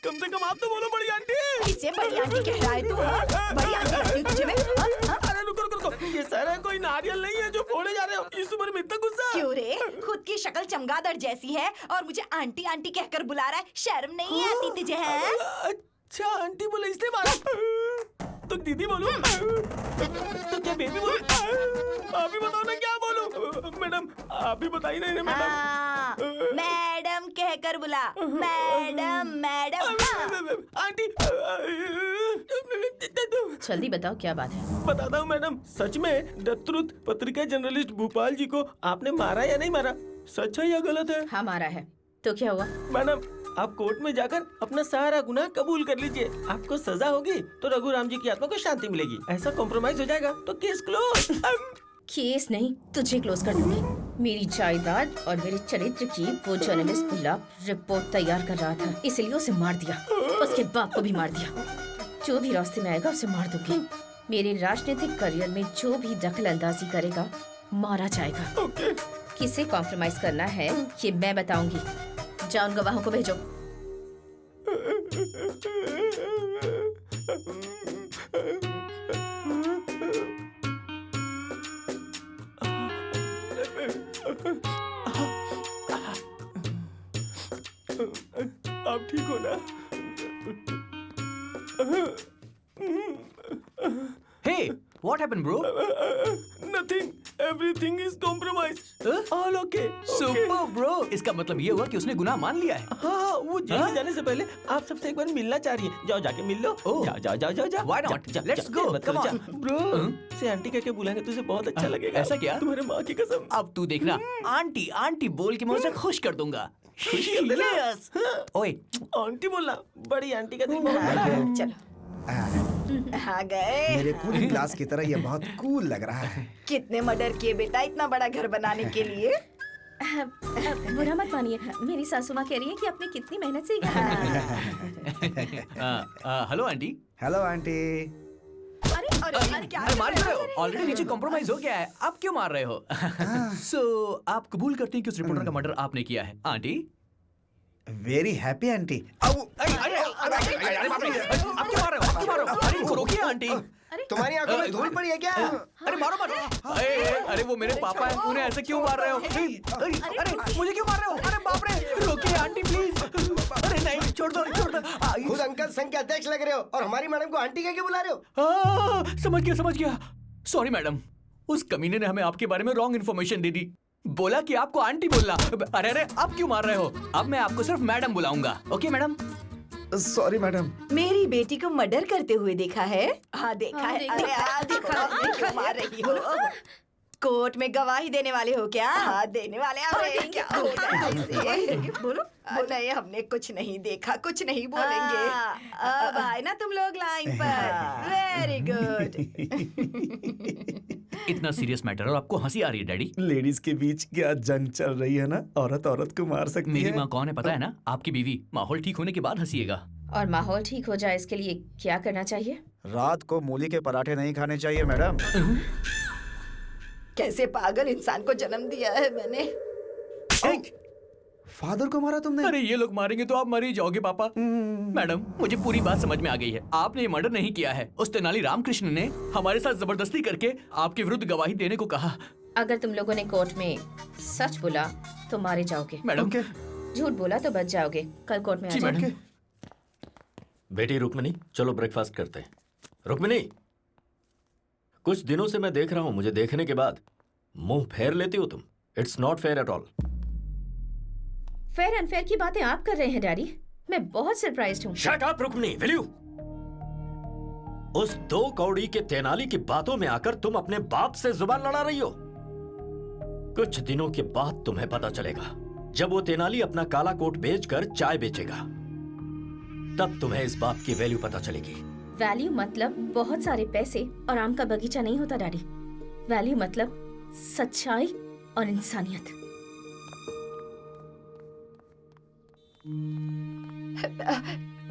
कम से कम आप तो बोलो बड़ी आंटी। इसे बड़ी आंटी कह रहा है तू? हाँ? बड़ी आंटी लगती है तुझे मैं? हाँ? अरे रुको रुको रुको, ये सारा कोई नारियल नहीं है जो फोड़े जा रहे हो। इस उम्र में इतना गुस्सा? क्यों रे? खुद की शक्ल चमगादड़ जैसी है और मुझे आंटी आंटी कहकर बुला रहा है। शर्म नहीं आती तुझे? है अच्छा आंटी बोले इसलिए मारा। तो दीदी बोलूं? तो क्या बेबी बोलूं? आप ही बताओ ना क्या बोलूं? मैडम आप ही बताइए ना मैडम। मैडम कहकर बुला। Madam madam. आंटी जल्दी बताओ क्या बात है। बताता हूँ मैडम, सच में द ट्रुथ पत्रिका जर्नलिस्ट भोपाल जी को आपने मारा या नहीं मारा? सच है या गलत है? हाँ मारा है। तो क्या हुआ? मैडम आप कोर्ट में जाकर अपना सारा गुनाह कबूल कर लीजिए। आपको सजा होगी तो रघुराम जी की आत्मा को शांति मिलेगी। ऐसा कॉम्प्रोमाइज हो जाएगा तो केस क्लोज। केस नहीं, तुझे क्लोज कर दूंगी। मेरी जायदाद और मेरे चरित्र की वो जर्नलिस्ट गुलाब रिपोर्ट तैयार कर रहा था, इसलिए उसे मार दिया। उसके बाप को भी मार दिया। जो भी रास्ते में आएगा उसे मार दूंगी। मेरे राजनीतिक करियर में जो भी दखल अंदाजी करेगा मारा जाएगा। किसे कॉम्प्रोमाइज करना है ये मैं बताऊंगी। जाओ उन गवाहों को भेजो। आप ठीक हो ना? Hey, what happened, bro? Nothing. Everything is compromised. All okay. Super, bro. इसका मतलब ये हुआ कि उसने गुनाह मान लिया है। हाँ, वो जेल में जाने से पहले आप सबसे एक बार मिलना चाह रही है। जाओ जाके मिल लो। जाओ जाओ जाओ जाओ जाओ। Why not? Let's go. Come on. Bro, से आंटी कह के बुलाएंगे तुझे बहुत अच्छा लगेगा। ऐसा क्या? तुम्हारे माँ की कसम। अब तू देखना, आंटी आंटी बोल के मैं उसे खुश कर दूंगा। खुश कर देना। ओए, आंटी बोलना, बड़ी आंटी का दिल बहुत बड़ा है। चलो आ गए। मेरे कूलिंग ग्लास की तरह ये बहुत कूल लग रहा है। कितने मर्डर किए बेटा इतना बड़ा घर बनाने के लिए? बुरा मत मानिए, मेरी सासू माँ कह रही है कि आपने कितनी मेहनत से हेलो आंटी। Hello aunty. अरे क्या मार रहे हो? ऑलरेडी नीचे कॉम्प्रोमाइज हो गया है, आप क्यों मार रहे हो? सो आप कबूल करते हैं कि उस रिपोर्टर का मर्डर आपने किया है? Aunty very happy aunty. आप क्यों मार रहे हो? आप क्यों मार रहे हो? अरे इनको रोकिए आंटी। तुम्हारी आंखों में धूल पड़ी है क्या? अरे मारो मारो। अरे वो मेरे पापा हैं, उन्हें ऐसे क्यों मार रहे हो? अरे मुझे क्यों मार रहे हो? अरे बाप रे, रोकिए आंटी प्लीज। अरे नहीं, छोड़ दो छोड़ दो। खुद अंकल संघ के अध्यक्ष लग रहे हो और हमारी मैडम को आंटी कह के बुला रहे हो। समझ गया। सॉरी मैडम, उस कमीने ने हमें आपके बारे में रॉन्ग इन्फॉर्मेशन दे दी। बोला कि आपको आंटी बोलना। अरे आप क्यों मार रहे हो? अब मैं आपको सिर्फ मैडम बुलाऊंगा। Okay madam? Sorry madam. मेरी बेटी को मर्डर करते हुए देखा है? हाँ देखा है। अरे देखा मार रही हो। कोर्ट में गवाही देने वाले हो क्या? हाँ देने वाले। अरे क्या होता है इससे? बोलो। नहीं हमने कुछ नहीं देखा, कुछ नहीं बोलेंगे। अब आए ना तुम लोग लाइन पर। Very good. इतना सीरियस मैटर और आपको हंसी आ रही है डैडी? लेडीज के बीच क्या जंग चल रही है ना, औरत औरत को मार सकती है। मेरी माँ कौन है पता है ना? आपकी बीवी। माहौल ठीक होने के बाद हंसीएगा। और माहौल ठीक हो जाए इसके लिए क्या करना चाहिए? रात को मूली के पराठे नहीं खाने चाहिए मैडम। कैसे पागल इंसान को जन्म दिया है मैंने। फादर को मारा तुमने? अरे ये लोग मारेंगे तो आप मर ही जाओगे पापा। मैडम मुझे पूरी बात समझ में आ गई है। आपने ये मर्डर नहीं किया है। उस तेनाली रामकृष्ण ने हमारे साथ जबरदस्ती करके आपके विरुद्ध गवाही देने को कहा। अगर तुम लोगों ने कोर्ट में सच बोला तो मारे जाओगे। मैडम झूठ बोला तो बच जाओगे। कल कोर्ट में आ जाओगे। बेटी रुक्मिनी, चलो ब्रेकफास्ट करते हैं। रुक्मिनी, कुछ दिनों से मैं देख रहा हूं, मुझे देखने के बाद मुंह फेर लेती हो तुम। It's not fair at all. Fair unfair की बातें आप कर रहे हैं डैडी। मैं बहुत सरप्राइज्ड हूँ। Shut up Rukmini, will you? उस 2 कौड़ी के तेनाली की बातों में आकर तुम अपने बाप से जुबान लड़ा रही हो। कुछ दिनों के बाद तुम्हें पता चलेगा, जब वो तेनाली अपना काला कोट बेचकर चाय बेचेगा, तब तुम्हें इस बात की वैल्यू पता चलेगी। वैल्यू मतलब बहुत सारे पैसे और आम का बगीचा नहीं होता डैडी। वैल्यू मतलब सच्चाई और इंसानियत।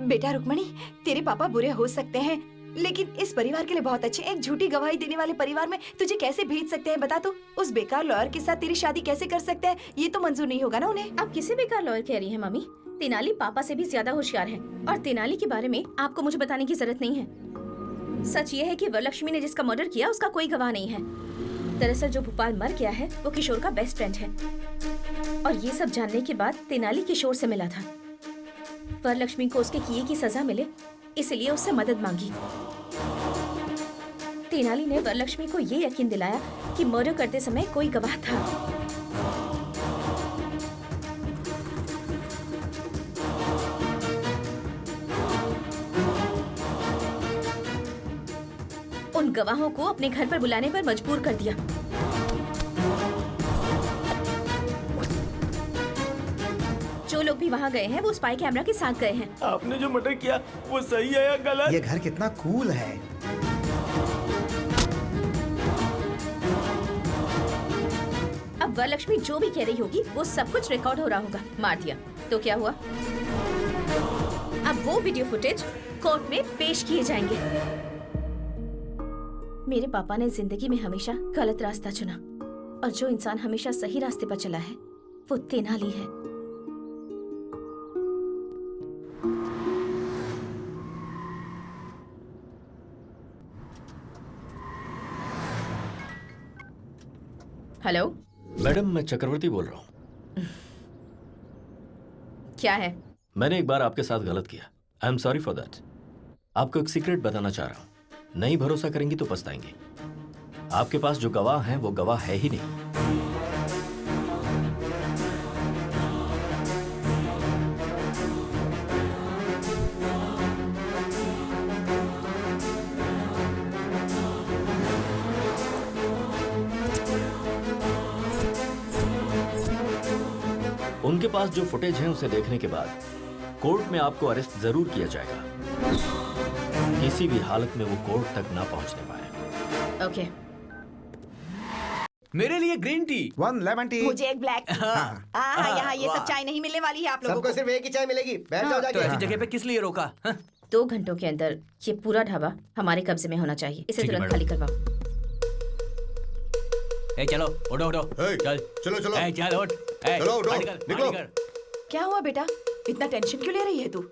बेटा रुक्मणी, तेरे पापा बुरे हो सकते हैं लेकिन इस परिवार के लिए बहुत अच्छे। एक झूठी गवाही देने वाले परिवार में तुझे कैसे भेज सकते हैं बता तो? उस बेकार लॉयर के साथ तेरी शादी कैसे कर सकते हैं? ये तो मंजूर नहीं होगा ना उन्हें। आप किसे बेकार लॉयर कह रही हैं मम्मी? तेनाली पापा से भी ज्यादा होशियार है और तेनाली के बारे में आपको मुझे बताने की जरूरत नहीं है। सच ये है कि वरलक्ष्मी ने जिसका मर्डर किया उसका कोई गवाह नहीं है। दरअसल जो भोपाल मर गया है वो किशोर का बेस्ट फ्रेंड है और ये सब जानने के बाद तेनाली किशोर से मिला था। वरलक्ष्मी को उसके किए की सजा मिले इसलिए उससे मदद मांगी। तेनाली ने वरलक्ष्मी को ये यकीन दिलाया कि मर्डर करते समय कोई गवाह था। उन गवाहों को अपने घर पर बुलाने पर मजबूर कर दिया। जो लोग भी वहाँ गए हैं वो स्पाई कैमरा के साथ गए हैं। आपने जो मर्डर किया वो सही है या गलत? ये घर कितना कूल है। अब वरलक्ष्मी जो भी कह रही होगी वो सब कुछ रिकॉर्ड हो रहा होगा। मार दिया तो क्या हुआ? अब वो वीडियो फुटेज कोर्ट में पेश किए जाएंगे। मेरे पापा ने जिंदगी में हमेशा गलत रास्ता चुना और जो इंसान हमेशा सही रास्ते पर चला है वो तेनाली है। हेलो मैडम, मैं चक्रवर्ती बोल रहा हूँ। क्या है? मैंने एक बार आपके साथ गलत किया। I am sorry for that. आपको एक सीक्रेट बताना चाह रहा हूँ। नहीं भरोसा करेंगी तो पछताएंगे। आपके पास जो गवाह हैं वो गवाह है ही नहीं। उनके पास जो फुटेज है उसे देखने के बाद कोर्ट में आपको अरेस्ट जरूर किया जाएगा। किसी भी हालत में वो कोर्ट तक ना पहुंचने पाए। ओके। मेरे लिए ग्रीन टी, 1 लेमन टी। मुझे एक ब्लैक टी। यहाँ ये सब चाय नहीं मिलने वाली है आप लोगों सबको को। सिर्फ एक ही चाय मिलेगी। बैठ जाओ तो जाके। ऐसी जगह पे किस लिए रोका? 2 घंटों के अंदर ये पूरा ढाबा हमारे कब्जे में होना चाहिए। इसे ठीक है, तुरंत खाली करवाओ। ए चलो उठो उठो, चल चलो चलो। ए चल उठ, ए चलो, उठो, बाहर निकल, निकलो। बाहर निकल। क्या हुआ बेटा? इतना टेंशन क्यों ले रही है तू?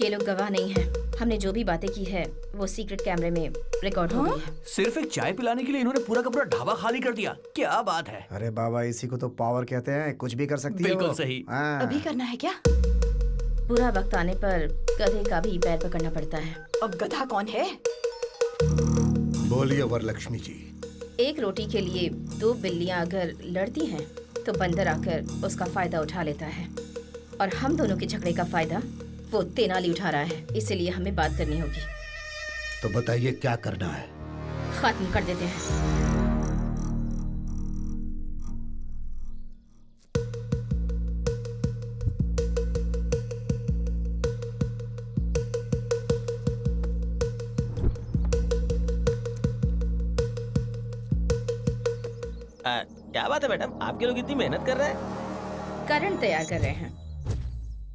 ये लोग गवाह नहीं है। हमने जो भी बातें की है वो सीक्रेट कैमरे में रिकॉर्ड हो गई है। सिर्फ एक चाय पिलाने के लिए इन्होंने पूरा का पूरा ढाबा खाली कर दिया। क्या बात है? अरे बाबा, इसी को तो पावर कहते हैं। कुछ भी कर सकती है वो। बिल्कुल सही। हाँ। अभी करना है क्या? बुरा वक्त आने पर गधे का भी पैर पकड़ना पड़ता है। अब गधा कौन है? बोलिए वरलक्ष्मी जी। एक रोटी के लिए 2 बिल्लियां अगर लड़ती हैं तो बंदर आकर उसका फायदा उठा लेता है और हम दोनों के झगड़े का फायदा वो तेनाली उठा रहा है। इसीलिए हमें बात करनी होगी। तो बताइए क्या करना है? खत्म कर देते हैं। क्या बात है मैडम, आपके लोग इतनी मेहनत कर रहे हैं? करंट तैयार कर रहे हैं।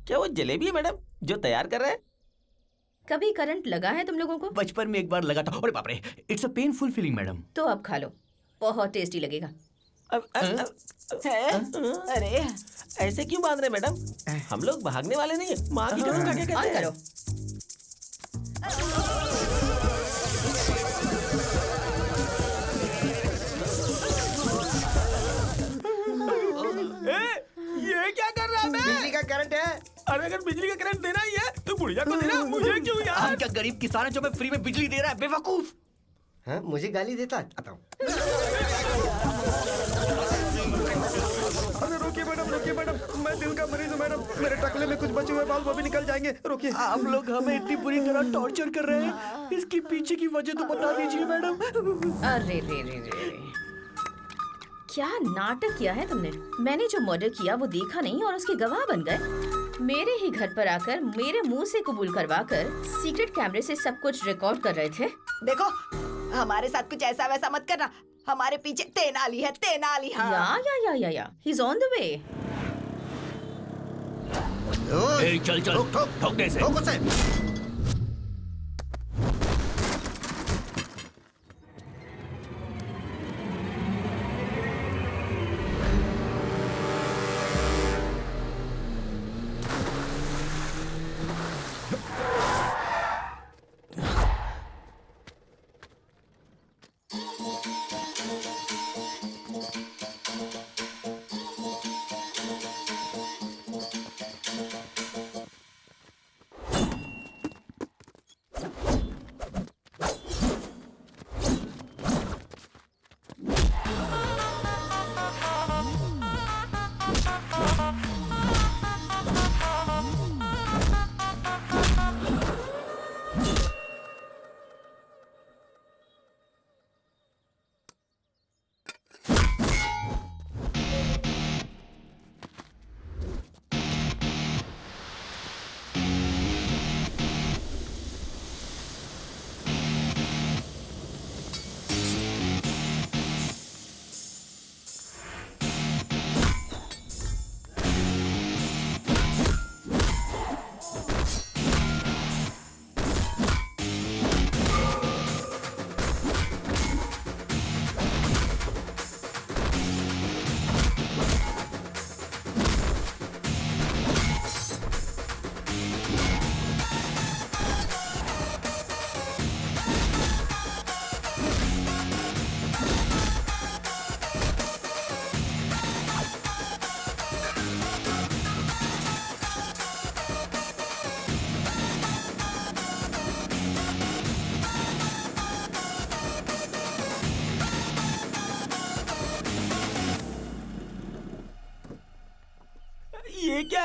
क्या वो जलेबी है मैडम जो तैयार कर रहे हैं? कभी करंट लगा है तुम लोगों को? बचपन में एक बार लगा था। अरे बाप रे, it's a painful feeling madam. तो अब खा लो, बहुत टेस्टी लगेगा। अरे ऐसे क्यों बांध रहे मैडम? हम लोग भागने वाले नहीं है। माँ की कसम खा के कहते ऑन हैं। करो। ये क्या कर रहा है? बिजली का करंट है। अरे अगर बिजली का करंट देना ही है तो बुढ़िया को देना, मुझे क्यों यार? हम क्या गरीब किसान है जो हमें फ्री में बिजली दे रहा है? बेवकूफ। हाँ, मुझे गाली देता। आता हूँ। अरे रोकिए मैडम, मैं दिल का मरीज हूँ मैडम। मेरे टकले में कुछ बचे हुए बाल वो भी निकल जाएंगे। रोकिए। आप लोग हमें इतनी बुरी तरह टॉर्चर कर रहे हैं, इसकी पीछे की वजह तो बता दीजिए मैडम। अरे रे रे रे, क्या नाटक किया है तुमने? मैंने जो मर्डर किया वो देखा नहीं और उसके गवाह बन गए। मेरे ही घर पर आकर मेरे मुंह से कबूल करवाकर सीक्रेट कैमरे से सब कुछ रिकॉर्ड कर रहे थे। देखो, हमारे साथ कुछ ऐसा वैसा मत करना। हमारे पीछे तेनाली है, तेनाली। हाँ। या he's on the way। चल ठोक दे इसे।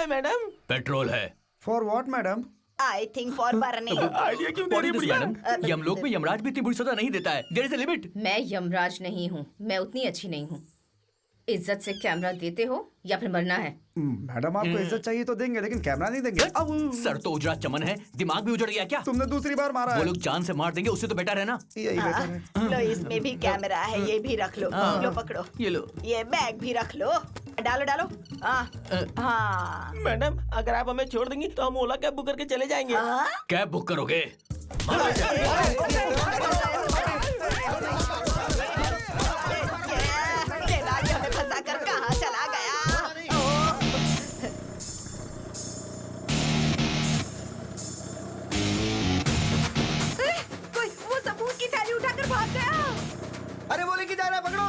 है मैडम? पेट्रोल है। For what madam? I think for burning. Idea क्यों दे रही है बुढ़िया? मैडम, यमलोक में यमराज भी इतनी बुरी सजा नहीं देता है। There is a limit. मैं यमराज नहीं हूँ, मैं उतनी अच्छी नहीं हूँ। इज्जत से कैमरा देते हो या फिर मरना है? मैडम आपको इज्जत चाहिए तो देंगे, लेकिन कैमरा नहीं देंगे। सर तो उजड़ा चमन है, दिमाग भी उजड़ गया क्या? तुमने दूसरी बार मारा वो है। लोग जान से मार देंगे, उससे तो बेटर है ना। यही बेटर है। लो इसमें भी कैमरा है, ये भी रख लो। लो पकड़ो, ये लो। ये बैग भी रख लो। डालो डालो। हाँ मैडम, अगर आप हमें छोड़ देंगी तो हम ओला कैब बुक करके चले जाएंगे। कैब बुक करोगे? हमें फंसा कर कहाँ चला गया? कोई वो सबूत की थैली उठाकर भाग गया। अरे वो लेके जा रहा है, पकड़ो।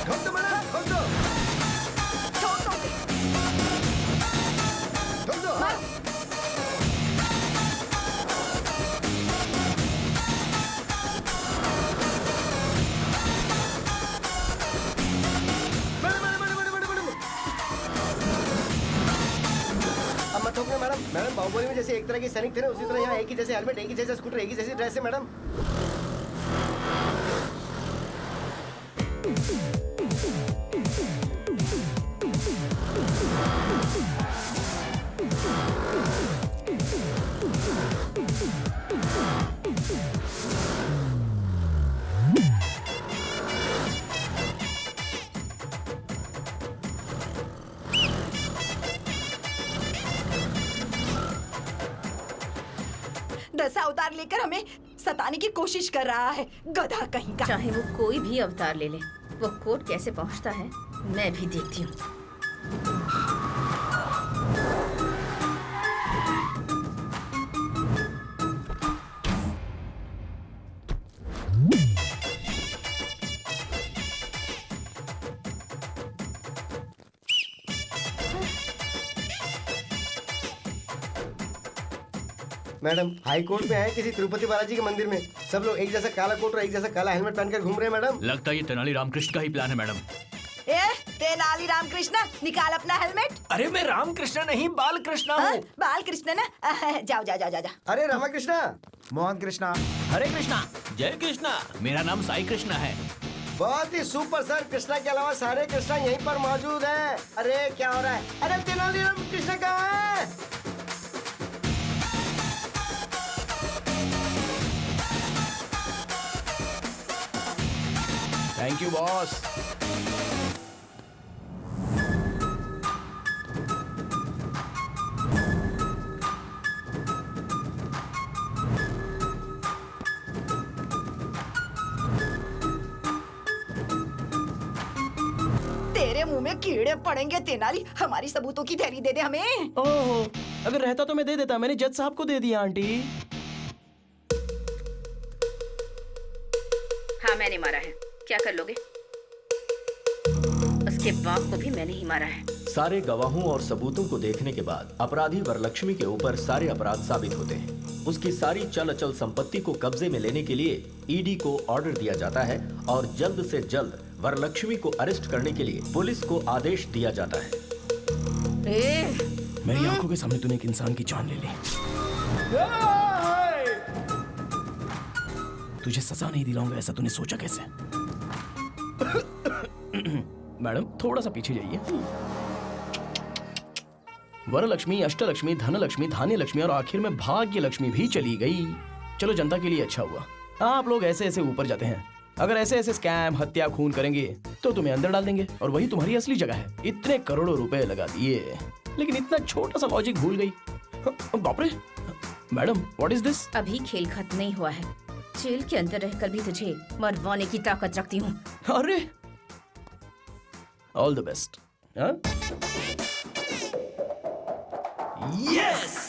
ठोक दो मैडम, ठोक दो। ठोक दो उसे। ठोक दो। अब मत ठोकना मैडम। मैडम बाहुबली में जैसे एक तरह के सैनिक थे ना, उसी तरह यहाँ एक ही जैसे हेलमेट, एक ही जैसा स्कूटर, एक ही जैसी ड्रेस है मैडम। दशा अवतार लेकर हमें सताने की कोशिश कर रहा है, गधा कहीं का। चाहे वो कोई भी अवतार ले ले, वो कोर्ट कैसे पहुंचता है मैं भी देखती हूँ। मैडम हाई कोर्ट में आए किसी तिरुपति बालाजी के मंदिर में, सब लोग एक जैसा काला कोट और एक जैसा काला हेलमेट पहनकर घूम रहे हैं मैडम। लगता है ये तेनाली रामकृष्ण का ही प्लान है मैडम। ए, तेनाली रामकृष्ण, निकाल अपना हेलमेट। अरे मैं रामकृष्ण नहीं, बालकृष्ण हूँ। बालकृष्ण ना? जाओ जाओ जाओ जाओ। अरे रामाकृष्णा, मोहन कृष्णा, हरे कृष्णा, जय कृष्णा। मेरा नाम साई कृष्णा है। बहुत ही सुपर सर। कृष्णा के अलावा सारे कृष्णा यहीं पर मौजूद हैं। अरे क्या हो रहा है? अरे तेनालीराम कृष्ण कहाँ है? Thank you boss. तेरे मुंह में कीड़े पड़ेंगे तेनाली। हमारी सबूतों की थैली दे दे हमें। ओहो, अगर रहता तो मैं दे देता, मैंने जज साहब को दे दिया आंटी। हाँ मैंने मारा है, क्या कर लोगे? उसके बाप को भी मैंने ही मारा है। सारे गवाहों और सबूतों को देखने के बाद अपराधी वरलक्ष्मी के ऊपर सारे अपराध साबित होते हैं। उसकी सारी चल अचल संपत्ति को कब्जे में लेने के लिए ईडी को ऑर्डर दिया जाता है और जल्द से जल्द वरलक्ष्मी को अरेस्ट करने के लिए पुलिस को आदेश दिया जाता है। मेरी आंखों के सामने तूने एक इंसान की जान ले ली। तुझे सजा नहीं दिलाऊंगा ऐसा तूने सोचा कैसे? मैडम थोड़ा सा पीछे जाइए। वरलक्ष्मी, अष्टलक्ष्मी, धनलक्ष्मी, धान्य लक्ष्मी और आखिर में भाग्य लक्ष्मी भी चली गई। चलो जनता के लिए अच्छा हुआ आप लोग ऐसे ऐसे ऊपर जाते हैं। अगर ऐसे ऐसे स्कैम, हत्या, खून करेंगे तो तुम्हें अंदर डाल देंगे और वही तुम्हारी असली जगह है। इतने करोड़ों रुपए लगा दिए लेकिन इतना छोटा सा लॉजिक भूल गई। बाप रे मैडम, व्हाट इज दिस? अभी खेल खत्म नहीं हुआ है। जेल के अंदर रहकर भी तुझे मरवाने की ताकत रखती हूँ। अरे ऑल द बेस्ट। यस